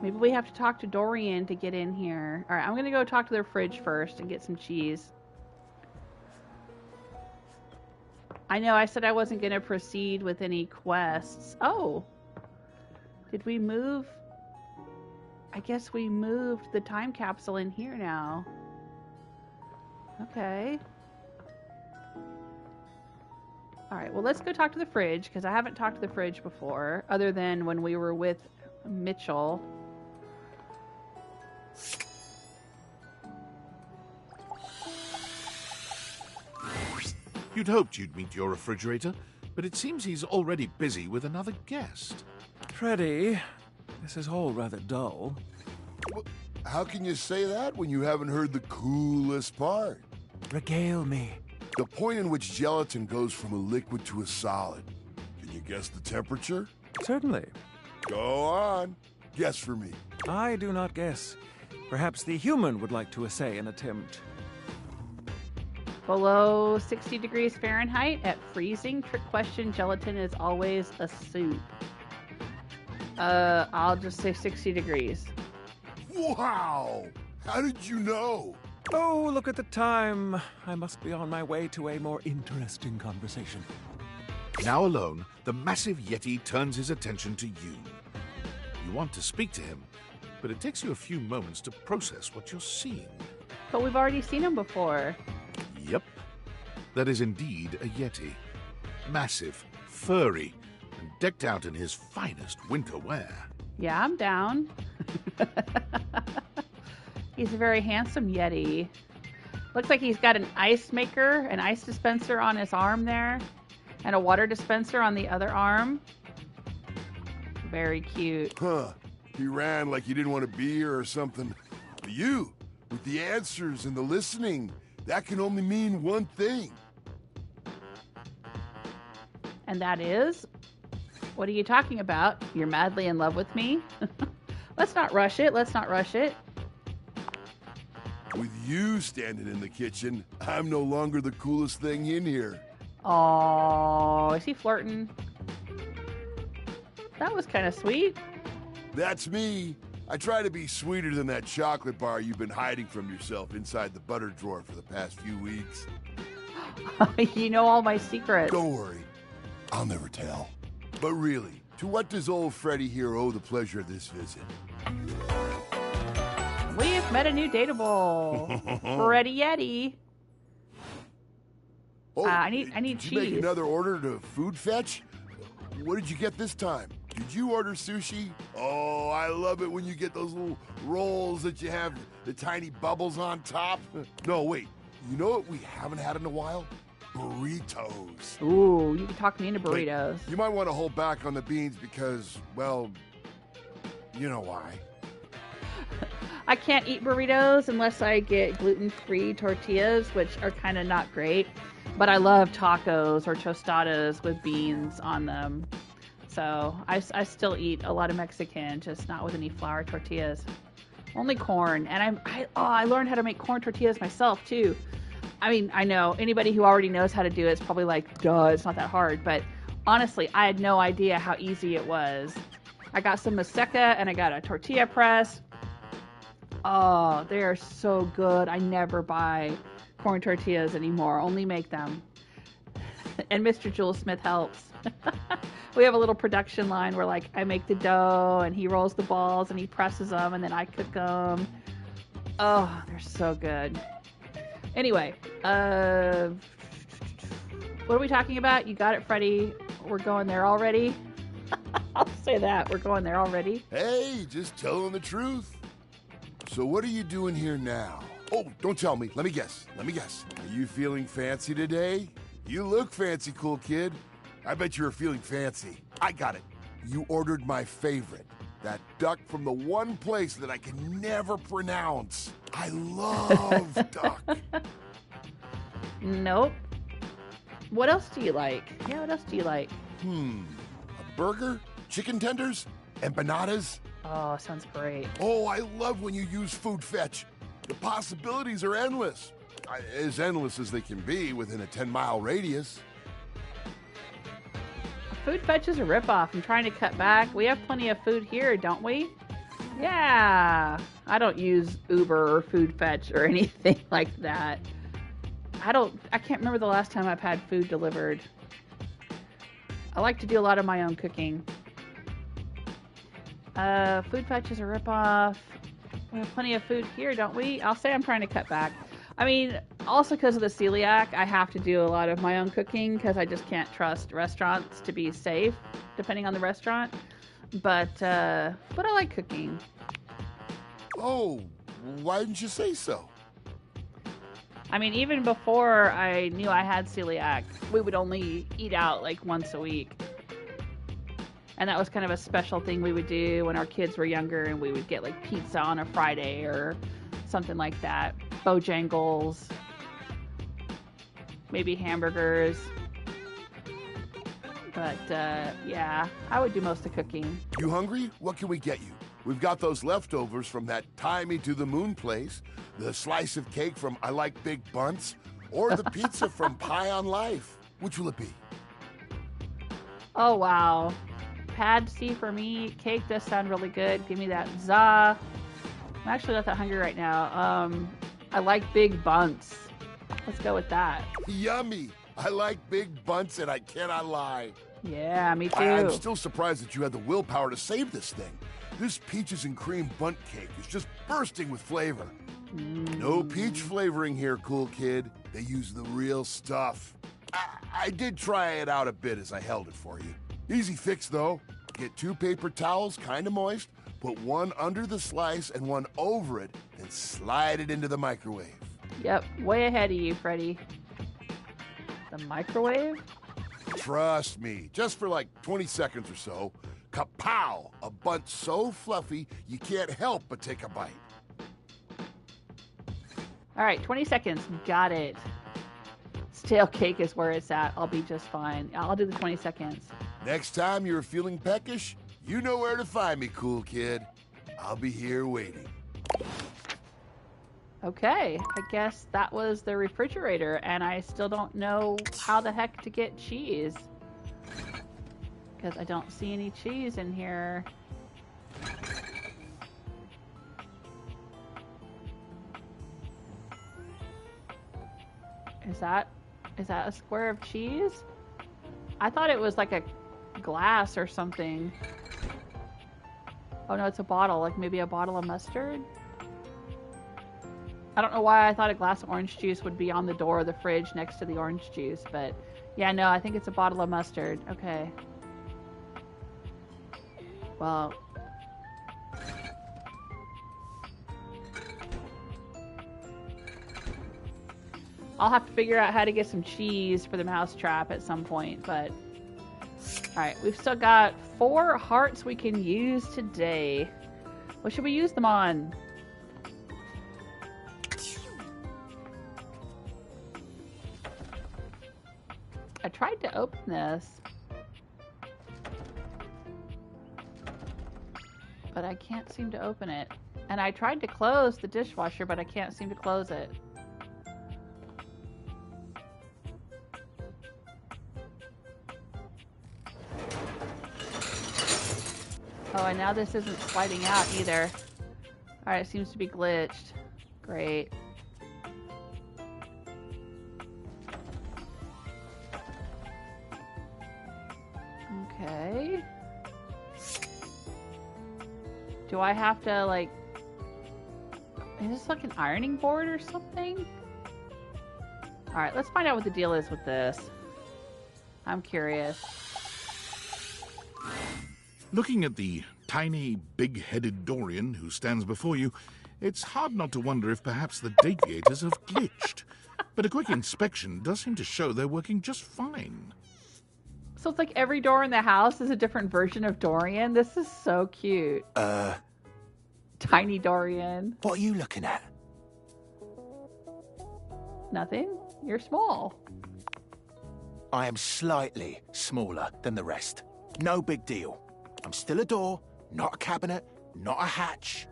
Maybe we have to talk to Dorian to get in here. All right, I'm going to go talk to their fridge first and get some cheese. I know I said I wasn't going to proceed with any quests. Oh. Did we move? I guess we moved the time capsule in here now. Okay. Alright, well let's go talk to the fridge, because I haven't talked to the fridge before, other than when we were with Mitchell. You'd hoped you'd meet your refrigerator, but it seems he's already busy with another guest. Freddy, this is all rather dull. How can you say that when you haven't heard the coolest part? Regale me. The point in which gelatin goes from a liquid to a solid. Can you guess the temperature? Certainly. Go on. Guess for me. I do not guess. Perhaps the human would like to essay an attempt. Below 60 degrees Fahrenheit at freezing. Trick question, gelatin is always a soup. I'll just say 60 degrees. Wow! How did you know? Oh, look at the time. I must be on my way to a more interesting conversation. Now alone, the massive Yeti turns his attention to you. You want to speak to him, but it takes you a few moments to process what you're seeing. But we've already seen him before. Yep. That is indeed a Yeti. Massive, furry, and decked out in his finest winter wear. Yeah, I'm down. He's a very handsome Yeti. Looks like he's got an ice maker, an ice dispenser on his arm there, and a water dispenser on the other arm. Very cute. Huh. He ran like he didn't want to be here or something. But you, with the answers and the listening, that can only mean one thing. And that is? What are you talking about? You're madly in love with me? Let's not rush it. Let's not rush it. With you standing in the kitchen, I'm no longer the coolest thing in here. Oh, is he flirting? That was kind of sweet. That's me. I try to be sweeter than that chocolate bar you've been hiding from yourself inside the butter drawer for the past few weeks. You know all my secrets. Don't worry. I'll never tell. But really, to what does old Freddy here owe the pleasure of this visit? We've met a new dateable. Freddy Yeti. Oh, I need did cheese. you make another order to food fetch? What did you get this time? Did you order sushi? Oh, I love it when you get those little rolls that you have the tiny bubbles on top. No, wait. You know what we haven't had in a while? Burritos. Ooh, you can talk me into burritos. But you might want to hold back on the beans because, well, you know why. I can't eat burritos unless I get gluten-free tortillas, which are kind of not great. But I love tacos or tostadas with beans on them. So I still eat a lot of Mexican, just not with any flour tortillas. Only corn. And I learned how to make corn tortillas myself too. I mean, I know anybody who already knows how to do it is probably like, duh, it's not that hard. But honestly, I had no idea how easy it was. I got some maseca and I got a tortilla press. Oh, they are so good. I never buy corn tortillas anymore. Only make them. And Mr. Jules Smith helps. We have a little production line where, like, I make the dough and he rolls the balls and he presses them and then I cook them. Oh, they're so good. Anyway, what are we talking about? You got it, Freddy. We're going there already. I'll say that. We're going there already. Hey, just telling the truth. So what are you doing here now? Oh, don't tell me. Let me guess. Are you feeling fancy today? You look fancy, cool kid. I bet you were feeling fancy. I got it. You ordered my favorite. That duck from the one place that I can never pronounce. I love duck. Nope. What else do you like? Yeah, what else do you like? A burger? Chicken tenders? Empanadas? Oh, sounds great. Oh, I love when you use food fetch. The possibilities are endless. As endless as they can be within a 10-mile radius. Food fetch is a ripoff. I'm trying to cut back. We have plenty of food here, don't we? Yeah. I don't use Uber or food fetch or anything like that. I can't remember the last time I've had food delivered. I like to do a lot of my own cooking. Food fetch is a ripoff. We have plenty of food here, don't we? I'll say I'm trying to cut back. I mean, also because of the celiac, I have to do a lot of my own cooking because I just can't trust restaurants to be safe, depending on the restaurant. But I like cooking. Oh, why didn't you say so? I mean, even before I knew I had celiac, we would only eat out like once a week. And that was kind of a special thing we would do when our kids were younger, and we would get like pizza on a Friday or something like that. Bojangles, maybe hamburgers. But yeah, I would do most of the cooking. You hungry? What can we get you? We've got those leftovers from that Tie Me to the Moon place, the slice of cake from I Like Big Bunts, or the pizza from Pie on Life. Which will it be? Oh, wow. Pad C for me. Cake does sound really good. Give me that za. I'm actually not that hungry right now. I like big bunts. Let's go with that. Yummy. I like big bunts and I cannot lie. Yeah, me too. I'm still surprised that you had the willpower to save this thing. This peaches and cream bundt cake is just bursting with flavor. No peach flavoring here, cool kid. They use the real stuff. I did try it out a bit as I held it for you. Easy fix, though. Get 2 paper towels, kind of moist, put one under the slice and one over it, then slide it into the microwave. Yep, way ahead of you, Freddy. The microwave? Trust me, just for like 20 seconds or so. Kapow! A bundt so fluffy, you can't help but take a bite. All right, 20 seconds. Got it. Stale cake is where it's at. I'll be just fine. I'll do the 20 seconds. Next time you're feeling peckish, you know where to find me, cool kid. I'll be here waiting. Okay, I guess that was the refrigerator, and I still don't know how the heck to get cheese. Because I don't see any cheese in here. Is that a square of cheese? I thought it was like a glass or something. Oh no, it's a bottle, like maybe a bottle of mustard? I don't know why I thought a glass of orange juice would be on the door of the fridge next to the orange juice, but yeah, no, I think it's a bottle of mustard. Okay. Well, I'll have to figure out how to get some cheese for the mousetrap at some point, but alright, we've still got 4 hearts we can use today. What should we use them on? I tried to open this, but I can't seem to open it. And I tried to close the dishwasher, but I can't seem to close it. Oh, and now this isn't sliding out either. Alright, it seems to be glitched. Great. Okay. Do I have to, like... Is this like an ironing board or something? Alright, let's find out what the deal is with this. I'm curious. Looking at the tiny, big-headed Dorian who stands before you, it's hard not to wonder if perhaps the deviators have glitched. But a quick inspection does seem to show they're working just fine. So it's like every door in the house is a different version of Dorian? This is so cute. Tiny Dorian. What are you looking at? Nothing. You're small. I am slightly smaller than the rest. No big deal. I'm still a door, not a cabinet, not a hatch.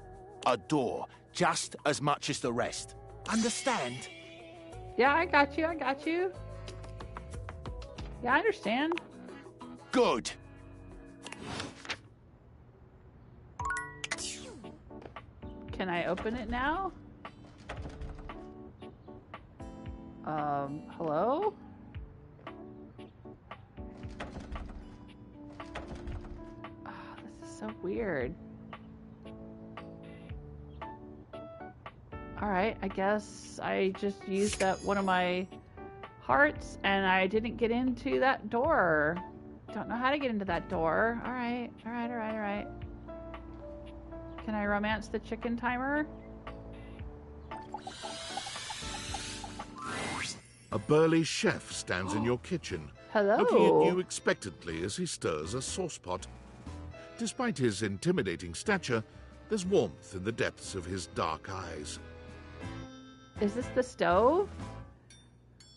A door, just as much as the rest. Understand? Yeah, I got you. I got you. Yeah, I understand. Good. Can I open it now? Hello? Oh, this is so weird. Alright, I guess I just used that one of my hearts and I didn't get into that door. Don't know how to get into that door. Alright. Can I romance the chicken timer? A burly chef stands in your kitchen, Hello. looking at you expectantly as he stirs a saucepot. Despite his intimidating stature, there's warmth in the depths of his dark eyes. Is this the stove?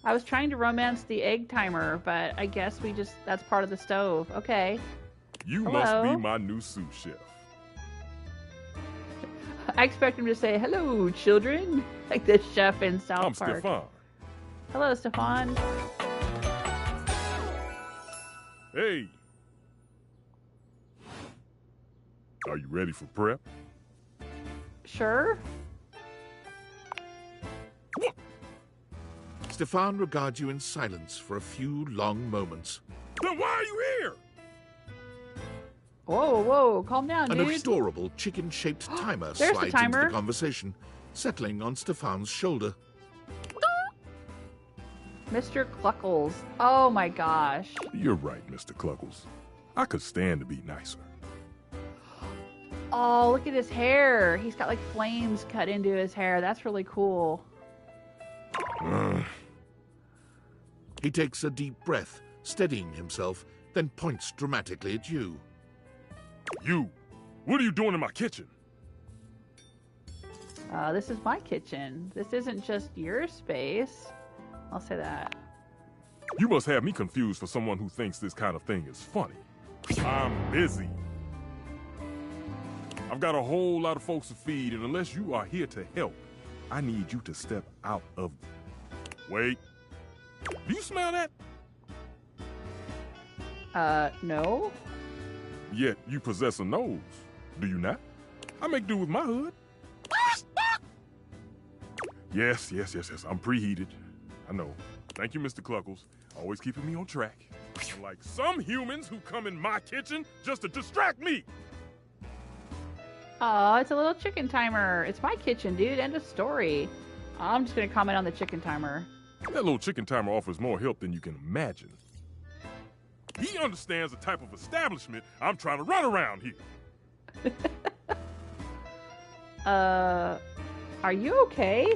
I was trying to romance the egg timer, but I guess that's part of the stove. Okay. You Hello. must be my new sous chef. I expect him to say, hello, children, like the chef in South I'm Park. Stefan. Hello, Stefan. Hey. Are you ready for prep? Sure. Stefan regards you in silence for a few long moments. Then why are you here? Whoa, calm down, An dude. adorable chicken-shaped timer There's the slides into timer. the conversation, settling on Stefan's shoulder. Mr. Cluckles. Oh my gosh. You're right, Mr. Cluckles. I could stand to be nicer. Oh, look at his hair. He's got like flames cut into his hair. That's really cool. He takes a deep breath, steadying himself, then points dramatically at you. You! What are you doing in my kitchen? This is my kitchen. This isn't just your space. I'll say that. You must have me confused for someone who thinks this kind of thing is funny. I'm busy. I've got a whole lot of folks to feed, and unless you are here to help, I need you to step out of... Wait. Do you smell that? No. Yet you possess a nose, do you not? I make do with my hood. Yes, I'm preheated. I know. Thank you, Mr. Cluckles. Always keeping me on track. Like some humans who come in my kitchen just to distract me. Oh, it's a little chicken timer. It's my kitchen, dude. End of story. I'm just gonna comment on the chicken timer. That little chicken timer offers more help than you can imagine. He understands the type of establishment I'm trying to run around here. Are you okay?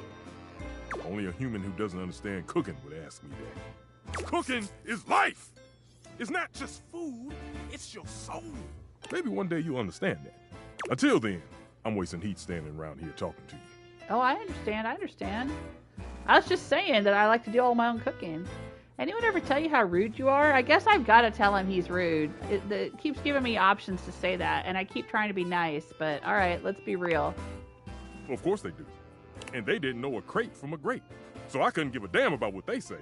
Only a human who doesn't understand cooking would ask me that. Cooking is life! It's not just food, it's your soul. Maybe one day you'll understand that. Until then, I'm wasting heat standing around here talking to you. Oh, I understand. I was just saying that I like to do all my own cooking. Anyone ever tell you how rude you are? I guess I've got to tell him he's rude. It keeps giving me options to say that, and I keep trying to be nice, but all right, let's be real. Well, of course they do. And they didn't know a crate from a grape, so I couldn't give a damn about what they say.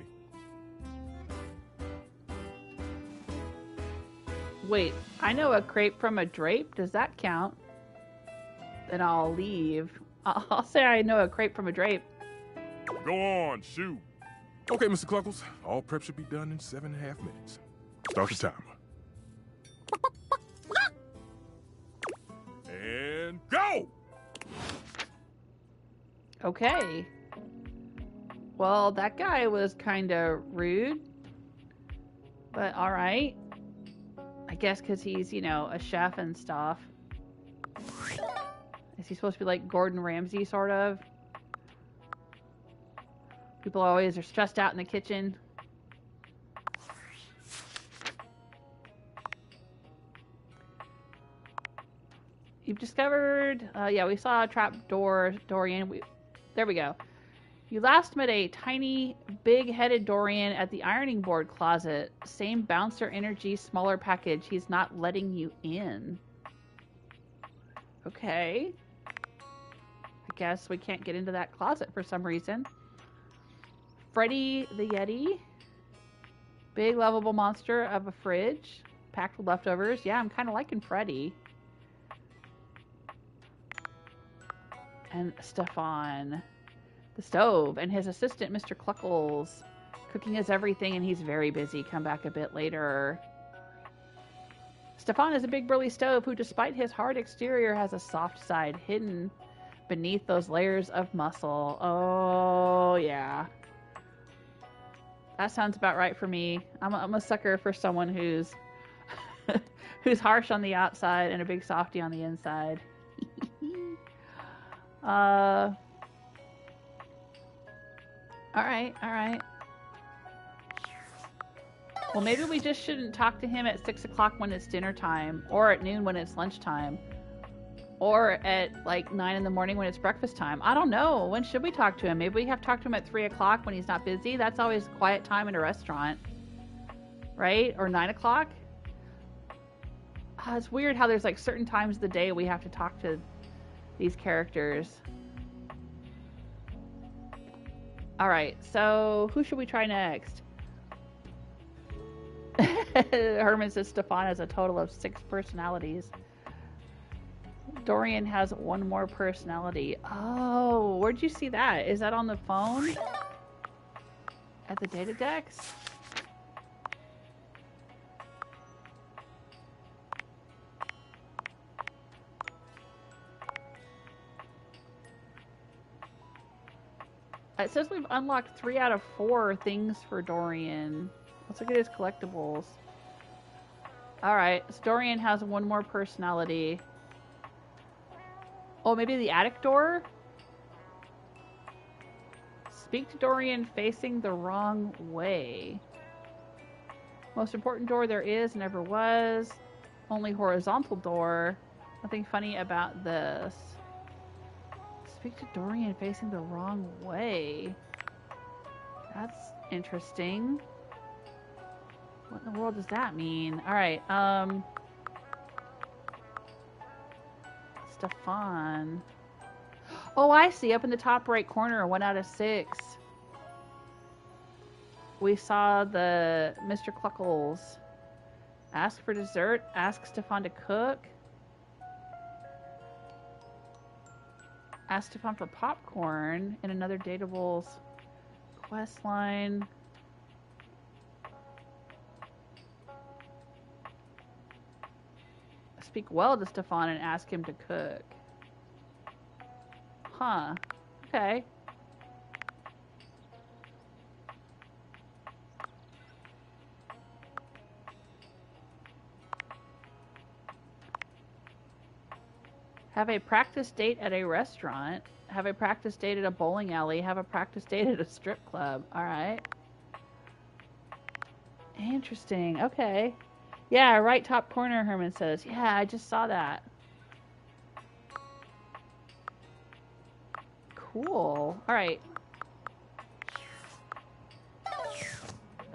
Wait, I know a crepe from a drape? Does that count? Then I'll leave. I'll say I know a crepe from a drape. Go on, shoot. Okay, Mr. Cluckles, all prep should be done in 7.5 minutes. Start the timer. And go! Okay. Well, that guy was kind of rude. But alright. I guess because he's, you know, a chef and stuff. Is he supposed to be like Gordon Ramsay, sort of? People always are stressed out in the kitchen. You've discovered... yeah, we saw a trap door, Dorian. There we go. You last met a tiny, big-headed Dorian at the ironing board closet. Same bouncer energy, smaller package. He's not letting you in. Okay. I guess we can't get into that closet for some reason. Freddy the Yeti. Big, lovable monster of a fridge. Packed with leftovers. Yeah, I'm kind of liking Freddy. And Stefan. The stove. And his assistant, Mr. Cluckles. Cooking is everything, and he's very busy. Come back a bit later. Stefan is a big, burly stove who, despite his hard exterior, has a soft side hidden beneath those layers of muscle. Oh, yeah. That sounds about right for me. I'm a sucker for someone who's who's harsh on the outside and a big softy on the inside. All right. Well, maybe we just shouldn't talk to him at 6 o'clock when it's dinner time, or at noon when it's lunchtime, or at like 9 in the morning when it's breakfast time. I don't know. When should we talk to him? Maybe we have to talk to him at 3 o'clock when he's not busy. That's always quiet time in a restaurant, right? Or 9 o'clock. It's weird how there's like certain times of the day we have to talk to these characters. All right, so who should we try next? Herman says Stefan has a total of 6 personalities. Dorian has 1 more personality. Oh, where'd you see that? Is that on the phone? At the Date-a-Dex? It says we've unlocked 3 out of 4 things for Dorian. Let's look at his collectibles. Alright, so Dorian has 1 more personality. Oh, maybe the attic door? Speak to Dorian facing the wrong way. Most important door there is and ever was. Only horizontal door. Nothing funny about this. Speak to Dorian facing the wrong way. That's interesting. What in the world does that mean? Alright, Stefan. Oh, I see. Up in the top right corner, 1 out of 6. We saw the Mr. Cluckles. Ask for dessert. Ask Stefan to cook. Ask Stefan for popcorn in another Dateable's quest line. Speak well to Stefan and ask him to cook. Huh. Okay. Have a practice date at a restaurant. Have a practice date at a bowling alley. Have a practice date at a strip club. Alright. Interesting. Okay. Yeah, right top corner, Herman says. Yeah, I just saw that. Cool. Alright.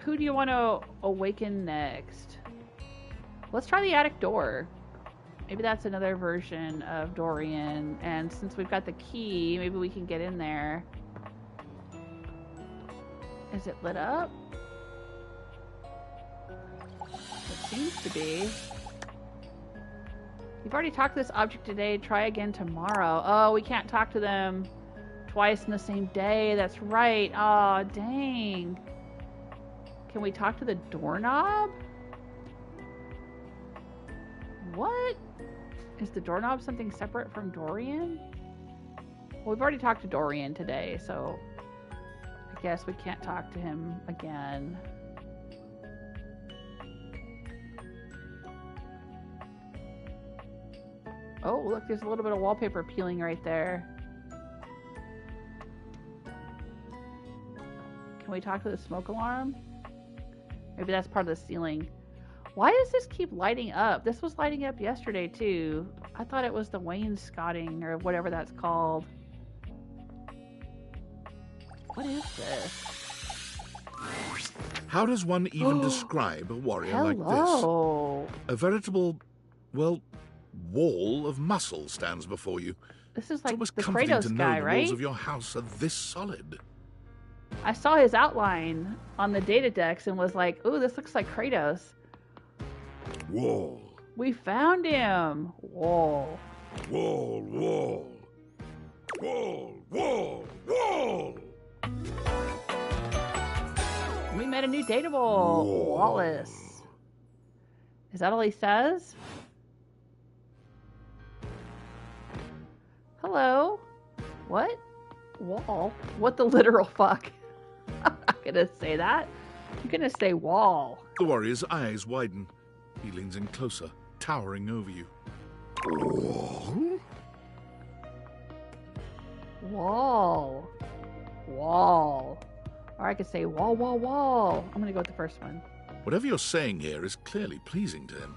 who do you want to awaken next? Let's try the attic door. Maybe that's another version of Dorian, and since we've got the key, maybe we can get in there. Is it lit up? It seems to be. You've already talked to this object today. Try again tomorrow. Oh, we can't talk to them twice in the same day. That's right. Oh, dang. Can we talk to the doorknob? What? Is the doorknob something separate from Dorian? Well, we've already talked to Dorian today, so I guess we can't talk to him again. Oh, look, there's a little bit of wallpaper peeling right there. Can we talk to the smoke alarm? Maybe that's part of the ceiling. Why does this keep lighting up? This was lighting up yesterday, too. I thought it was the wainscoting or whatever that's called. What is this? How does one even describe a warrior like Hello. this? A veritable, well, wall of muscle stands before you. This is It's like almost the comforting Kratos to know guy, the right? walls of your house are this solid. I saw his outline on the Date-a-Dex and was like, ooh, this looks like Kratos. Wall. We found him. Wall. Wall, wall. Wall, wall, wall. We met a new dateable, Wallace. Is that all he says? Hello? What? Wall? What the literal fuck? I'm not gonna say that. I'm gonna say wall. The warrior's eyes widen. He leans in closer, towering over you. Wall? Wall. Wall. Or I could say wall, wall, wall. I'm gonna go with the first one. Whatever you're saying here is clearly pleasing to him.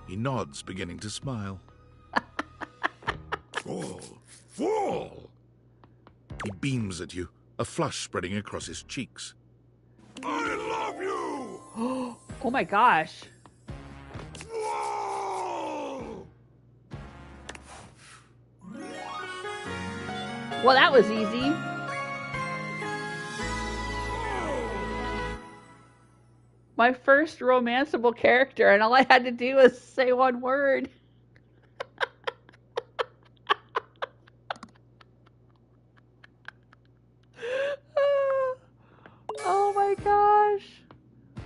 He nods, beginning to smile. Wall. Wall. He beams at you, a flush spreading across his cheeks. I love you. Oh my gosh. Wall. Well, that was easy. My first romanceable character, and all I had to do was say one word. Oh my gosh.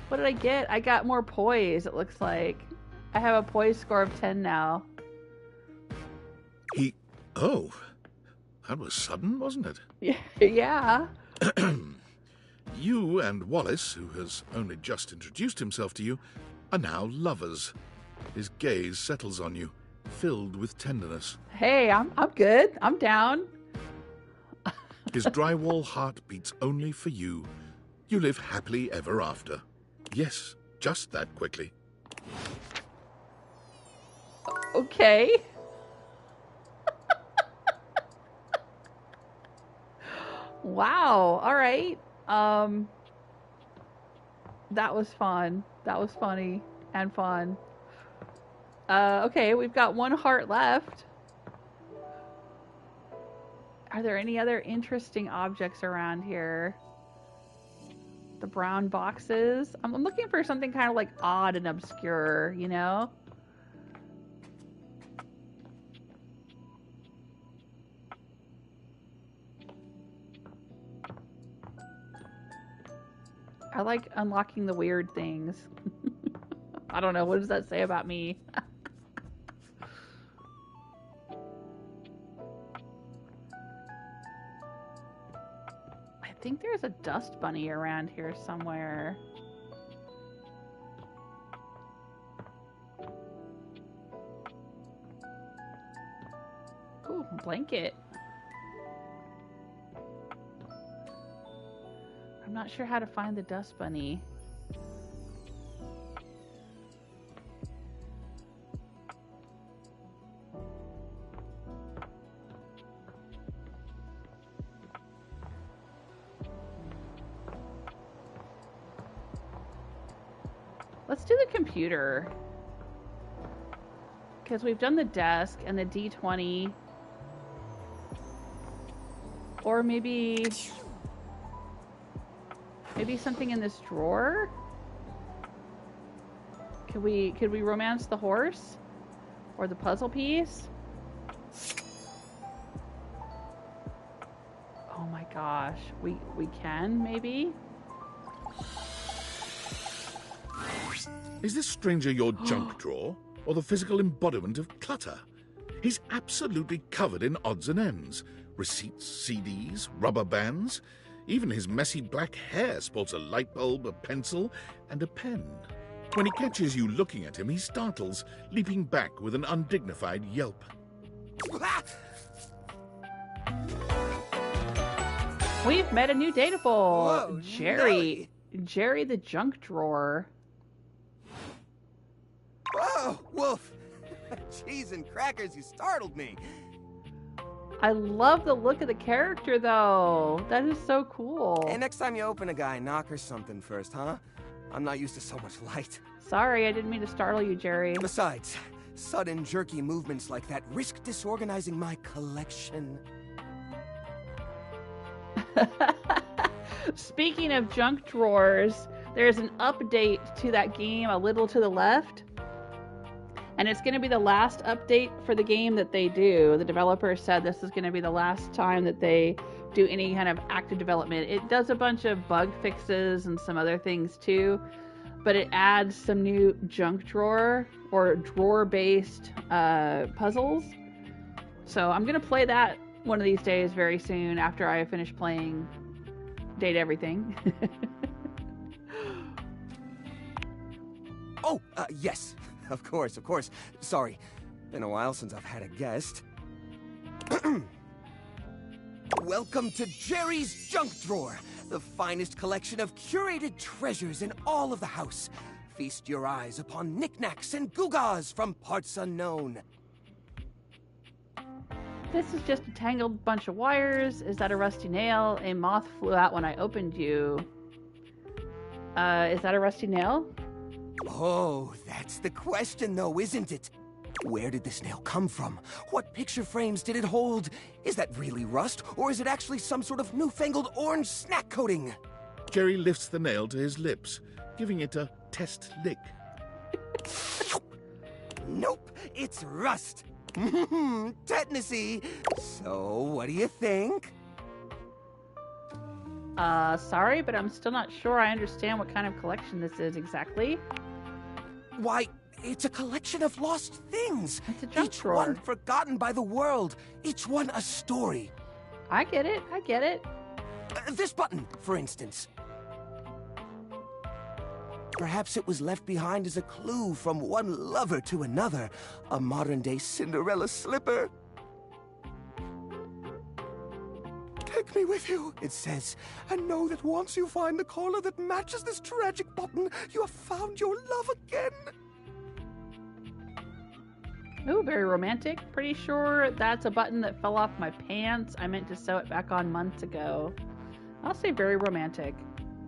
What did I get? I got more poise, it looks like. I have a poise score of 10 now. Oh, that was sudden, wasn't it? Yeah. You and Wallace, who has only just introduced himself to you, are now lovers. His gaze settles on you, filled with tenderness. Hey, I'm good. I'm down. His drywall heart beats only for you. You live happily ever after. Yes, just that quickly. Okay. Wow. All right. That was fun. That was funny and fun. Okay, we've got one heart left. Are there any other interesting objects around here? The brown boxes. I'm looking for something kind of like odd and obscure, you know? I like unlocking the weird things. I don't know. What does that say about me? I think there's a dust bunny around here somewhere. Ooh, blanket. I'm not sure how to find the dust bunny. Let's do the computer. Because we've done the desk and the D20. Or maybe something in this drawer? Could we romance the horse? Or the puzzle piece? Oh my gosh. We can, maybe? Is this stranger your junk drawer, or the physical embodiment of clutter? He's absolutely covered in odds and ends. Receipts, CDs, rubber bands. Even his messy black hair sports a light bulb, a pencil, and a pen. When he catches you looking at him, he startles, leaping back with an undignified yelp. We've met a new datable. Whoa, Jerry. Jerry the junk drawer. Whoa, Wolf! Cheese and crackers, you startled me. I love the look of the character, though. That is so cool. Hey, next time you open a guy, knock her something first, huh? I'm not used to so much light. Sorry, I didn't mean to startle you, Jerry. Besides, sudden jerky movements like that risk disorganizing my collection. Speaking of junk drawers, there's an update to that game a little to the left. And it's going to be the last update for the game that they do. The developer said this is going to be the last time that they do any kind of active development. It does a bunch of bug fixes and some other things too, but it adds some new junk drawer or drawer-based puzzles. So I'm going to play that one of these days very soon after I finish playing Date-a-Everything. Oh, yes. Of course. Sorry. Been a while since I've had a guest. Welcome to Jerry's Junk Drawer, the finest collection of curated treasures in all of the house. Feast your eyes upon knickknacks and gewgaws from parts unknown. This is just a tangled bunch of wires. Is that a rusty nail? A moth flew out when I opened you. Is that a rusty nail? Oh, that's the question though, isn't it? Where did this nail come from? What picture frames did it hold? Is that really rust, or is it actually some sort of newfangled orange snack coating? Jerry lifts the nail to his lips, giving it a test lick. Nope, it's rust. Tetanusy. So, what do you think? Sorry, but I'm still not sure I understand what kind of collection this is exactly. Why, it's a collection of lost things. It's a junk Each drawer. one forgotten by the world. Each one a story. I get it. This button, for instance. Perhaps it was left behind as a clue from one lover to another. A modern-day Cinderella slipper. Take me with you, it says, and know that once you find the collar that matches this tragic button, you have found your love again. Ooh, very romantic. Pretty sure that's a button that fell off my pants. I meant to sew it back on months ago. I'll say very romantic.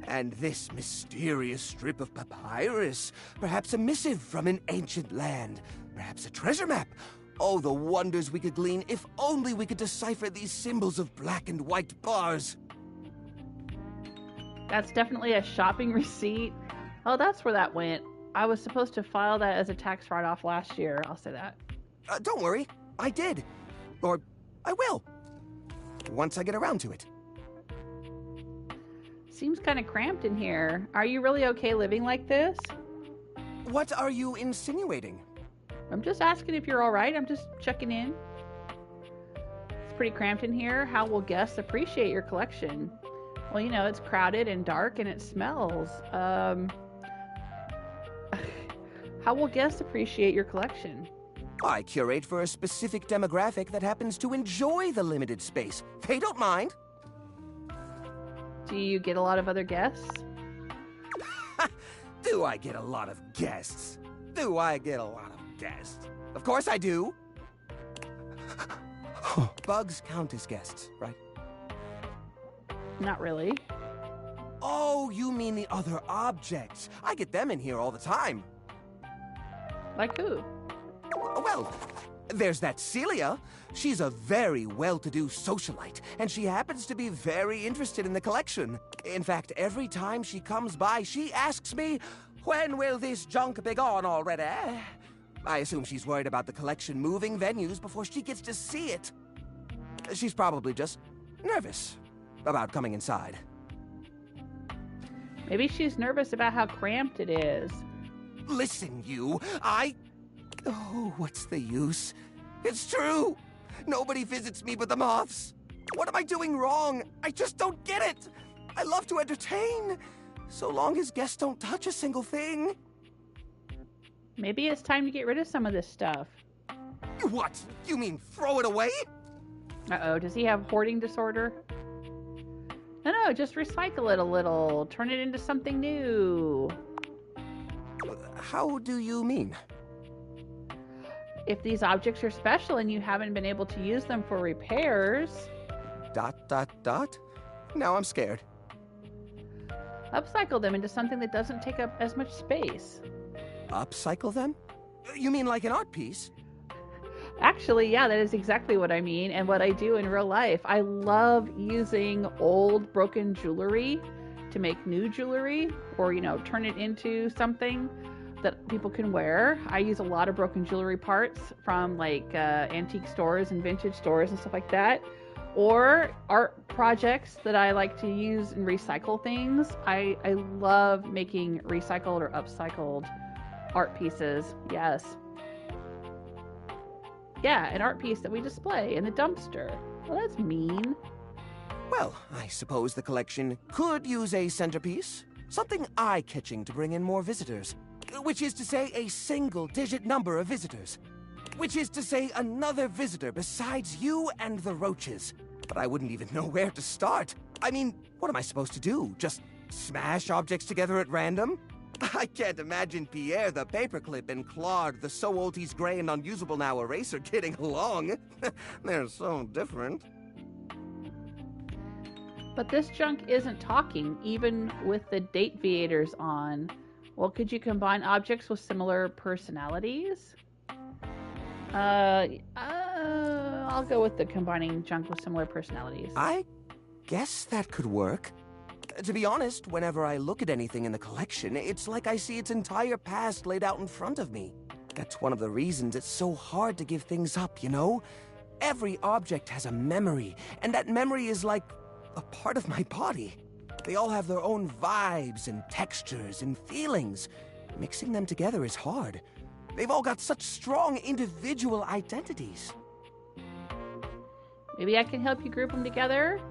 And this mysterious strip of papyrus, perhaps a missive from an ancient land, perhaps a treasure map. Oh, the wonders we could glean if only we could decipher these symbols of black and white bars. That's definitely a shopping receipt. Oh, that's where that went. I was supposed to file that as a tax write-off last year. I'll say that. Don't worry, I did. Or I will. Once I get around to it. Seems kind of cramped in here. Are you really okay living like this? What are you insinuating? I'm just asking if you're all right. I'm just checking in. It's pretty cramped in here. How will guests appreciate your collection? Well, you know, it's crowded and dark and it smells. How will guests appreciate your collection? I curate for a specific demographic that happens to enjoy the limited space. They don't mind. Do you get a lot of other guests? Do I get a lot of guests? Of course I do. Bugs count as guests, right? Not really. Oh, you mean the other objects. I get them in here all the time. Like who? Well, there's that Celia. She's a very well-to-do socialite, and she happens to be very interested in the collection. In fact, every time she comes by, she asks me, when will this junk be gone already? I assume she's worried about the collection moving venues before she gets to see it. She's probably just nervous about coming inside. Maybe she's nervous about how cramped it is. Listen, you, Oh, what's the use? It's true! Nobody visits me but the moths. What am I doing wrong? I just don't get it! I love to entertain, so long as guests don't touch a single thing. Maybe it's time to get rid of some of this stuff. What? You mean throw it away? Uh-oh, does he have hoarding disorder? No, just recycle it a little. Turn it into something new. How do you mean? If these objects are special and you haven't been able to use them for repairs... ... Now I'm scared. Upcycle them into something that doesn't take up as much space. Upcycle them? You mean like an art piece? Actually, yeah, that is exactly what I mean and what I do in real life. I love using old broken jewelry to make new jewelry or, you know, turn it into something that people can wear. I use a lot of broken jewelry parts from like antique stores and vintage stores and stuff like that. Or art projects that I like to use and recycle things. I love making recycled or upcycled art pieces. Yes. Yeah, an art piece that we display in the dumpster. Well, that's mean. Well, I suppose the collection could use a centerpiece. Something eye-catching to bring in more visitors. Which is to say a single-digit number of visitors. Which is to say another visitor besides you and the roaches. But I wouldn't even know where to start. I mean, what am I supposed to do? Just smash objects together at random? I can't imagine Pierre the paperclip and Claude the so old he's gray and unusable now eraser getting along. They're so different. But this junk isn't talking, even with the date viators on. Well, could you combine objects with similar personalities? I'll go with the combining junk with similar personalities. I guess that could work. To be honest, whenever I look at anything in the collection, it's like I see its entire past laid out in front of me. That's one of the reasons it's so hard to give things up, you know? Every object has a memory, and that memory is like a part of my body. They all have their own vibes and textures and feelings. Mixing them together is hard. They've all got such strong individual identities. Maybe I can help you group them together?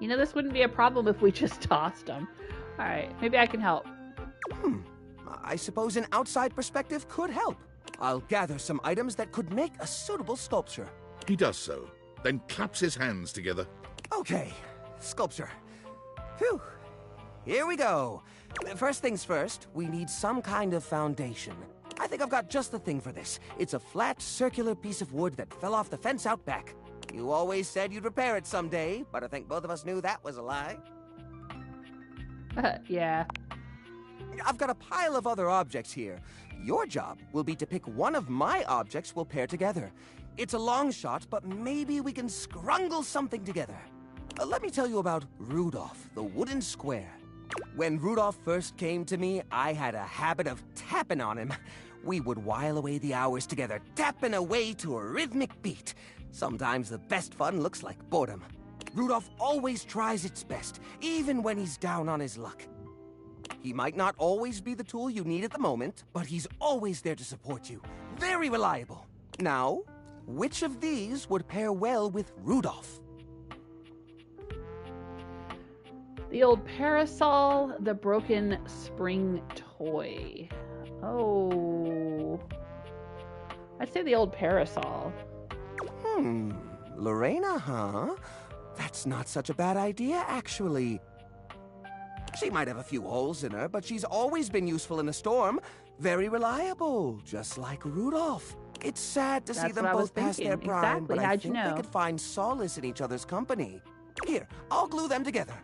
You know, this wouldn't be a problem if we just tossed them. Alright, maybe I can help. I suppose an outside perspective could help. I'll gather some items that could make a suitable sculpture. He does so, then claps his hands together. Okay, sculpture. Phew. Here we go. First things first, we need some kind of foundation. I think I've got just the thing for this. It's a flat, circular piece of wood that fell off the fence out back. You always said you'd repair it someday, but I think both of us knew that was a lie. Yeah. I've got a pile of other objects here. Your job will be to pick one of my objects we'll pair together. It's a long shot, but maybe we can scrungle something together. Let me tell you about Rudolph, the wooden square. When Rudolph first came to me, I had a habit of tapping on him. We would while away the hours together, tapping away to a rhythmic beat. Sometimes the best fun looks like boredom. Rudolph always tries its best, even when he's down on his luck. He might not always be the tool you need at the moment, but he's always there to support you. Very reliable. Now, which of these would pair well with Rudolph? The old parasol, the broken spring toy. Oh. I'd say the old parasol. Lorena, huh? That's not such a bad idea, actually. She might have a few holes in her, but she's always been useful in a storm. Very reliable, just like Rudolph. It's sad to see them both past their prime, but I think they could find solace in each other's company. Here, I'll glue them together.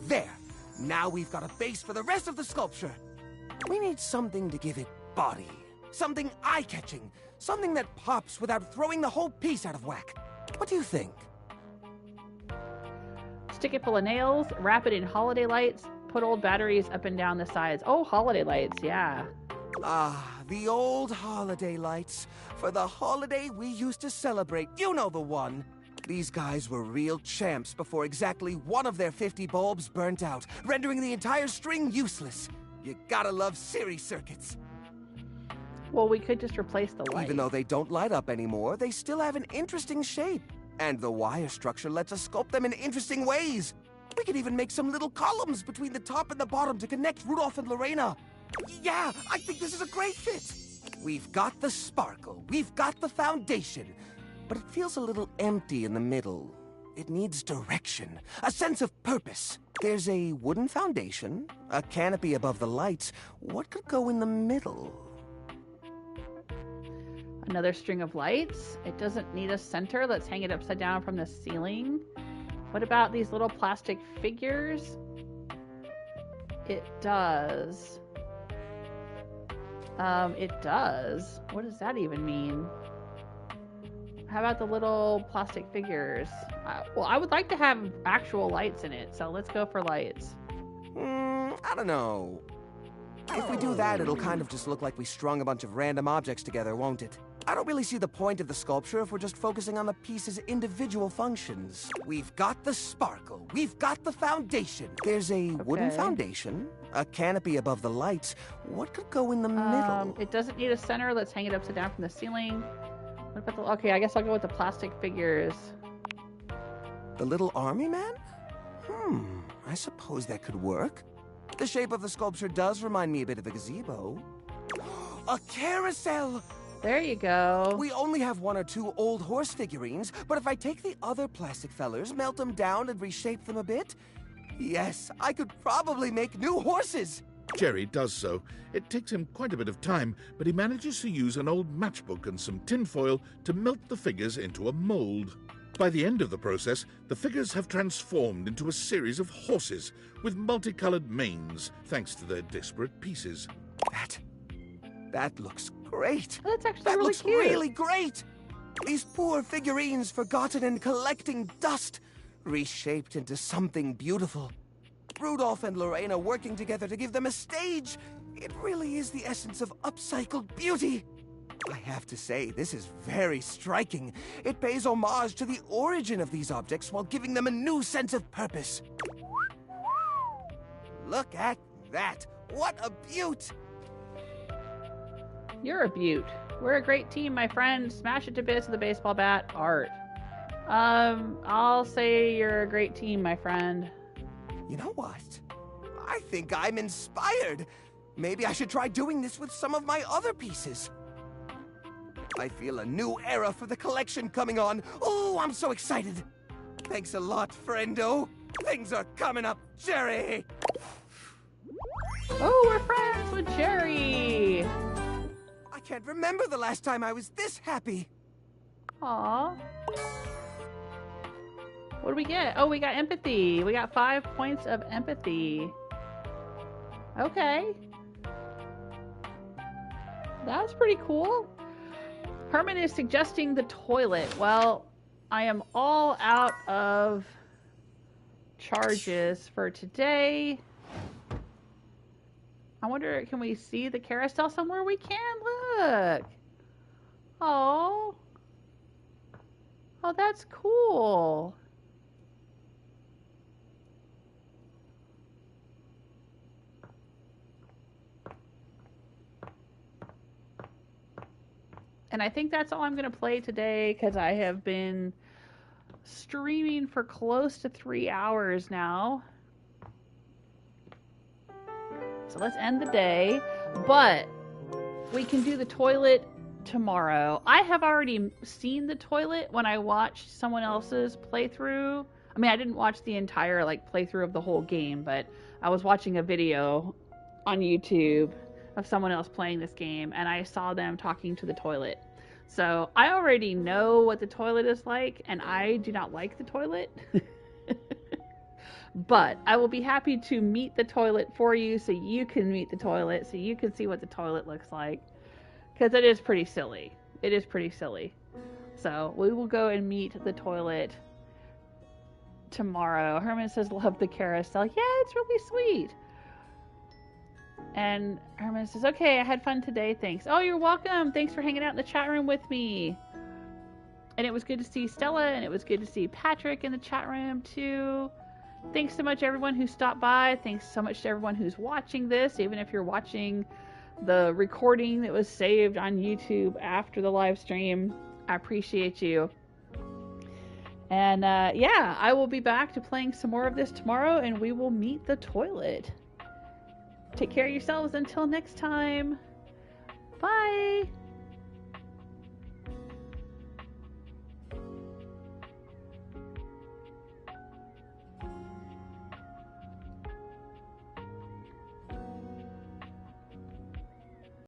There! Now we've got a base for the rest of the sculpture. We need something to give it body. Something eye-catching. Something that pops without throwing the whole piece out of whack. What do you think? Stick it full of nails, wrap it in holiday lights, put old batteries up and down the sides. Oh, holiday lights, yeah. Ah, the old holiday lights. For the holiday we used to celebrate. You know the one. These guys were real champs before exactly one of their 50 bulbs burnt out, rendering the entire string useless. You gotta love series circuits. Well, we could just replace the light. Even though they don't light up anymore, they still have an interesting shape. And the wire structure lets us sculpt them in interesting ways. We could even make some little columns between the top and the bottom to connect Rudolph and Lorena. Yeah, I think this is a great fit. We've got the sparkle, we've got the foundation, but it feels a little empty in the middle. It needs direction, a sense of purpose. There's a wooden foundation, a canopy above the lights. What could go in the middle? Another string of lights. It doesn't need a center. Let's hang it upside down from the ceiling. What about these little plastic figures? It does. It does. What does that even mean? How about the little plastic figures? Well, I would like to have actual lights in it, so let's go for lights. I don't know. If we do that, it'll kind of just look like we strung a bunch of random objects together, won't it? I don't really see the point of the sculpture if we're just focusing on the piece's individual functions. We've got the sparkle. We've got the foundation. There's a wooden foundation, a canopy above the lights. What could go in the middle? It doesn't need a center. Let's hang it upside down from the ceiling. What about the... Okay, I guess I'll go with the plastic figures. The little army man? I suppose that could work. The shape of the sculpture does remind me a bit of a gazebo. A carousel! There you go. We only have 1 or 2 old horse figurines, but if I take the other plastic fellers, melt them down, and reshape them a bit, yes, I could probably make new horses. Jerry does so. It takes him quite a bit of time, but he manages to use an old matchbook and some tinfoil to melt the figures into a mold. By the end of the process, the figures have transformed into a series of horses with multicolored manes, thanks to their disparate pieces. That looks great. That's actually that really looks cute. Really great. These poor figurines forgotten and collecting dust, reshaped into something beautiful. Rudolph and Lorena working together to give them a stage. It really is the essence of upcycled beauty. I have to say, this is very striking. It pays homage to the origin of these objects while giving them a new sense of purpose. Look at that. What a beaut. You're a beaut. We're a great team, my friend. Smash it to bits with a baseball bat. Art. I'll say you're a great team, my friend. You know what? I think I'm inspired. Maybe I should try doing this with some of my other pieces. I feel a new era for the collection coming on. Oh, I'm so excited. Thanks a lot, friendo. Things are coming up, Jerry. Oh, we're friends with Jerry. I can't remember the last time I was this happy. Aww. What do we get? Oh, we got empathy. We got 5 points of empathy. Okay. That was pretty cool. Herman is suggesting the toilet. Well, I am all out of charges for today. I wonder, can we see the carousel somewhere? We can, look. Oh. Oh, that's cool. And I think that's all I'm going to play today because I have been streaming for close to 3 hours now. So let's end the day. But we can do the toilet tomorrow. I have already seen the toilet when I watched someone else's playthrough. I mean, I didn't watch the entire playthrough of the whole game, but I was watching a video on YouTube of someone else playing this game, and I saw them talking to the toilet. So I already know what the toilet is like, and I do not like the toilet. But I will be happy to meet the toilet for you so you can meet the toilet, so you can see what the toilet looks like. Because it is pretty silly. It is pretty silly. So we will go and meet the toilet tomorrow. Herman says, love the carousel. Yeah, it's really sweet. And Herman says, okay, I had fun today. Thanks. Oh, you're welcome. Thanks for hanging out in the chat room with me. And it was good to see Stella, and it was good to see Patrick in the chat room too. Thanks so much everyone who stopped by. Thanks so much to everyone who's watching this, even if you're watching the recording that was saved on YouTube after the live stream. I appreciate you. And yeah, I will be back to playing some more of this tomorrow, and we will meet the toilet. Take care of yourselves until next time. Bye.